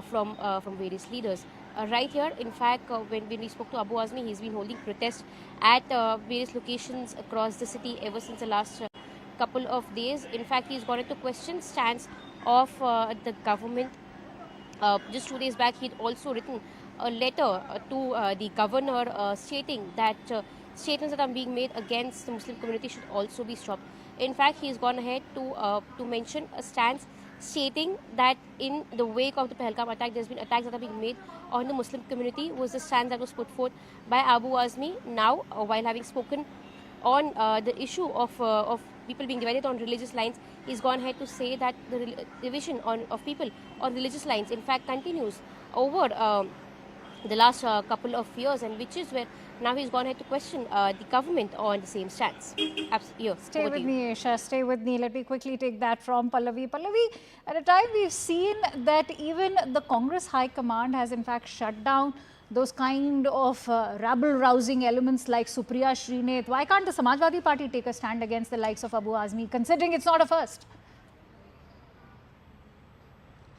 from various leaders. Right here, in fact, when we spoke to Abu Azmi, he's been holding protests at various locations across the city ever since the last couple of days. In fact, he's gone into question stance of the government. Just 2 days back, he'd also written a letter to the governor stating that statements that are being made against the Muslim community should also be stopped. In fact, he's gone ahead to mention a stance stating that in the wake of the Pahalgam attack, there's been attacks that are being made on the Muslim community, was the stance that was put forth by Abu Azmi. Now, while having spoken on the issue of people being divided on religious lines, he's gone ahead to say that the division of people on religious lines, in fact, continues over the last couple of years, and which is where now he's gone ahead to question the government on the same stance. Stay with me, Aisha. Stay with me. Let me quickly take that from Pallavi. Pallavi, at a time we've seen that even the Congress High Command has in fact shut down those kind of rabble-rousing elements like Supriya Srinath. Why can't the Samajwadi Party take a stand against the likes of Abu Azmi, considering it's not a first?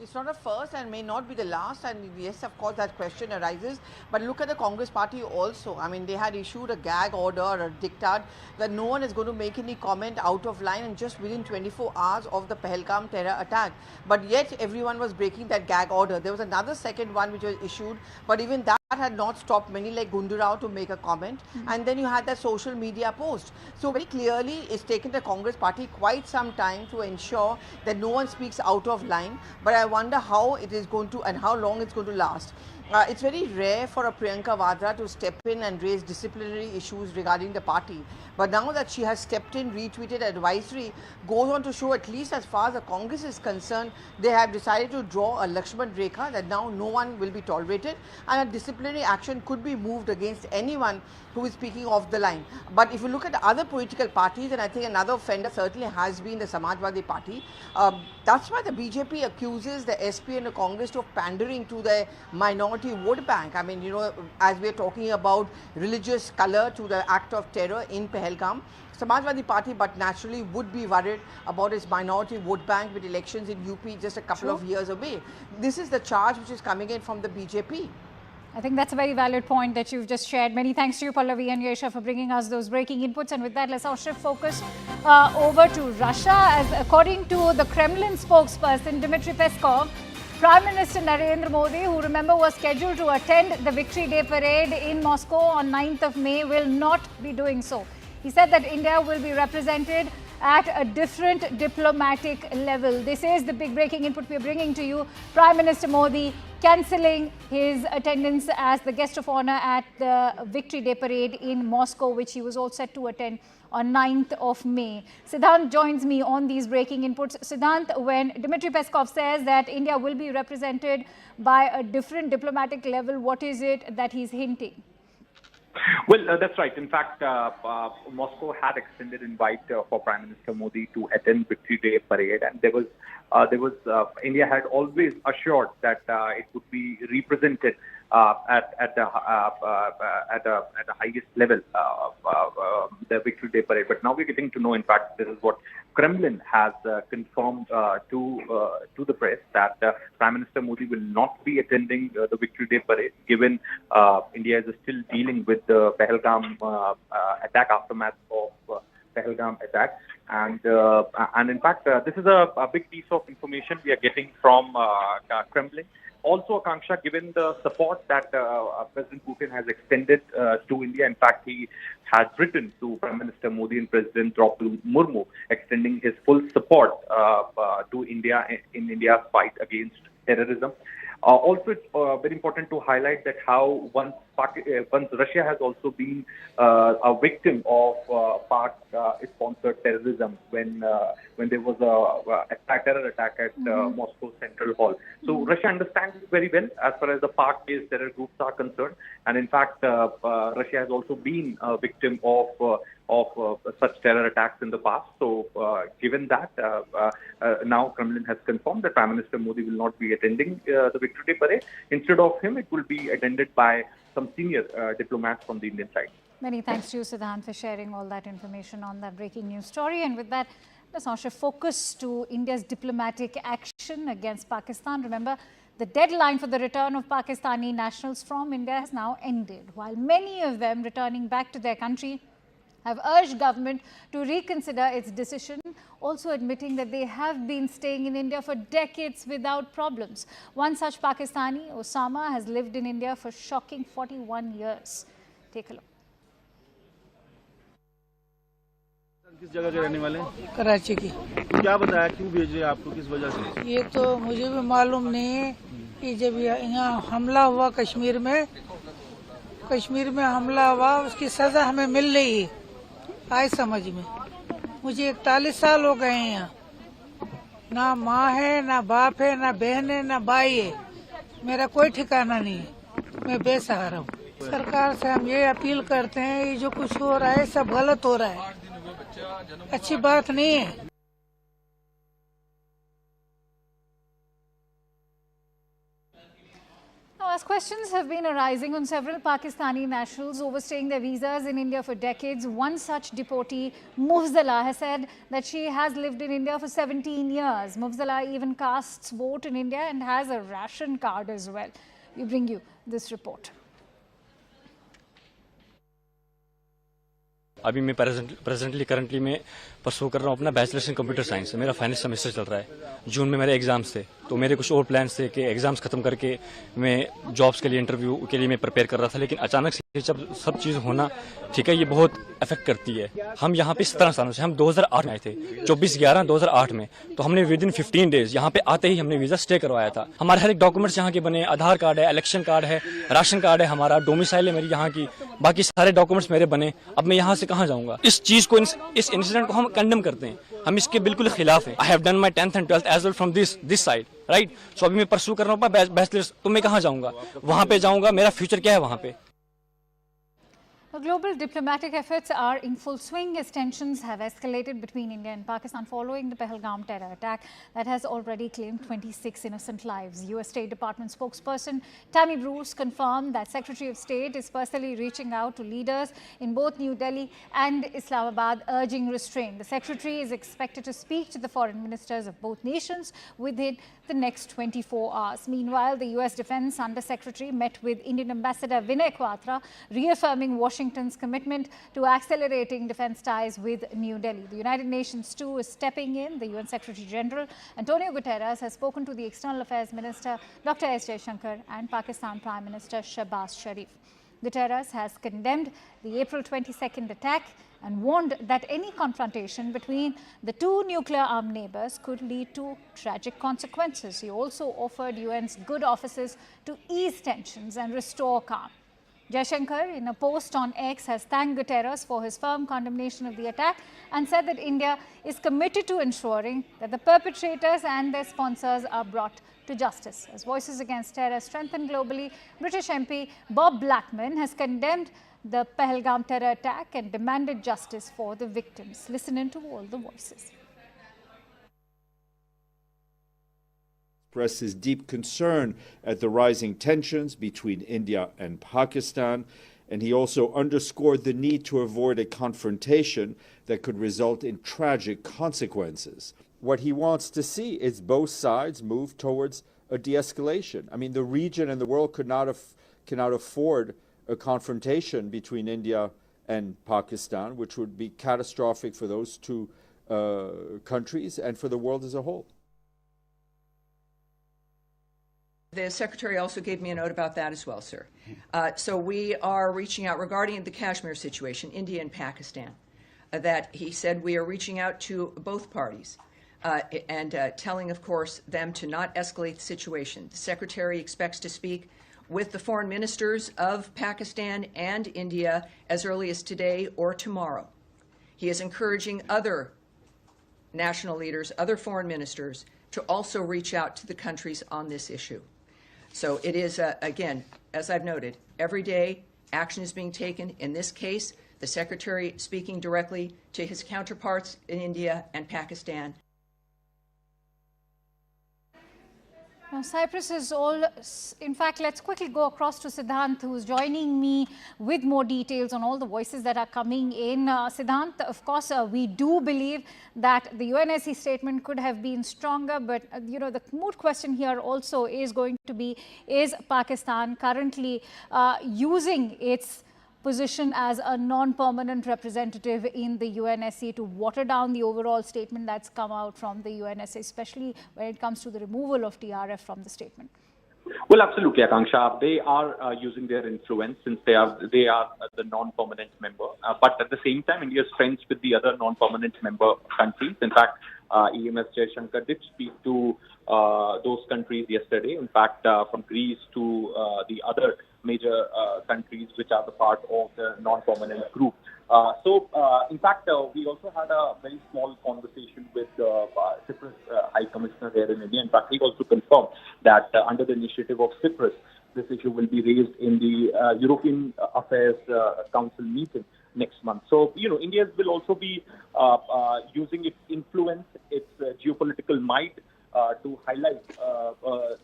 It's not a first and may not be the last, and yes, of course, that question arises. But look at the Congress party also. I mean, they had issued a gag order or a diktat that no one is going to make any comment out of line, and just within 24 hours of the Pahalgam terror attack. But yet, everyone was breaking that gag order. There was another second one which was issued, but even that had not stopped many like Gundurao to make a comment. And then you had that social media post. So very clearly, it's taken the Congress party quite some time to ensure that no one speaks out of line. But I wonder how it is going to and how long it's going to last. It's very rare for a Priyanka Vadra to step in and raise disciplinary issues regarding the party. But now that she has stepped in, retweeted advisory, goes on to show, at least as far as the Congress is concerned, they have decided to draw a Lakshman Rekha that now no one will be tolerated, and a disciplinary action could be moved against anyone who is speaking off the line. But if you look at the other political parties, and I think another offender certainly has been the Samajwadi Party, that's why the BJP accuses the SP and the Congress of pandering to the minority vote bank. I mean, as we're talking about religious color to the act of terror in Pahalgam, Samajwadi Party, but naturally would be worried about its minority vote bank with elections in UP just a couple of years away. This is the charge which is coming in from the BJP. I think that's a very valid point that you've just shared. Many thanks to you, Pallavi and Yesha, for bringing us those breaking inputs. And with that, let's now shift focus over to Russia. As according to the Kremlin spokesperson, Dmitry Peskov, Prime Minister Narendra Modi, who remember was scheduled to attend the Victory Day parade in Moscow on 9th of May, will not be doing so. He said that India will be represented at a different diplomatic level. This is the big breaking input we are bringing to you. Prime Minister Modi cancelling his attendance as the guest of honor at the Victory Day parade in Moscow, which he was all set to attend on 9th of May. Siddhant joins me on these breaking inputs. Siddhant, when Dmitry Peskov says that India will be represented by a different diplomatic level, what is it that he's hinting? Well, that's right. In fact, Moscow had extended invite for Prime Minister Modi to attend Victory Day parade, and India had always assured that it would be represented at the highest level, the Victory Day parade. But now we're getting to know, in fact, this is what Kremlin has confirmed to the press, that Prime Minister Modi will not be attending the Victory Day parade, given India is still dealing with the Pahalgam attack, aftermath of Pahalgam attack. And in fact, this is a big piece of information we are getting from Kremlin. Also, Akanksha, given the support that President Putin has extended to India, in fact, he has written to Prime Minister Modi and President Draupadi Murmu, extending his full support to India in India's fight against terrorism. Also, it's very important to highlight that how once Russia has also been a victim of Pak-sponsored terrorism when there was a terror attack at Moscow Central Hall. So Russia understands it very well as far as the Pak-based terror groups are concerned, and in fact, Russia has also been a victim of such terror attacks in the past. So, given that, now Kremlin has confirmed that Prime Minister Modi will not be attending the Victory Day parade. Instead of him, it will be attended by some senior diplomats from the Indian side. Many thanks to you, Siddhant, for sharing all that information on that breaking news story. And with that, let's now shift focus to India's diplomatic action against Pakistan. Remember, the deadline for the return of Pakistani nationals from India has now ended, while many of them returning back to their country have urged government to reconsider its decision, also admitting that they have been staying in India for decades without problems. One such Pakistani, Osama, has lived in India for shocking 41 years. Take a look. किस जगह के रहने वाले हैं? कराची की। क्या बताया, क्यों भेज रहे हैं आपको, किस वजह से? ये तो मुझे भी मालूम नहीं है कि जब यहाँ हमला हुआ कश्मीर में हमला हुआ, उसकी सजा हमें मिल रही है, आए समझ में। मुझे 41 साल हो गए हैं यहाँ, ना माँ है, ना बाप है, ना बहन है, ना भाई है, मेरा कोई ठिकाना नहीं है, मैं बेसहारा हूँ। सरकार से हम ये अपील करते हैं, ये जो कुछ हो रहा है सब गलत हो रहा है, अच्छी बात नहीं है। As questions have been arising on several Pakistani nationals overstaying their visas in India for decades, one such deportee, Mufzala, has said that she has lived in India for 17 years. Mufzala even casts vote in India and has a ration card as well. We bring you this report. अभी मैं currently मैं परसू कर रहा हूँ अपना bachelors in computer science. मेरा final semester चल रहा है। जून में मेरे एग्जाम्स थे, तो मेरे कुछ और प्लान्स थे कि एग्जाम्स खत्म करके मैं जॉब्स के लिए, इंटरव्यू के लिए मैं प्रिपेयर कर रहा था। लेकिन अचानक से जब सब चीज़ होना, ठीक है, ये बहुत अफेक्ट करती है। हम यहाँ पे 17 सालों से, हम 2008 में आए थे, 24/11/2008 में, तो हमने विद इन 15 डेज यहाँ पे आते ही हमने वीजा स्टे करवाया था। हमारे हर एक डॉक्यूमेंट्स यहाँ के बने, आधार कार्ड है, इलेक्शन कार्ड है, राशन कार्ड है, हमारा डोमिसाइल है मेरी यहाँ की, बाकी सारे डॉक्यूमेंट्स मेरे बने। अब मैं यहाँ से कहाँ जाऊँगा? इस चीज़ को, इस इंसिडेंट को हम कंडेम करते हैं, हम इसके बिल्कुल खिलाफ हैं। I have done my 10th and 12th as well from this side, right. So अभी मैं परसू कर रहा हूँ बैचलर्स, तो मैं कहाँ जाऊँगा? वहाँ पे जाऊँगा, मेरा फ्यूचर क्या है वहाँ पे? Global diplomatic efforts are in full swing as tensions have escalated between India and Pakistan following the Pahalgam terror attack that has already claimed 26 innocent lives. US State Department spokesperson Tammy Bruce confirmed that Secretary of State is personally reaching out to leaders in both New Delhi and Islamabad, urging restraint. The Secretary is expected to speak to the foreign ministers of both nations within the next 24 hours. Meanwhile, the US Defense Under-Secretary met with Indian Ambassador Vinay Quatra, reaffirming Washington's commitment to accelerating defense ties with New Delhi. The United Nations too is stepping in. The UN Secretary General Antonio Guterres has spoken to the External Affairs Minister Dr. S. Jaishankar and Pakistan Prime Minister Shehbaz Sharif. Guterres has condemned the April 22nd attack and warned that any confrontation between the two nuclear-armed neighbors could lead to tragic consequences. He also offered UN's good offices to ease tensions and restore calm. Jaishankar, in a post on X, has thanked Guterres for his firm condemnation of the attack and said that India is committed to ensuring that the perpetrators and their sponsors are brought to justice. As voices against terror strengthen globally, British MP Bob Blackman has condemned the Pahalgam terror attack and demanded justice for the victims. Listen in to all the voices. Expressed his deep concern at the rising tensions between India and Pakistan, and he also underscored the need to avoid a confrontation that could result in tragic consequences. What he wants to see is both sides move towards a de-escalation. I mean, the region and the world cannot afford a confrontation between India and Pakistan, which would be catastrophic for those two countries and for the world as a whole. The Secretary also gave me a note about that as well, sir. So we are reaching out regarding the Kashmir situation, India and Pakistan, that he said we are reaching out to both parties and telling, of course, them to not escalate the situation. The Secretary expects to speak with the foreign ministers of Pakistan and India as early as today or tomorrow. He is encouraging other national leaders, other foreign ministers, to also reach out to the countries on this issue. So it is, again, as I've noted, every day action is being taken. In this case, the Secretary speaking directly to his counterparts in India and Pakistan. Now, Cyprus is all, in fact, let's quickly go across to Siddhant, who's joining me with more details on all the voices that are coming in. Siddhant, of course, we do believe that the UNSC statement could have been stronger, but, you know, the moot question here also is going to be, is Pakistan currently using its position as a non-permanent representative in the UNSC to water down the overall statement that's come out from the UNSC, especially when it comes to the removal of TRF from the statement? Well, absolutely, Akanksha. They are using their influence since they are the non-permanent member. But at the same time, India is friends with the other non-permanent member countries. In fact, EMS Jaishankar did speak to those countries yesterday. In fact, from Greece to the other major countries which are the part of the non-permanent group. In fact, we also had a very small conversation with Cyprus High Commissioner here in India. In fact, he also confirmed that under the initiative of Cyprus, this issue will be raised in the European Affairs Council meeting next month. So, you know, India will also be using its influence, its geopolitical might to highlight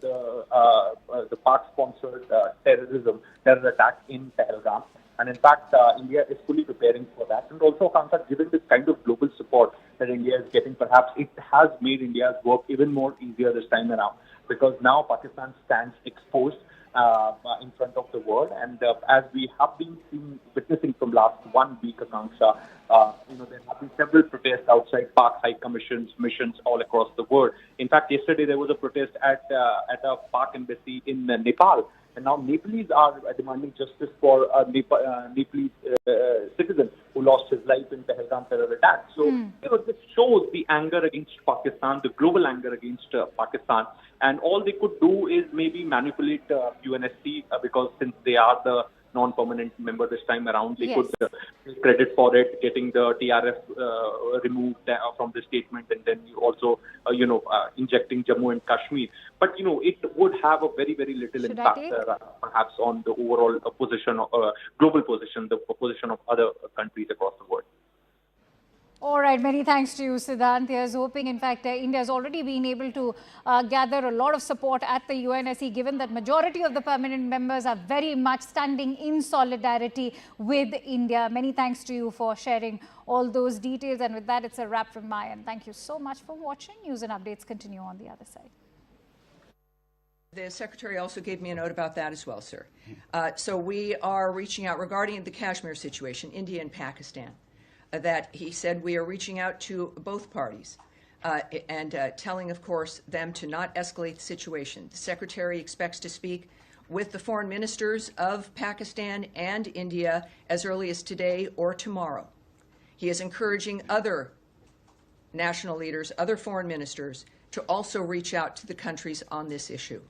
the Pak-sponsored terror attack in Pahalgam. And in fact, India is fully preparing for that. And also, Akanksha, given this kind of global support that India is getting, perhaps it has made India's work even more easier this time around, because now Pakistan stands exposed in front of the world. And as we have been witnessing from last 1 week, Akanksha, there have been several protests outside Pak High Commission's missions all across the world. In fact, yesterday there was a protest at a Pak embassy in Nepal. And now Nepalese are demanding justice for a Nepalese citizen who lost his life in Pahalgam terror attack. So, this shows the anger against Pakistan, the global anger against Pakistan. And all they could do is maybe manipulate UNSC because since they are the non-permanent member this time around, they could take credit for it, getting the TRF removed from the statement, and then you also, injecting Jammu and Kashmir. But, it would have a very, very little impact, perhaps, on the overall position, global position, the position of other countries across the world. All right, many thanks to you, Siddhant. Here's hoping, in fact, India has already been able to gather a lot of support at the UNSC, given that majority of the permanent members are very much standing in solidarity with India. Many thanks to you for sharing all those details. And with that, it's a wrap from my end. Thank you so much for watching. News and updates continue on the other side. The Secretary also gave me a note about that as well, sir. So we are reaching out regarding the Kashmir situation, India and Pakistan. That he said we are reaching out to both parties and telling, of course, them to not escalate the situation. The Secretary expects to speak with the foreign ministers of Pakistan and India as early as today or tomorrow. He is encouraging other national leaders, other foreign ministers, to also reach out to the countries on this issue.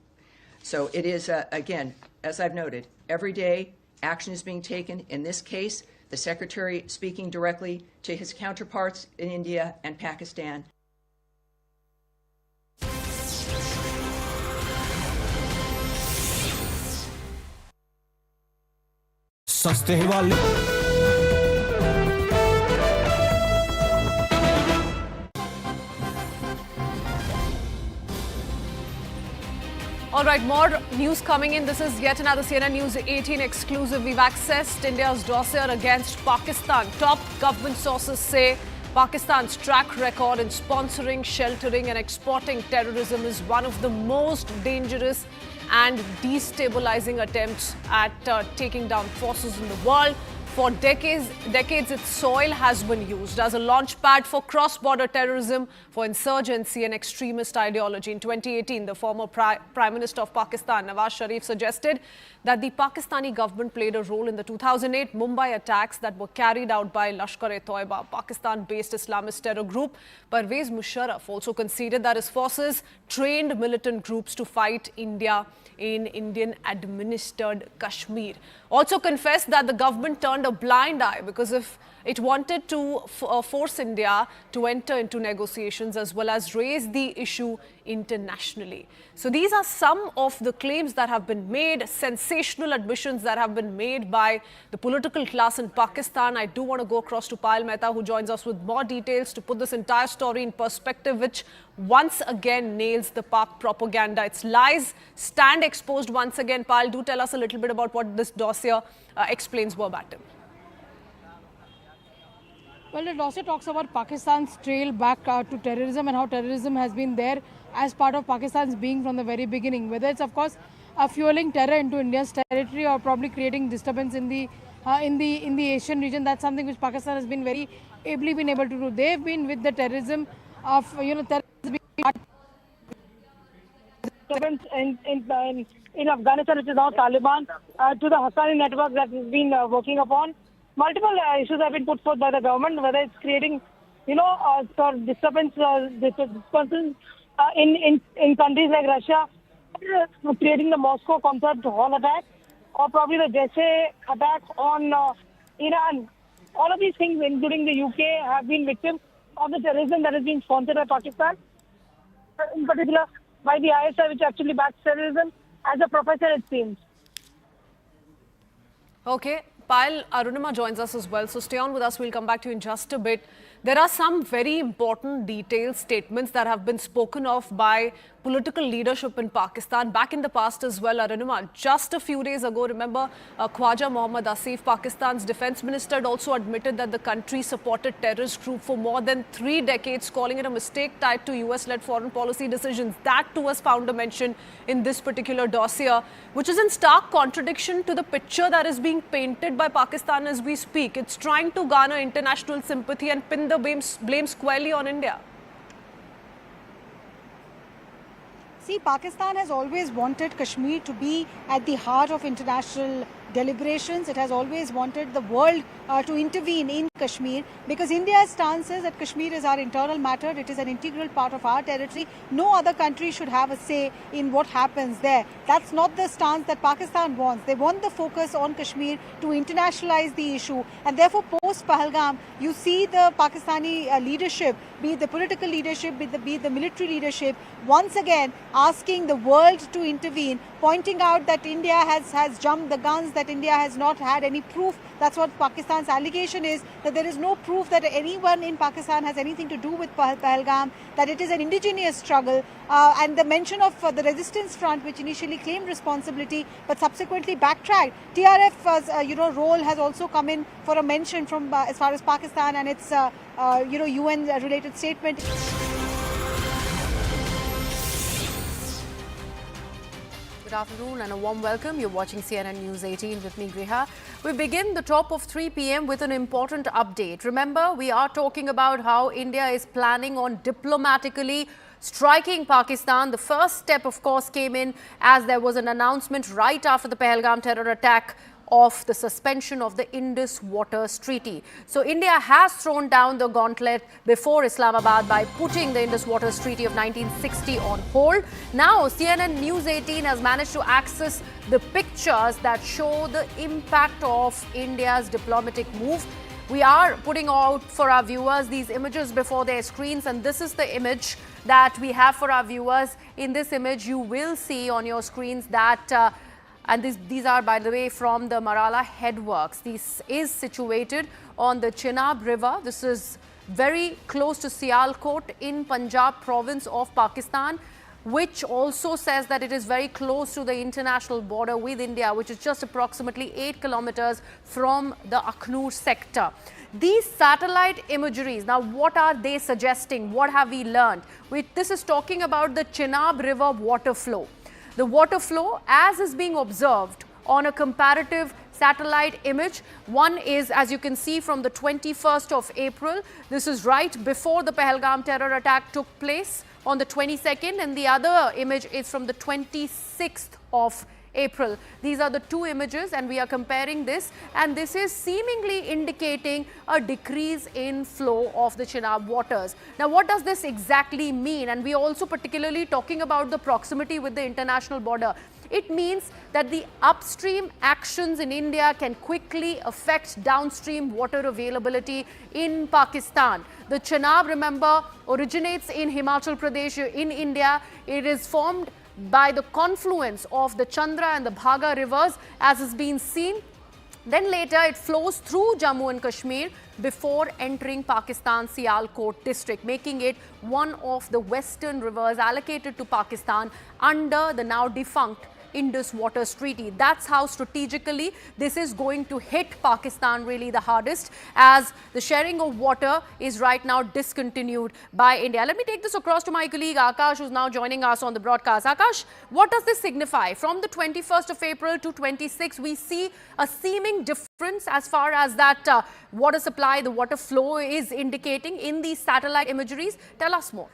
So it is, again, as I've noted, every day Action is being taken. In this case, the Secretary speaking directly to his counterparts in India and Pakistan. सस्ते वाले All right, more news coming in. This is yet another CNN News 18 exclusive. We've accessed India's dossier against Pakistan. Top government sources say Pakistan's track record in sponsoring, sheltering and exporting terrorism is one of the most dangerous and destabilizing attempts at taking down forces in the world. For decades, its soil has been used as a launchpad for cross-border terrorism, for insurgency and extremist ideology. In 2018, the former Prime Minister of Pakistan, Nawaz Sharif, suggested that the Pakistani government played a role in the 2008 Mumbai attacks that were carried out by Lashkar-e-Toiba, Pakistan-based Islamist terror group. Parvez Musharraf also conceded that his forces trained militant groups to fight India in Indian-administered Kashmir. Also confessed that the government turned a blind eye because if it wanted to force India to enter into negotiations as well as raise the issue internationally. So these are some of the claims that have been made, sensational admissions that have been made by the political class in Pakistan. I do want to go across to Payal Mehta, who joins us with more details to put this entire story in perspective, which once again nails the Pak propaganda. Its lies stand exposed once again. Payal, do tell us a little bit about what this dossier explains verbatim. Well, the dossier talks about Pakistan's trail back to terrorism and how terrorism has been there as part of Pakistan's being from the very beginning. Whether it's, of course, fueling terror into India's territory or probably creating disturbance in the Asian region, that's something which Pakistan has been very ably been able to do. They've been with the terrorism of terrorism in Afghanistan, which is now Taliban, to the Haqqani network that has been working upon. Multiple issues have been put forth by the government, whether it's creating, sort of disturbance in countries like Russia, creating the Moscow concert hall attack, or probably the Jaish attack on Iran. All of these things, including the UK, have been victims of the terrorism that is being sponsored by Pakistan, in particular by the ISI, which actually backs terrorism as a profession, it seems. Okay. Payal, Arunima joins us as well, so stay on with us. We'll come back to you in just a bit. There are some very important detailed statements that have been spoken of by political leadership in Pakistan back in the past as well, Arunima. Just a few days ago, remember, Khwaja Mohammad Asif, Pakistan's defense minister, had also admitted that the country supported terrorist group for more than 3 decades, calling it a mistake tied to US-led foreign policy decisions. That too was found a mention in this particular dossier, which is in stark contradiction to the picture that is being painted by Pakistan as we speak. It's trying to garner international sympathy and pin the blame squarely on India. See, Pakistan has always wanted Kashmir to be at the heart of international deliberations. It has always wanted the world to intervene in Kashmir because India's stance is that Kashmir is our internal matter. It is an integral part of our territory. No other country should have a say in what happens there. That's not the stance that Pakistan wants. They want the focus on Kashmir to internationalize the issue. And therefore, post Pahalgam, you see the Pakistani leadership, be it the political leadership, be it the military leadership, once again asking the world to intervene, pointing out that India has jumped the guns, that India has not had any proof. That's what Pakistan's allegation is, that there is no proof that anyone in Pakistan has anything to do with Pahalgam, that it is an indigenous struggle. And the mention of the resistance front, which initially claimed responsibility but subsequently backtracked. TRF's role has also come in for a mention from as far as Pakistan and its UN-related statement. Good afternoon and a warm welcome. You're watching CNN News 18 with me, Griha. We begin the top of 3 p.m. with an important update. Remember, we are talking about how India is planning on diplomatically striking Pakistan. The first step, of course, came in as there was an announcement right after the Pahalgam terror attack of the suspension of the Indus Waters Treaty. So India has thrown down the gauntlet before Islamabad by putting the Indus Waters Treaty of 1960 on hold. Now CNN News 18 has managed to access the pictures that show the impact of India's diplomatic move. We are putting out for our viewers these images before their screens, and this is the image that we have for our viewers. In this image, you will see on your screens that, and these are, by the way, from the Marala headworks. This is situated on the Chenab River. This is very close to Sialkot in Punjab province of Pakistan, which also says that it is very close to the international border with India, which is just approximately 8 kilometers from the Akhnur sector. These satellite imageries, now what are they suggesting? What have we learned? This is talking about the Chenab River water flow. The water flow, as is being observed on a comparative satellite image. One is, as you can see, from the 21st of April. This is right before the Pahalgam terror attack took place on the 22nd, and the other image is from the 26th of April. These are the two images, and we are comparing this, and this is seemingly indicating a decrease in flow of the Chenab waters. Now, what does this exactly mean? And we are also particularly talking about the proximity with the international border. It means that the upstream actions in India can quickly affect downstream water availability in Pakistan. The Chenab, remember, originates in Himachal Pradesh in India. It is formed by the confluence of the Chandra and the Bhaga rivers, as has been seen. Then later it flows through Jammu and Kashmir before entering Pakistan's Sialkot district, making it one of the western rivers allocated to Pakistan under the now defunct Indus Waters Treaty. That's how strategically this is going to hit Pakistan really the hardest, as the sharing of water is right now discontinued by India. Let me take this across to my colleague Akash, who's now joining us on the broadcast. Akash, what does this signify? From the 21st of April to 26, we see a seeming difference as far as that water supply, the water flow is indicating in these satellite imageries. Tell us more.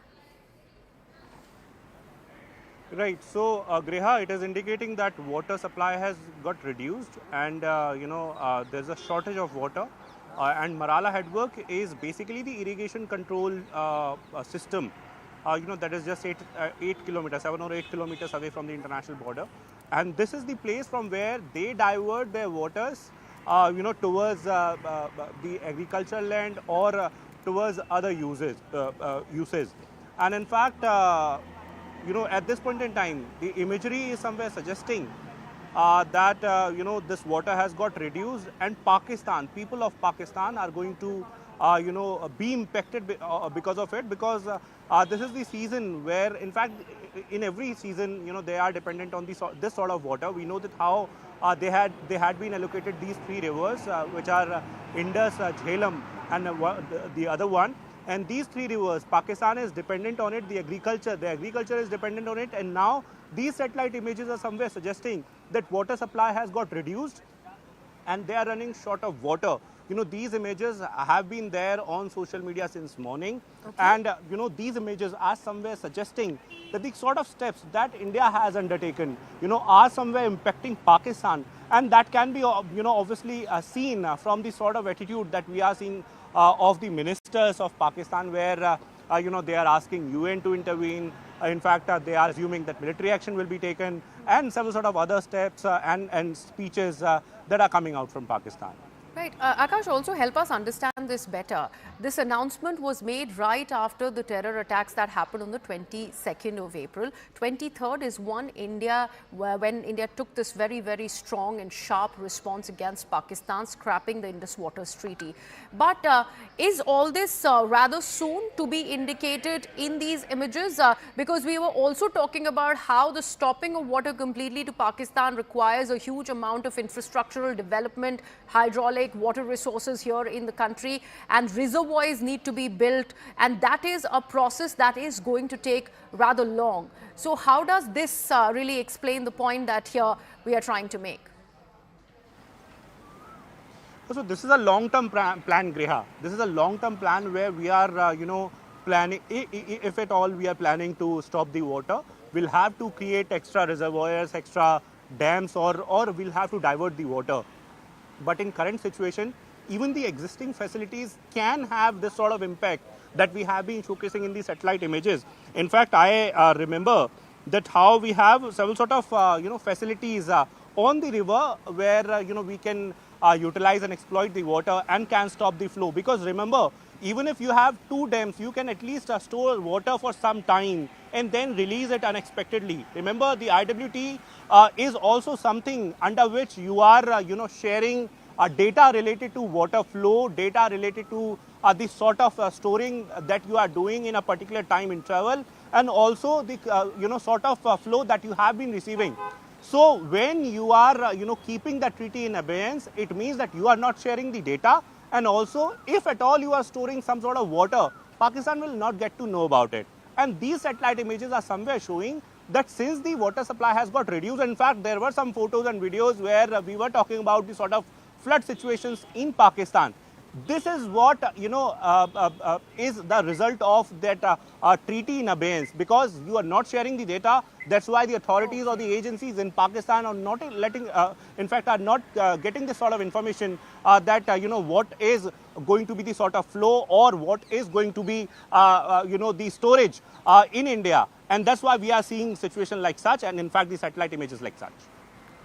Right. So, Griha, it is indicating that water supply has got reduced, and there's a shortage of water. And Marala headwork is basically the irrigation control system. That is just 7 or 8 kilometers away from the international border, and this is the place from where they divert their waters, towards the agricultural land or towards other uses. And in fact, at this point in time, the imagery is somewhere suggesting that, this water has got reduced, and people of Pakistan are going to, be impacted because of it, because this is the season where, in fact, in every season, they are dependent on this sort of water. We know that how they had been allocated these three rivers, which are Indus, Jhelum, and the other one. And these three rivers, Pakistan is dependent on it, the agriculture is dependent on it, and now these satellite images are somewhere suggesting that water supply has got reduced and they are running short of water. These images have been there on social media since morning, and these images are somewhere suggesting that the sort of steps that India has undertaken, are somewhere impacting Pakistan, and that can be, obviously seen from the sort of attitude that we are seeing of the ministers of Pakistan, where they are asking UN to intervene. In fact, they are assuming that military action will be taken, and several sort of other steps and speeches that are coming out from Pakistan. Right. Akash, also help us understand this better. This announcement was made right after the terror attacks that happened on the 22nd of April. 23rd is when India took this very, very strong and sharp response against Pakistan, scrapping the Indus Waters Treaty. But is all this rather soon to be indicated in these images? Because we were also talking about how the stopping of water completely to Pakistan requires a huge amount of infrastructural development, hydraulic, water resources here in the country, and reservoirs need to be built, and that is a process that is going to take rather long. So how does this really explain the point that here we are trying to make? So this is a long-term plan, Griha. This is a long-term plan where we are, planning, if at all we are planning to stop the water, we'll have to create extra reservoirs, extra dams, or we'll have to divert the water. But in current situation, even the existing facilities can have this sort of impact that we have been showcasing in the satellite images. In fact, I remember that how we have several sort of facilities on the river where we can utilize and exploit the water and can stop the flow. Because remember, even if you have 2 dams, you can at least store water for some time and then release it unexpectedly. Remember, the IWT is also something under which you are sharing data related to water flow, data related to the sort of storing that you are doing in a particular time interval, and also the sort of flow that you have been receiving. So when you are keeping the treaty in abeyance, it means that you are not sharing the data, and also if at all you are storing some sort of water, Pakistan will not get to know about it. And these satellite images are somewhere showing that since the water supply has got reduced, in fact there were some photos and videos where we were talking about the sort of flood situations in Pakistan. This is what is the result of that treaty in abeyance, because you are not sharing the data. That's why the authorities or the agencies in Pakistan are not letting, in fact, are not getting this sort of information that what is going to be the sort of flow or what is going to be the storage in India, and that's why we are seeing situation like such, and in fact the satellite images like such.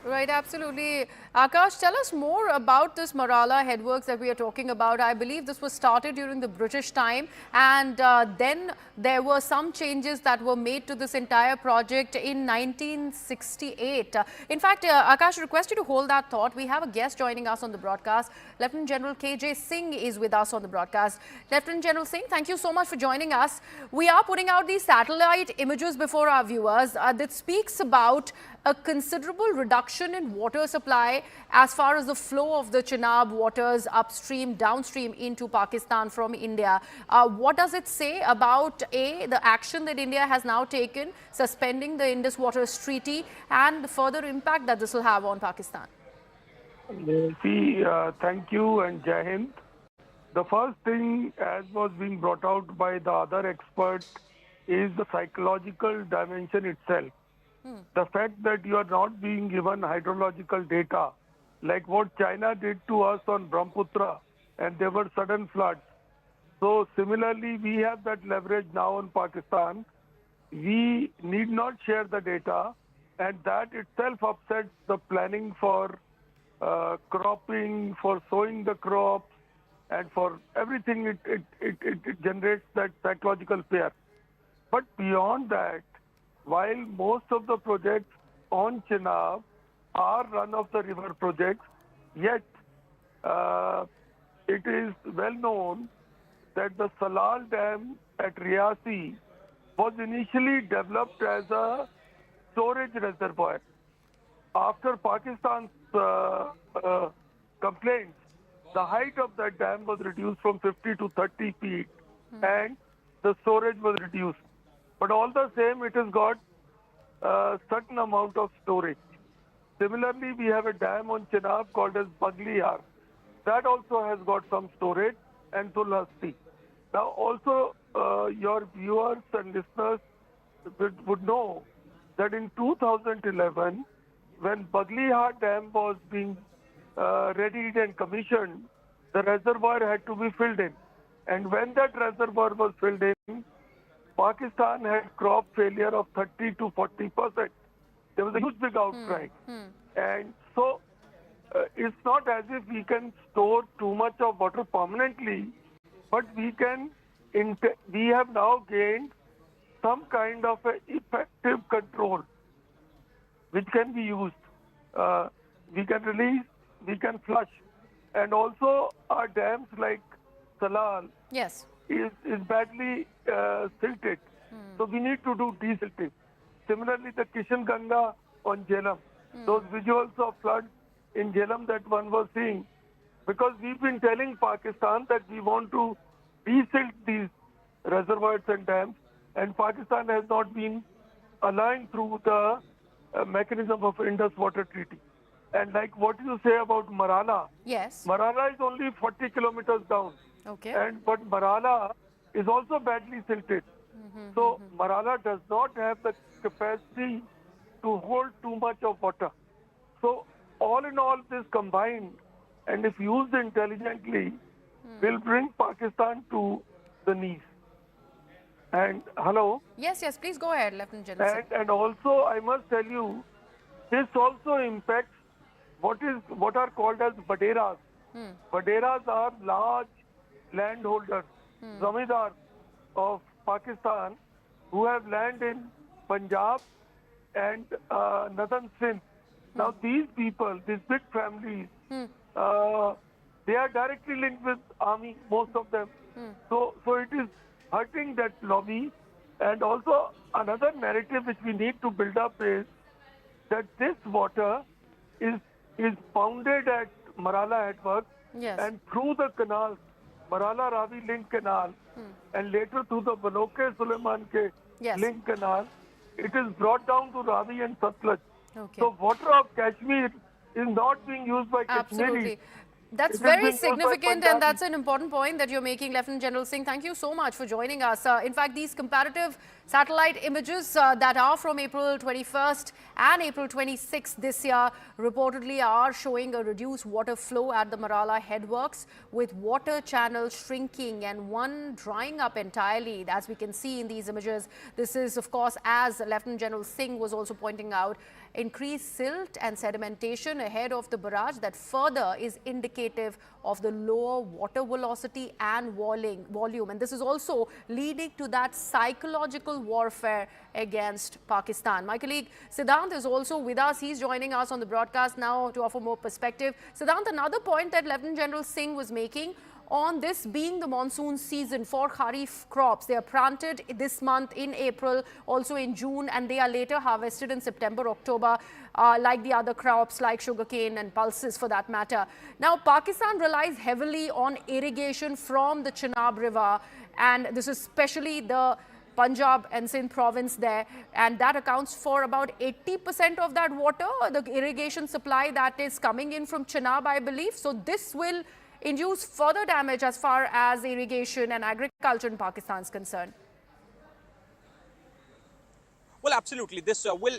Right, absolutely. Akash, tell us more about this Marala headworks that we are talking about. I believe this was started during the British time, and then there were some changes that were made to this entire project in 1968. In fact, Akash, request you to hold that thought. We have a guest joining us on the broadcast. Lieutenant General KJ Singh is with us on the broadcast. Lieutenant General Singh, thank you so much for joining us. We are putting out these satellite images before our viewers that speaks about a considerable reduction in water supply as far as the flow of the Chenab waters upstream, downstream into Pakistan from India. What does it say about the action that India has now taken, suspending the Indus Waters Treaty, and the further impact that this will have on Pakistan? Thank you and Jai Hind. The first thing, as was being brought out by the other experts, is the psychological dimension itself. The fact that you are not being given hydrological data, like what China did to us on Brahmaputra, and there were sudden floods. So similarly, we have that leverage now on Pakistan. We need not share the data, and that itself upsets the planning for cropping, for sowing the crops, and for everything. It generates that psychological fear. But beyond that, while most of the projects on Chenab are run-of-the-river projects, yet it is well known that the Salal Dam at Riyasi was initially developed as a storage reservoir. After Pakistan's complaints, the height of that dam was reduced from 50 to 30 feet, and the storage was reduced. But all the same, it has got a certain amount of storage. Similarly, we have a dam on Chenab called as Bagliyar. That also has got some storage, and Tulhasti. Now, also, your viewers and listeners would know that in 2011, when Bagliyar Dam was being readied and commissioned, the reservoir had to be filled in. And when that reservoir was filled in, Pakistan had crop failure of 30 to 40%. There was a huge big outcry. And so it's not as if we can store too much of water permanently, but we have now gained some kind of effective control which can be used. We can release, we can flush. And also our dams like Salal is badly silted. So we need to do desilting. Similarly, the Kishan Ganga on Jhelum, those visuals of floods in Jhelum that one was seeing, because we've been telling Pakistan that we want to desilt these reservoirs and dams, and Pakistan has not been aligned through the mechanism of Indus Water Treaty. And like what you say about Marala, Marala is only 40 kilometers down. But Marala is also badly silted. So Marala does not have the capacity to hold too much of water. So all in all, this combined, and if used intelligently, will bring Pakistan to the knees. And hello? Yes, please go ahead, Lieutenant General. And also, I must tell you, this also impacts what are called as baderas. Baderas are large landholders, zamindars of Pakistan who have land in Punjab and northern Sindh. Now these people, these big families, they are directly linked with army, most of them. So it is hurting that lobby. And also another narrative which we need to build up is that this water is pounded at Marala Headworks and through the canals, Marala Ravi link canal, and later through the Baloke Suleiman ke link canal, it is brought down to Ravi and Satluj. So water of Kashmir is not being used by Kashmiris. Absolutely. That's very significant, and that's an important point that you're making, Lieutenant General Singh. Thank you so much for joining us. In fact, these comparative satellite images that are from April 21st and April 26th this year reportedly are showing a reduced water flow at the Marala headworks, with water channels shrinking and one drying up entirely, as we can see in these images. This is, of course, as Lieutenant General Singh was also pointing out, increased silt and sedimentation ahead of the barrage that further is indicative of the lower water velocity and volume. And this is also leading to that psychological warfare against Pakistan. My colleague Siddhant is also with us. He's joining us on the broadcast now to offer more perspective. Siddhant, another point that Lieutenant General Singh was making on this being the monsoon season for Kharif crops. They are planted this month in April, also in June, and they are later harvested in September, October, like the other crops like sugarcane and pulses for that matter. Now, Pakistan relies heavily on irrigation from the Chenab River, and this is especially the Punjab and Sindh province there, and that accounts for about 80% of that water, the irrigation supply that is coming in from Chenab, I believe. So this will induce further damage as far as irrigation and agriculture in Pakistan is concerned. Well, absolutely. This will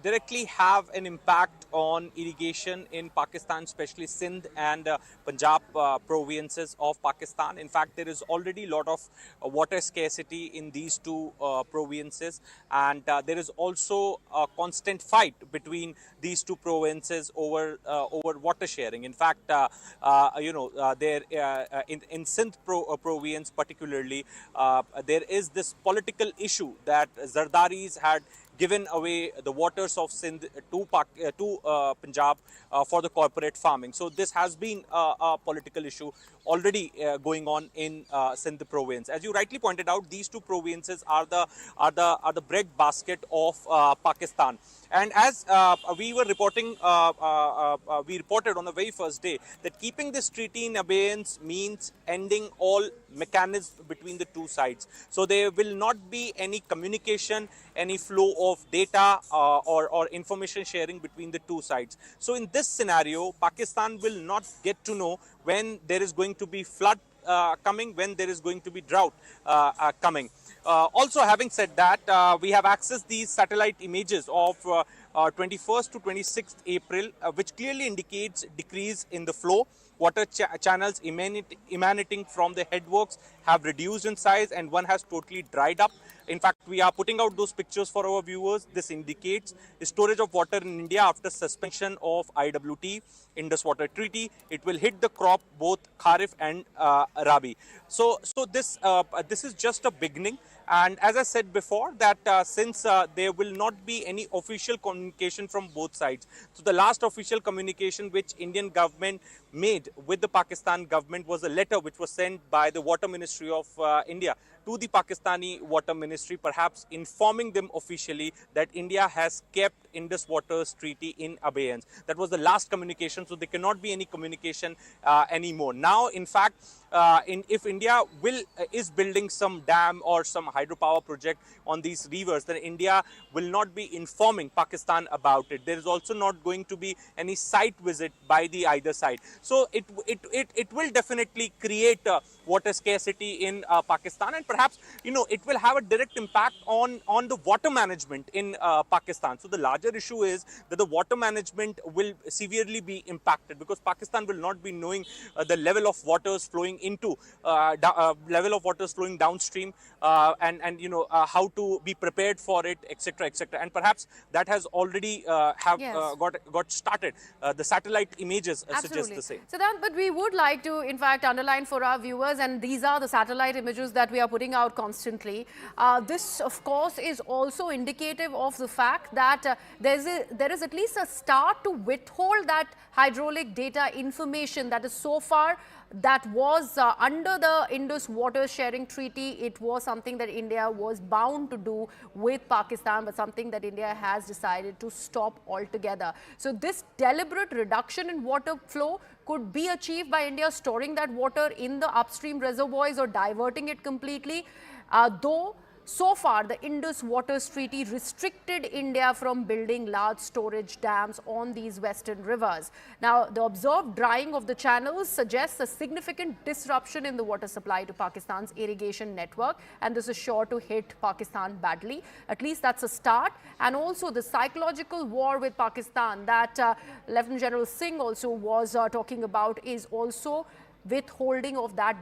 directly have an impact on irrigation in Pakistan, especially Sindh and Punjab provinces of Pakistan. In fact, there is already a lot of water scarcity in these two provinces, and there is also a constant fight between these two provinces over water sharing. In fact, in Sindh province particularly, there is this political issue that Zardaris had given away the waters of Sindh to Punjab for the corporate farming. So this has been a political issue already going on in Sindh province. As you rightly pointed out, these two provinces are the bread basket of Pakistan. And as we were reporting, we reported on the very first day that keeping this treaty in abeyance means ending all mechanisms between the two sides. So there will not be any communication, any flow of data or information sharing between the two sides. So in this scenario, Pakistan will not get to know when there is going to be flood coming, when there is going to be drought coming. Also, having said that, we have accessed these satellite images of 21st to 26th April, which clearly indicates decrease in the flow. Water channels emanating from the headworks have reduced in size, and one has totally dried up. In fact, we are putting out those pictures for our viewers. This indicates storage of water in India after suspension of IWT, Indus Water Treaty. It will hit the crop, both Kharif and Rabi. So this is just a beginning. And as I said before, that since there will not be any official communication from both sides, so the last official communication which Indian government made with the Pakistan government was a letter which was sent by the Water Ministry of India to the Pakistani Water Ministry, perhaps informing them officially that India has kept Indus Waters Treaty in abeyance. That was the last communication, so there cannot be any communication anymore. Now, in fact, if India is building some dam or some hydropower project on these rivers, then India will not be informing Pakistan about it. There is also not going to be any site visit by the either side. So it will definitely create water scarcity in Pakistan, and perhaps it will have a direct impact on the water management in Pakistan. So the larger issue is that the water management will severely be impacted, because Pakistan will not be knowing the level of waters flowing into level of waters flowing downstream, and how to be prepared for it, etc., etc. And perhaps that has already got started. The satellite images suggest the same. Siddhant, but we would like to, in fact, underline for our viewers, and these are the satellite images that we are putting out constantly. This, of course, is also indicative of the fact that there is at least a start to withhold that hydraulic data information that is so far that was under the Indus Water Sharing Treaty. It was something that India was bound to do with Pakistan, but something that India has decided to stop altogether. So this deliberate reduction in water flow could be achieved by India storing that water in the upstream reservoirs or diverting it completely, though so far, the Indus Waters Treaty restricted India from building large storage dams on these western rivers. Now, the observed drying of the channels suggests a significant disruption in the water supply to Pakistan's irrigation network, and this is sure to hit Pakistan badly. At least that's a start. And also the psychological war with Pakistan that Lieutenant General Singh also was talking about is also withholding of that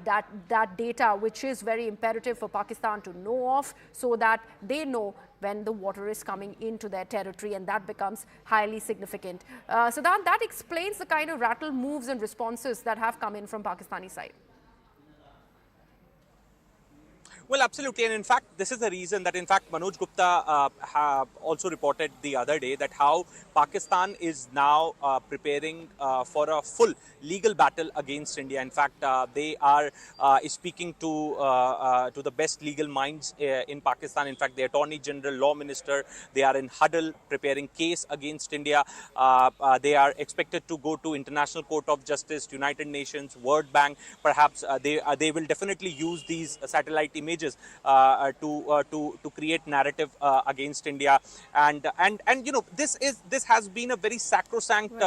data, which is very imperative for Pakistan to know of, so that they know when the water is coming into their territory, and that becomes highly significant. So that explains the kind of rattle moves and responses that have come in from Pakistani side. Well, absolutely. And in fact, this is the reason that, in fact, Manoj Gupta also reported the other day that how Pakistan is now preparing for a full legal battle against India. In fact, they are speaking to the best legal minds in Pakistan. In fact, the Attorney General, Law Minister, they are in huddle preparing case against India. They are expected to go to International Court of Justice, United Nations, World Bank. Perhaps they will definitely use these satellite images to create narrative against India, and this has been a very sacrosanct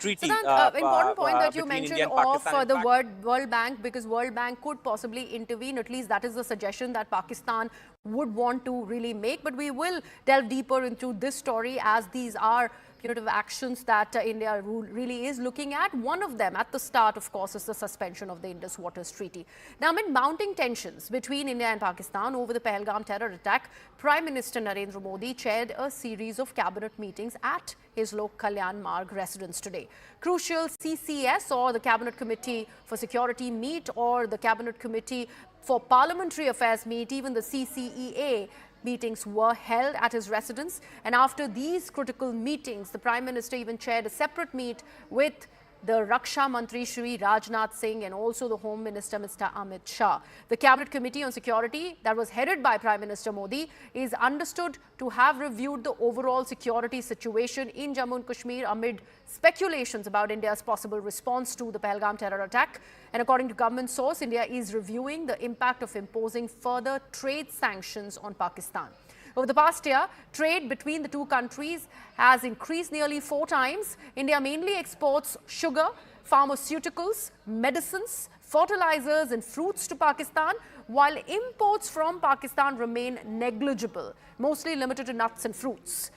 treaty. So important point that you mentioned mentioned of the World Bank, because World Bank could possibly intervene. At least that is the suggestion that Pakistan would want to really make. But we will delve deeper into this story, as these are punitive actions that India really is looking at. One of them at the start, of course, is the suspension of the Indus Waters Treaty. Now, amid mounting tensions between India and Pakistan over the Pahalgam terror attack, Prime Minister Narendra Modi chaired a series of cabinet meetings at his Lok Kalyan Marg residence today. Crucial CCS, or the Cabinet Committee for Security, meet, or the Cabinet Committee for Parliamentary Affairs meet, even the CCEA meetings were held at his residence. And after these critical meetings, the Prime Minister even chaired a separate meet with the Raksha Mantri Shri Rajnath Singh and also the Home Minister Mr. Amit Shah. The Cabinet Committee on Security that was headed by Prime Minister Modi is understood to have reviewed the overall security situation in Jammu and Kashmir amid speculations about India's possible response to the Pahalgam terror attack. And according to government source, India is reviewing the impact of imposing further trade sanctions on Pakistan. Over the past year, trade between the two countries has increased nearly 4 times. India mainly exports sugar, pharmaceuticals, medicines, fertilizers and fruits to Pakistan, while imports from Pakistan remain negligible, mostly limited to nuts and fruits.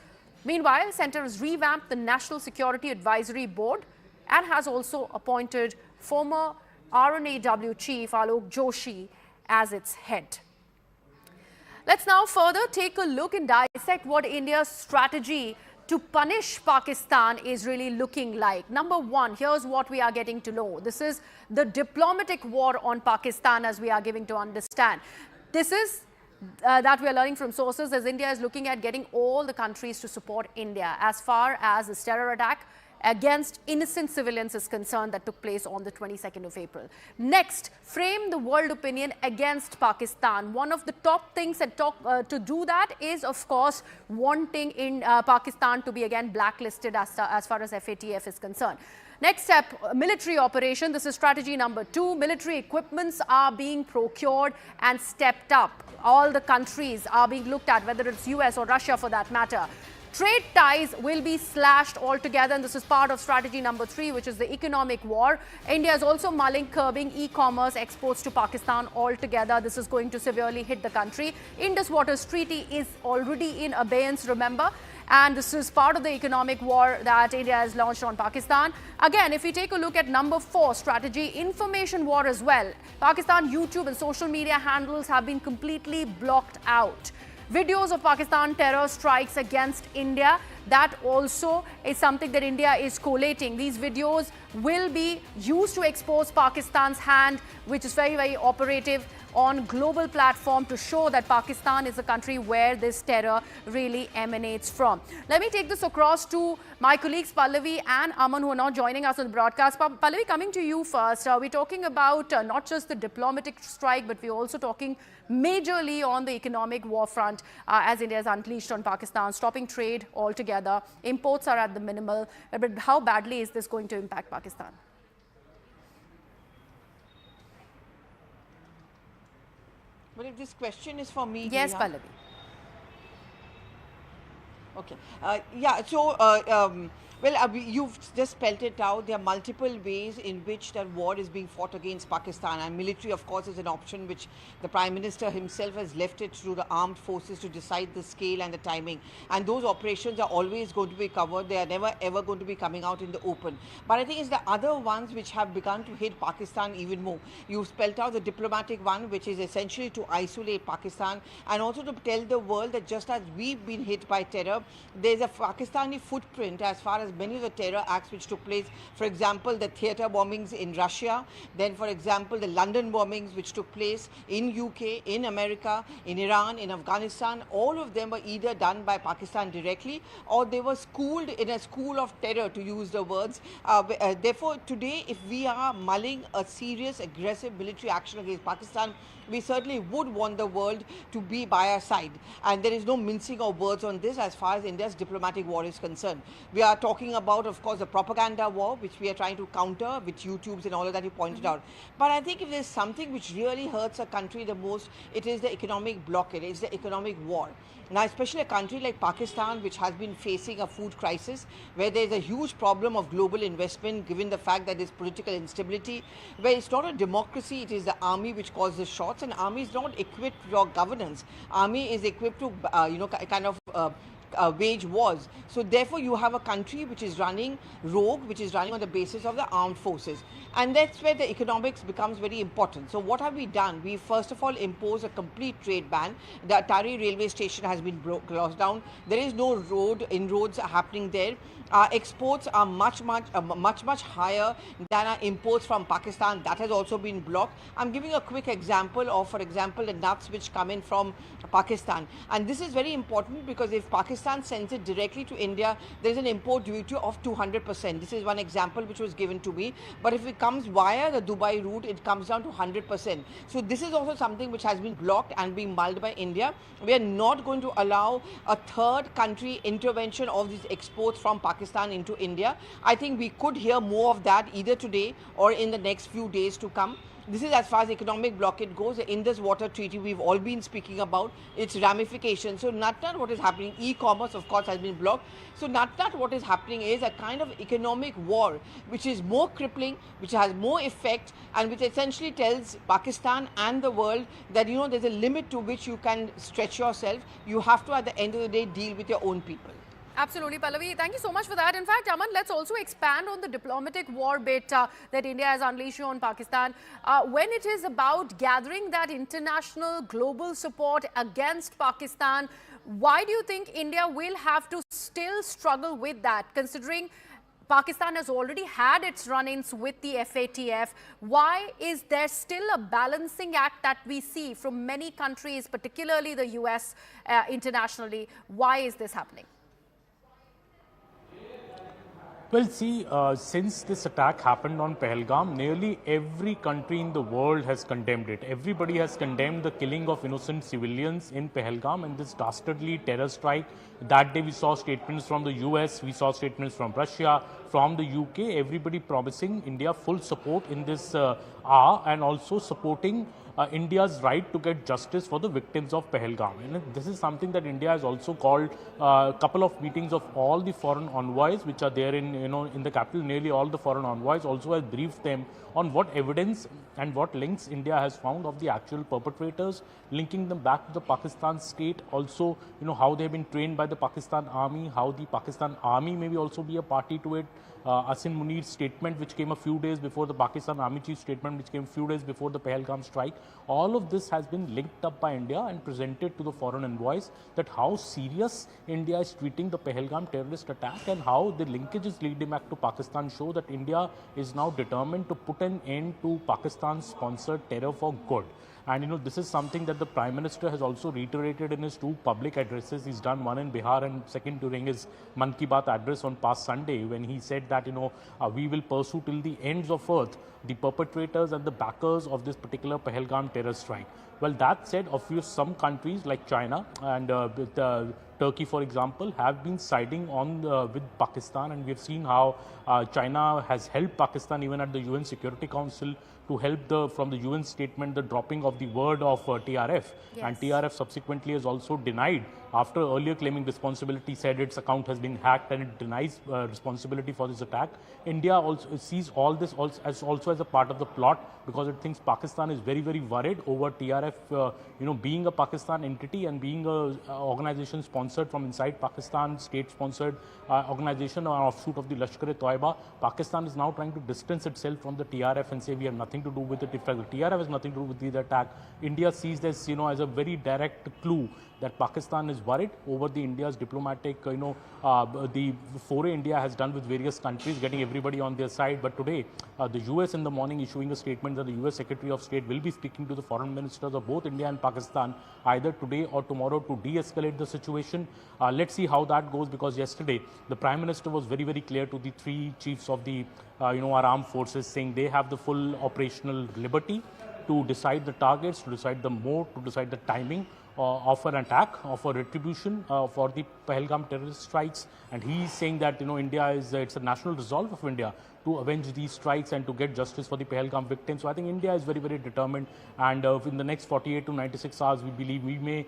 Meanwhile, Centre has revamped the National Security Advisory Board and has also appointed former RNAW Chief Alok Joshi as its head. Let's now further take a look and dissect what India's strategy to punish Pakistan is really looking like. Number one, here's what we are getting to know. This is the diplomatic war on Pakistan, as we are giving to understand. This is that we are learning from sources, as India is looking at getting all the countries to support India as far as this terror attack against innocent civilians is concerned that took place on the 22nd of April. Next, frame the world opinion against Pakistan. One of the top things that to do that is, of course, wanting in Pakistan to be again blacklisted as far as FATF is concerned. Next step, military operation. This is strategy number 2. Military equipments are being procured and stepped up. All the countries are being looked at, whether it's US or Russia for that matter. Trade ties will be slashed altogether, and this is part of strategy number 3, which is the economic war. India is also mulling curbing e-commerce exports to Pakistan altogether. This is going to severely hit the country. Indus Waters Treaty is already in abeyance, remember? And this is part of the economic war that India has launched on Pakistan. Again, if we take a look at number 4 strategy, information war as well. Pakistan YouTube and social media handles have been completely blocked out. Videos of Pakistan terror strikes against India, that also is something that India is collating. These videos will be used to expose Pakistan's hand, which is very, very operative on global platform to show that Pakistan is a country where this terror really emanates from. Let me take this across to my colleagues Pallavi and Aman, who are now joining us on the broadcast. Pallavi, coming to you first. We're talking about not just the diplomatic strike, but we're also talking majorly on the economic war front as India has unleashed on Pakistan, stopping trade altogether. Imports are at the minimal. But how badly is this going to impact Pakistan? Well, if this question is for me, yes, Neha. Pallavi. Okay. Yeah. So, you've just spelled it out. There are multiple ways in which that war is being fought against Pakistan, and military, of course, is an option which the Prime Minister himself has left it to the armed forces to decide the scale and the timing. And those operations are always going to be covered. They are never ever going to be coming out in the open. But I think it's the other ones which have begun to hit Pakistan even more. You've spelled out the diplomatic one, which is essentially to isolate Pakistan and also to tell the world that just as we've been hit by terror, there's a Pakistani footprint as far as many of the terror acts which took place. For example, the theatre bombings in Russia, then for example the London bombings which took place in UK, in America, in Iran, in Afghanistan. All of them were either done by Pakistan directly or they were schooled in a school of terror, to use the words. Therefore, today if we are mulling a serious aggressive military action against Pakistan, we certainly would want the world to be by our side. And there is no mincing of words on this as far as India's diplomatic war is concerned. We are talking about, of course, the propaganda war, which we are trying to counter with YouTubes and all of that you pointed out. But I think if there's something which really hurts a country the most, it is the economic blockade, it's the economic war. Now, especially a country like Pakistan, which has been facing a food crisis, where there's a huge problem of global investment, given the fact that there's political instability, where it's not a democracy, it is the army which calls the shots, and army is not equipped for governance. Army is equipped to, wage wars. So therefore you have a country which is running rogue, which is running on the basis of the armed forces. And that's where the economics becomes very important. So what have we done? We first of all imposed a complete trade ban. The Atari railway station has been closed down. There is no inroads happening there. Our exports are much higher than our imports from Pakistan. That has also been blocked. I'm giving a quick example of, for example, the nuts which come in from Pakistan. And this is very important because if Pakistan sends it directly to India, there is an import duty of 200%. This is one example which was given to me. But if it comes via the Dubai route, it comes down to 100%. So this is also something which has been blocked and being mulled by India. We are not going to allow a third country intervention of these exports from Pakistan into India. I think we could hear more of that either today or in the next few days to come. This is as far as economic blockade goes. The Indus Water Treaty we've all been speaking about, its ramifications. So not what is happening. E-commerce, of course, has been blocked. So not what is happening is a kind of economic war which is more crippling, which has more effect, and which essentially tells Pakistan and the world that, you know, there's a limit to which you can stretch yourself. You have to, at the end of the day, deal with your own people. Absolutely, Pallavi. Thank you so much for that. In fact, Aman, let's also expand on the diplomatic war bit that India has unleashed on Pakistan. When it is about gathering that international global support against Pakistan, why do you think India will have to still struggle with that, considering Pakistan has already had its run-ins with the FATF? Why is there still a balancing act that we see from many countries, particularly the US internationally? Why is this happening? Well, see, since this attack happened on Pahalgam, nearly every country in the world has condemned it. Everybody has condemned the killing of innocent civilians in Pahalgam and this dastardly terror strike. That day we saw statements from the US, we saw statements from Russia, from the UK, everybody promising India full support in this hour and also supporting India's right to get justice for the victims of Pahalgam. And this is something that India has also called a couple of meetings of all the foreign envoys which are there in the capital. Nearly all the foreign envoys also has briefed them on what evidence and what links India has found of the actual perpetrators, linking them back to the Pakistan state. Also, how they have been trained by the Pakistan army, how the Pakistan army maybe also be a party to it. Asim Munir's statement, which came a few days before the Pakistan Army Chief statement, which came a few days before the Pahalgam strike. All of this has been linked up by India and presented to the foreign envoys that how serious India is treating the Pahalgam terrorist attack and how the linkages leading back to Pakistan show that India is now determined to put an end to Pakistan's sponsored terror for good. And this is something that the Prime Minister has also reiterated in his 2 public addresses. He's done one in Bihar and second during his Man Ki Baat address on past Sunday, when he said that we will pursue till the ends of earth the perpetrators and the backers of this particular Pahalgam terror strike. Well, that said, some countries like China and Turkey, for example, have been siding on with Pakistan, and we've seen how China has helped Pakistan even at the UN Security Council to help from the UN statement the dropping of the word of TRF. Yes. And TRF subsequently has also denied, after earlier claiming responsibility, said its account has been hacked and it denies responsibility for this attack. India also sees all this also as a part of the plot, because it thinks Pakistan is very, very worried over TRF, being a Pakistan entity and being an organization sponsored from inside Pakistan, state-sponsored organization or offshoot of the Lashkar-e-Toiba. Pakistan is now trying to distance itself from the TRF and say we have nothing to do with it. In fact, the TRF has nothing to do with the attack. India sees this, as a very direct clue that Pakistan is worried over the India's diplomatic, the foray India has done with various countries, getting everybody on their side. But today, the US in the morning issuing a statement that the US Secretary of State will be speaking to the foreign ministers of both India and Pakistan either today or tomorrow to de-escalate the situation. Let's see how that goes, because yesterday the Prime Minister was very, very clear to the 3 chiefs of the, our armed forces, saying they have the full operational liberty to decide the targets, to decide the mode, to decide the timing of an attack, of a retribution for the Pahalgam terrorist strikes. And he is saying that India it's a national resolve of India to avenge these strikes and to get justice for the Pahalgam victims. So I think India is very, very determined, and in the next 48 to 96 hours, we believe we may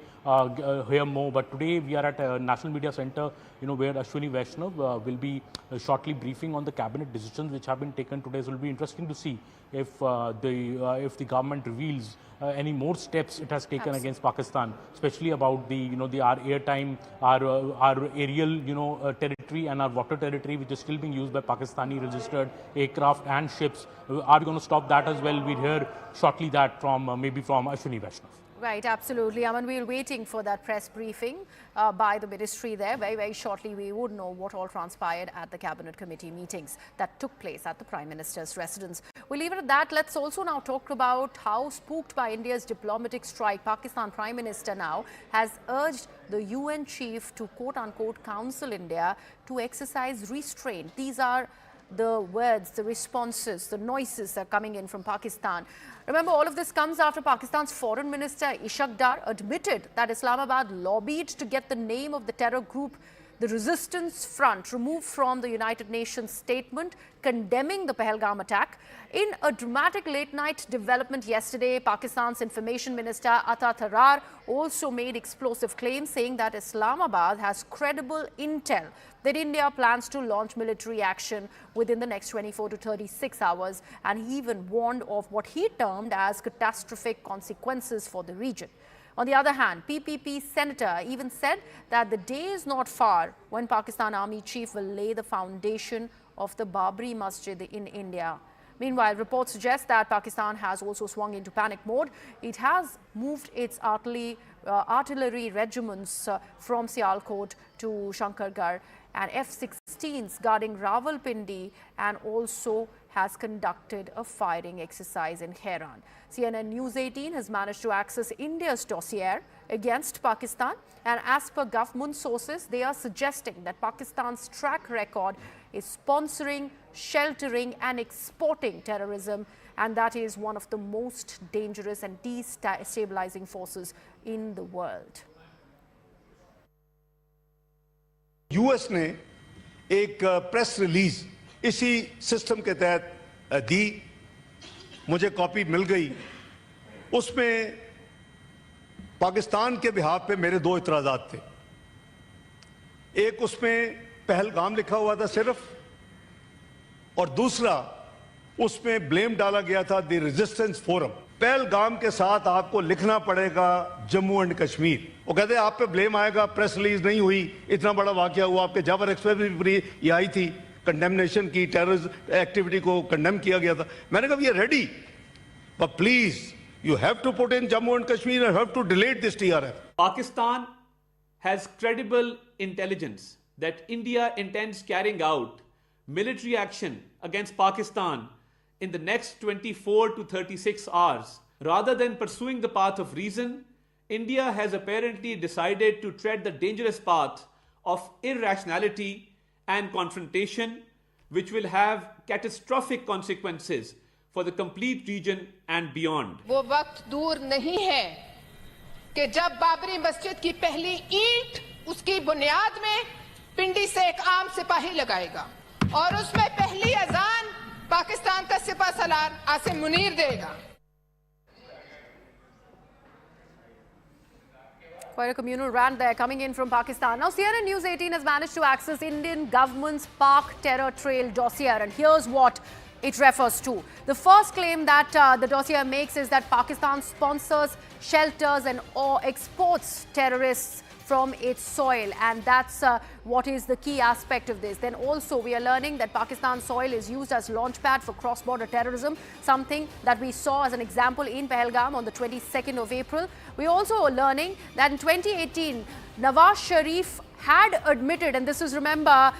hear more. But today we are at a National Media Center, where Ashwini Vaishnav will be shortly briefing on the cabinet decisions which have been taken today. So it will be interesting to see if the government reveals any more steps it has taken against Pakistan, especially about the our airtime, our aerial territory and our water territory, which is still being used by Pakistani registered aircraft and ships. Are we going to stop that as well? We'll hear shortly that from maybe from Ashwini Vaishnav. Right, absolutely. I mean, we're waiting for that press briefing by the ministry there. Very, very shortly, we would know what all transpired at the cabinet committee meetings that took place at the Prime Minister's residence. We'll leave it at that. Let's also now talk about how, spooked by India's diplomatic strike, Pakistan Prime Minister now has urged the UN chief to quote-unquote counsel India to exercise restraint. These are the words, the responses, the noises that are coming in from Pakistan. Remember, all of this comes after Pakistan's Foreign Minister Ishaq Dar admitted that Islamabad lobbied to get the name of the terror group, the Resistance Front, removed from the United Nations statement condemning the Pahalgam attack. In a dramatic late-night development yesterday, Pakistan's Information Minister Ata Tharar also made explosive claims, saying that Islamabad has credible intel that India plans to launch military action within the next 24 to 36 hours, and he even warned of what he termed as catastrophic consequences for the region. On the other hand, PPP senator even said that the day is not far when Pakistan Army Chief will lay the foundation of the Babri Masjid in India. Meanwhile, reports suggest that Pakistan has also swung into panic mode. It has moved its artillery regiments from Sialkot to Shankargarh and F-16s guarding Rawalpindi, and also has conducted a firing exercise in Herat. CNN News 18 has managed to access India's dossier against Pakistan, and as per government sources, they are suggesting that Pakistan's track record is sponsoring, sheltering and exporting terrorism, and that is one of the most dangerous and destabilizing forces in the world. US ने एक press release इसी system के तहत दी, मुझे copy मिल गई उसमें पाकिस्तान के behalf पे मेरे दो इतराज़ात थे। एक उसमें पहलगाम लिखा हुआ था सिर्फ, और दूसरा उसमें ब्लेम डाला गया था द रेजिस्टेंस फोरम। पहलगाम के साथ आपको लिखना पड़ेगा जम्मू एंड कश्मीर। वो कहते हैं आप पे ब्लेम आएगा, प्रेस रिलीज नहीं हुई, इतना बड़ा वाकया हुआ, आपके जावर एक्सप्रेस भी ये आई थी, कंडेमनेशन की, टेररिस्ट एक्टिविटी को कंडेम किया गया था। मैंने कहा we are ready, but please you have to put in Jammu and Kashmir and have to delete this TRF. Pakistan has credible intelligence that India intends carrying out military action against Pakistan in the next 24 to 36 hours. Rather than pursuing the path of reason, India has apparently decided to tread the dangerous path of irrationality and confrontation, which will have catastrophic consequences for the complete region and beyond. वो वक्त दूर नहीं है कि जब बाबरी मस्जिद की पहली ईंट उसकी बुनियाद में पिंडी से एक आम सिपाही लगाएगा और उसमें पहली अजान पाकिस्तान का सिपह सलार आसिम मुनीर देगा। Quite a communal rant there coming in from Pakistan. Now, CNN News 18 has managed to access Indian government's Pak terror trail dossier, and here's what it refers to. The first claim that the dossier makes is that Pakistan sponsors, shelters or exports terrorists from its soil, and that's what is the key aspect of this. Then also we are learning that Pakistan's soil is used as launchpad for cross-border terrorism, something that we saw as an example in Pahalgam on the 22nd of April. We also are learning that in 2018, Nawaz Sharif had admitted, and this is, remember,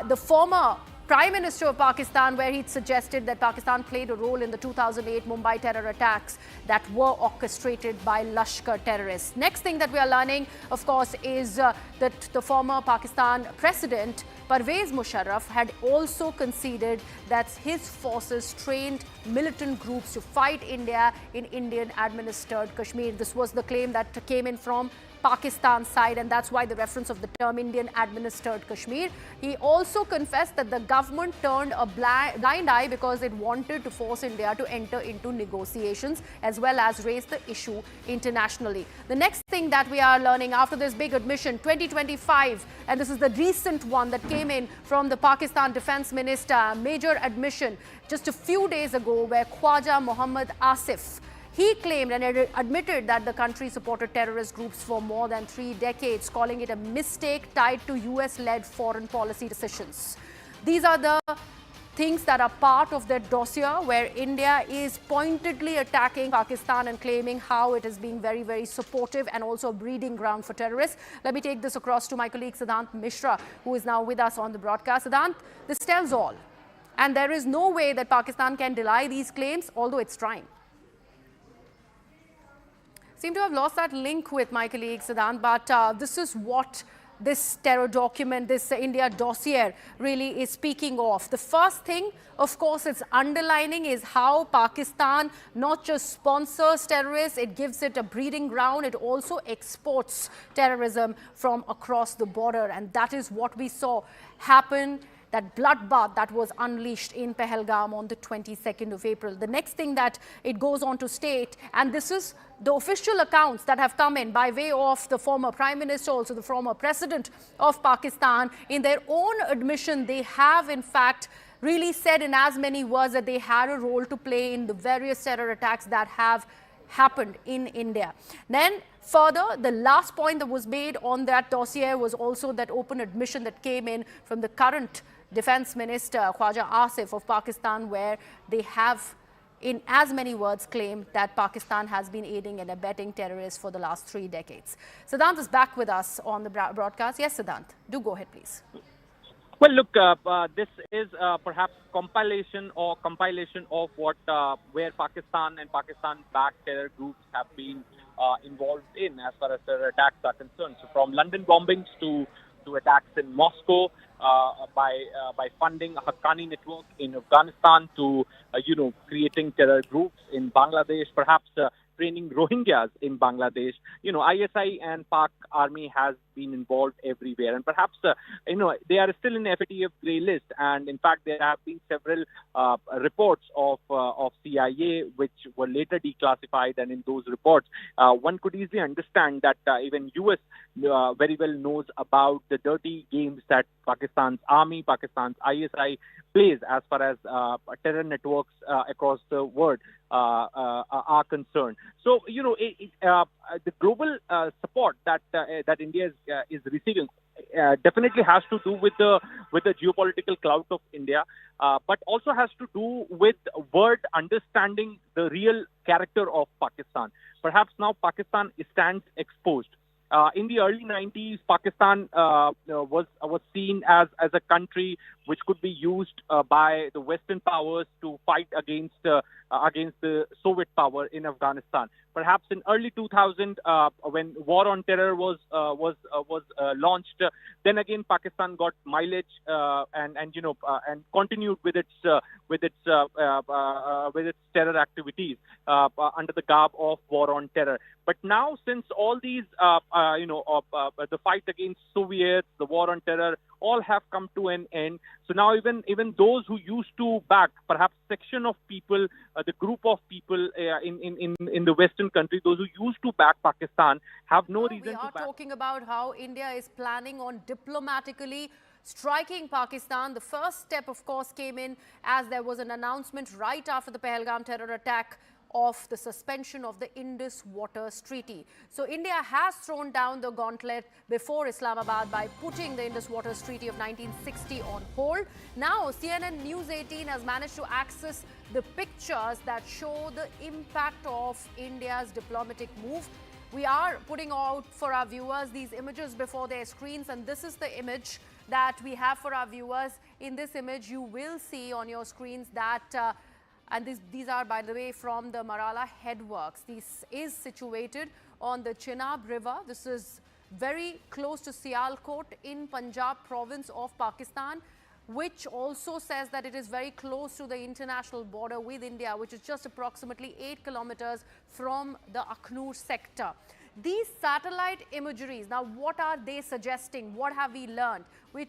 the former Prime Minister of Pakistan, where he'd suggested that Pakistan played a role in the 2008 Mumbai terror attacks that were orchestrated by Lashkar terrorists. Next thing that we are learning, of course, is that the former Pakistan President Pervez Musharraf had also conceded that his forces trained militant groups to fight India in Indian-administered Kashmir. This was the claim that came in from Pakistan side, and that's why the reference of the term Indian-administered Kashmir. He also confessed that the government turned a blind eye because it wanted to force India to enter into negotiations as well as raise the issue internationally. The next thing that we are learning after this big admission, 2025, and this is the recent one that came in from the Pakistan Defence Minister, major admission just a few days ago, where Khwaja Mohammad Asif, he claimed and admitted that the country supported terrorist groups for more than 3 decades, calling it a mistake tied to US-led foreign policy decisions. These are the things that are part of that dossier, where India is pointedly attacking Pakistan and claiming how it is being very, very supportive and also a breeding ground for terrorists. Let me take this across to my colleague Siddhant Mishra, who is now with us on the broadcast. Siddhant, this tells all. And there is no way that Pakistan can deny these claims, although it's trying. Seem to have lost that link with my colleague Siddhant, but this is what this terror document, this India dossier really is speaking of. The first thing, of course, it's underlining is how Pakistan not just sponsors terrorists, it gives it a breeding ground, it also exports terrorism from across the border. And that is what we saw happen, that bloodbath that was unleashed in Pahalgam on the 22nd of April. The next thing that it goes on to state, and this is the official accounts that have come in by way of the former Prime Minister, also the former President of Pakistan, in their own admission, they have in fact really said in as many words that they had a role to play in the various terror attacks that have happened in India. Then further, the last point that was made on that dossier was also that open admission that came in from the current Defence Minister, Khwaja Asif of Pakistan, where they have in as many words claimed that Pakistan has been aiding and abetting terrorists for the last 3 decades. Siddhant is back with us on the broadcast. Yes, Siddhant, do go ahead, please. Well, look, this is perhaps compilation of what where Pakistan and Pakistan-backed terror groups have been involved in as far as terror attacks are concerned. So, from London bombings to attacks in Moscow, by funding a Haqqani network in Afghanistan, to creating terror groups in Bangladesh, perhaps training Rohingyas in Bangladesh. ISI and Pak army has been involved everywhere. And perhaps, they are still in FATF grey list. And in fact, there have been several reports of CIA which were later declassified. And in those reports, one could easily understand that even US very well knows about the dirty games that Pakistan's army, Pakistan's ISI plays as far as terror networks across the world are concerned. So, the global support that India is receiving definitely has to do with the geopolitical clout of India, but also has to do with world understanding the real character of Pakistan. Perhaps now Pakistan stands exposed. In the early 90s, Pakistan was seen as a country which could be used by the Western powers to fight against the Soviet power in Afghanistan. Perhaps in early 2000, when War on Terror was launched, then again Pakistan got mileage and continued with its terror activities under the garb of War on Terror. But now, since all these the fight against Soviets, the War on Terror, all have come to an end. So now even those who used to back, perhaps section of people, the group of people in the Western country, those who used to back Pakistan, have no reason to back. We are talking about how India is planning on diplomatically striking Pakistan. The first step, of course, came in as there was an announcement right after the Pahalgam terror attack of the suspension of the Indus Waters Treaty. So India has thrown down the gauntlet before Islamabad by putting the Indus Waters Treaty of 1960 on hold. Now CNN News 18 has managed to access the pictures that show the impact of India's diplomatic move. We are putting out for our viewers these images before their screens, and this is the image that we have for our viewers. In this image, you will see on your screens that and these are, by the way, from the Marala headworks. This is situated on the Chenab River. This is very close to Sialkot in Punjab province of Pakistan, which also says that it is very close to the international border with India, which is just approximately 8 kilometers from the Akhnur sector. These satellite imageries, now what are they suggesting? What have we learned?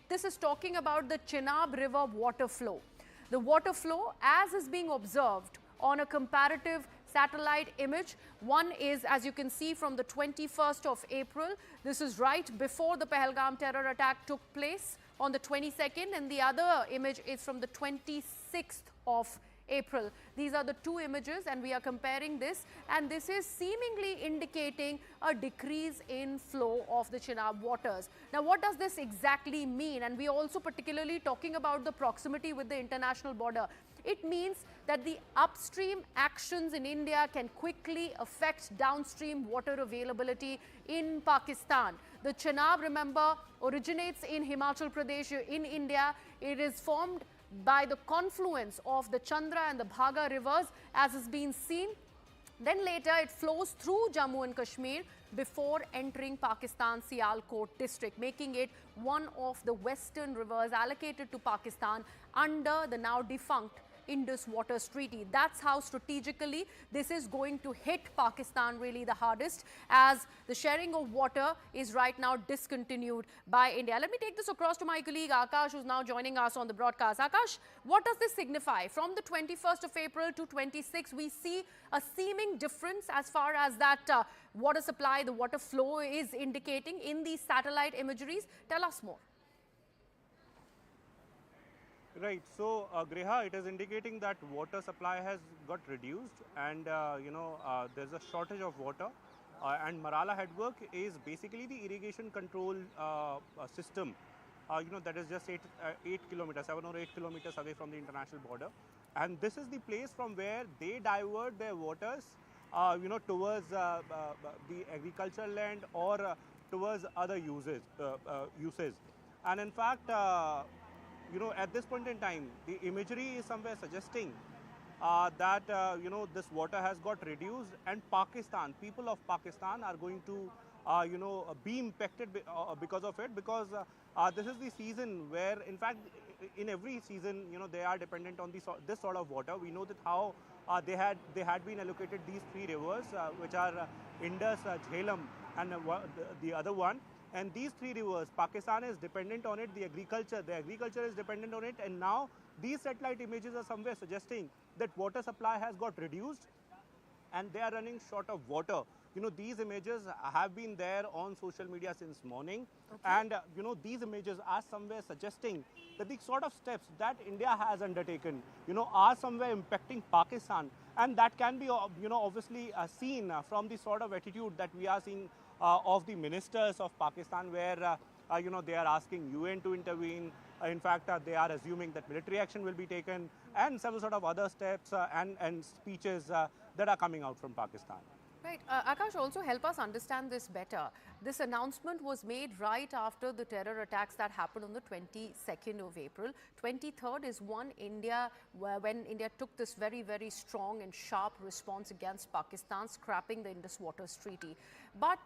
This is talking about the Chenab River water flow. The water flow, as is being observed on a comparative satellite image. One is, as you can see, from the 21st of April. This is right before the Pahalgam terror attack took place on the 22nd, and the other image is from the 26th of April. These are the two images, and we are comparing this, and this is seemingly indicating a decrease in flow of the Chenab waters. Now, what does this exactly mean? And we are also particularly talking about the proximity with the international border. It means that the upstream actions in India can quickly affect downstream water availability in Pakistan. The Chenab, remember, originates in Himachal Pradesh in India. It is formed by the confluence of the Chandra and the Bhaga rivers, as has been seen. Then later it flows through Jammu and Kashmir before entering Pakistan's Sialkot district, making it one of the western rivers allocated to Pakistan under the now defunct Indus Waters Treaty. That's how strategically this is going to hit Pakistan really the hardest, as the sharing of water is right now discontinued by India. Let me take this across to my colleague Akash, who's now joining us on the broadcast. Akash, what does this signify? From the 21st of April to 26th, we see a seeming difference as far as that water supply, the water flow is indicating in these satellite imageries. Tell us more. Right. So, Greha, it is indicating that water supply has got reduced, and there's a shortage of water. And Marala headwork is basically the irrigation control system. That is just 7 or 8 kilometers away from the international border, and this is the place from where they divert their waters, towards the agricultural land or towards other uses. And in fact, at this point in time, the imagery is somewhere suggesting that this water has got reduced, and people of Pakistan are going to be impacted because of it, because this is the season where, in fact, in every season, they are dependent on this sort of water. We know that how they had been allocated these three rivers, which are Indus, Jhelum, and the other one. And these three rivers, Pakistan is dependent on it, the agriculture is dependent on it, and now these satellite images are somewhere suggesting that water supply has got reduced and they are running short of water. You know, these images have been there on social media since morning. And, you know, these images are somewhere suggesting that the sort of steps that India has undertaken, you know, are somewhere impacting Pakistan. And that can be, you know, obviously seen from the sort of attitude that we are seeing of the ministers of Pakistan, where, you know, they are asking UN to intervene. In fact, they are assuming that military action will be taken, and several sort of other steps and speeches that are coming out from Pakistan. Right. Akash, also help us understand this better. This announcement was made right after the terror attacks that happened on the 22nd of April. 23rd is when India took this very, very strong and sharp response against Pakistan, scrapping the Indus Waters Treaty. But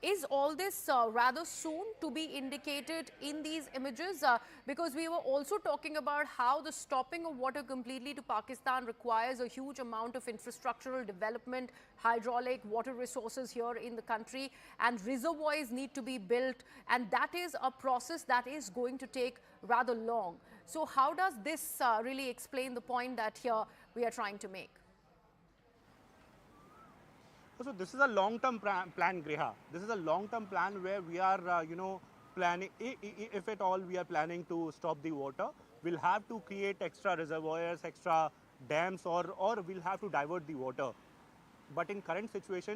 is all this rather soon to be indicated in these images? Because we were also talking about how the stopping of water completely to Pakistan requires a huge amount of infrastructural development, hydraulic water resources here in the country, and reservoirs need to be built, and that is a process that is going to take rather long. So how does this really explain the point that here we are trying to make? So this is a long-term plan, Griha. This is a long-term plan where we are, you know, planning, if at all we are planning to stop the water, we'll have to create extra reservoirs, extra dams, or we'll have to divert the water. But in current situation,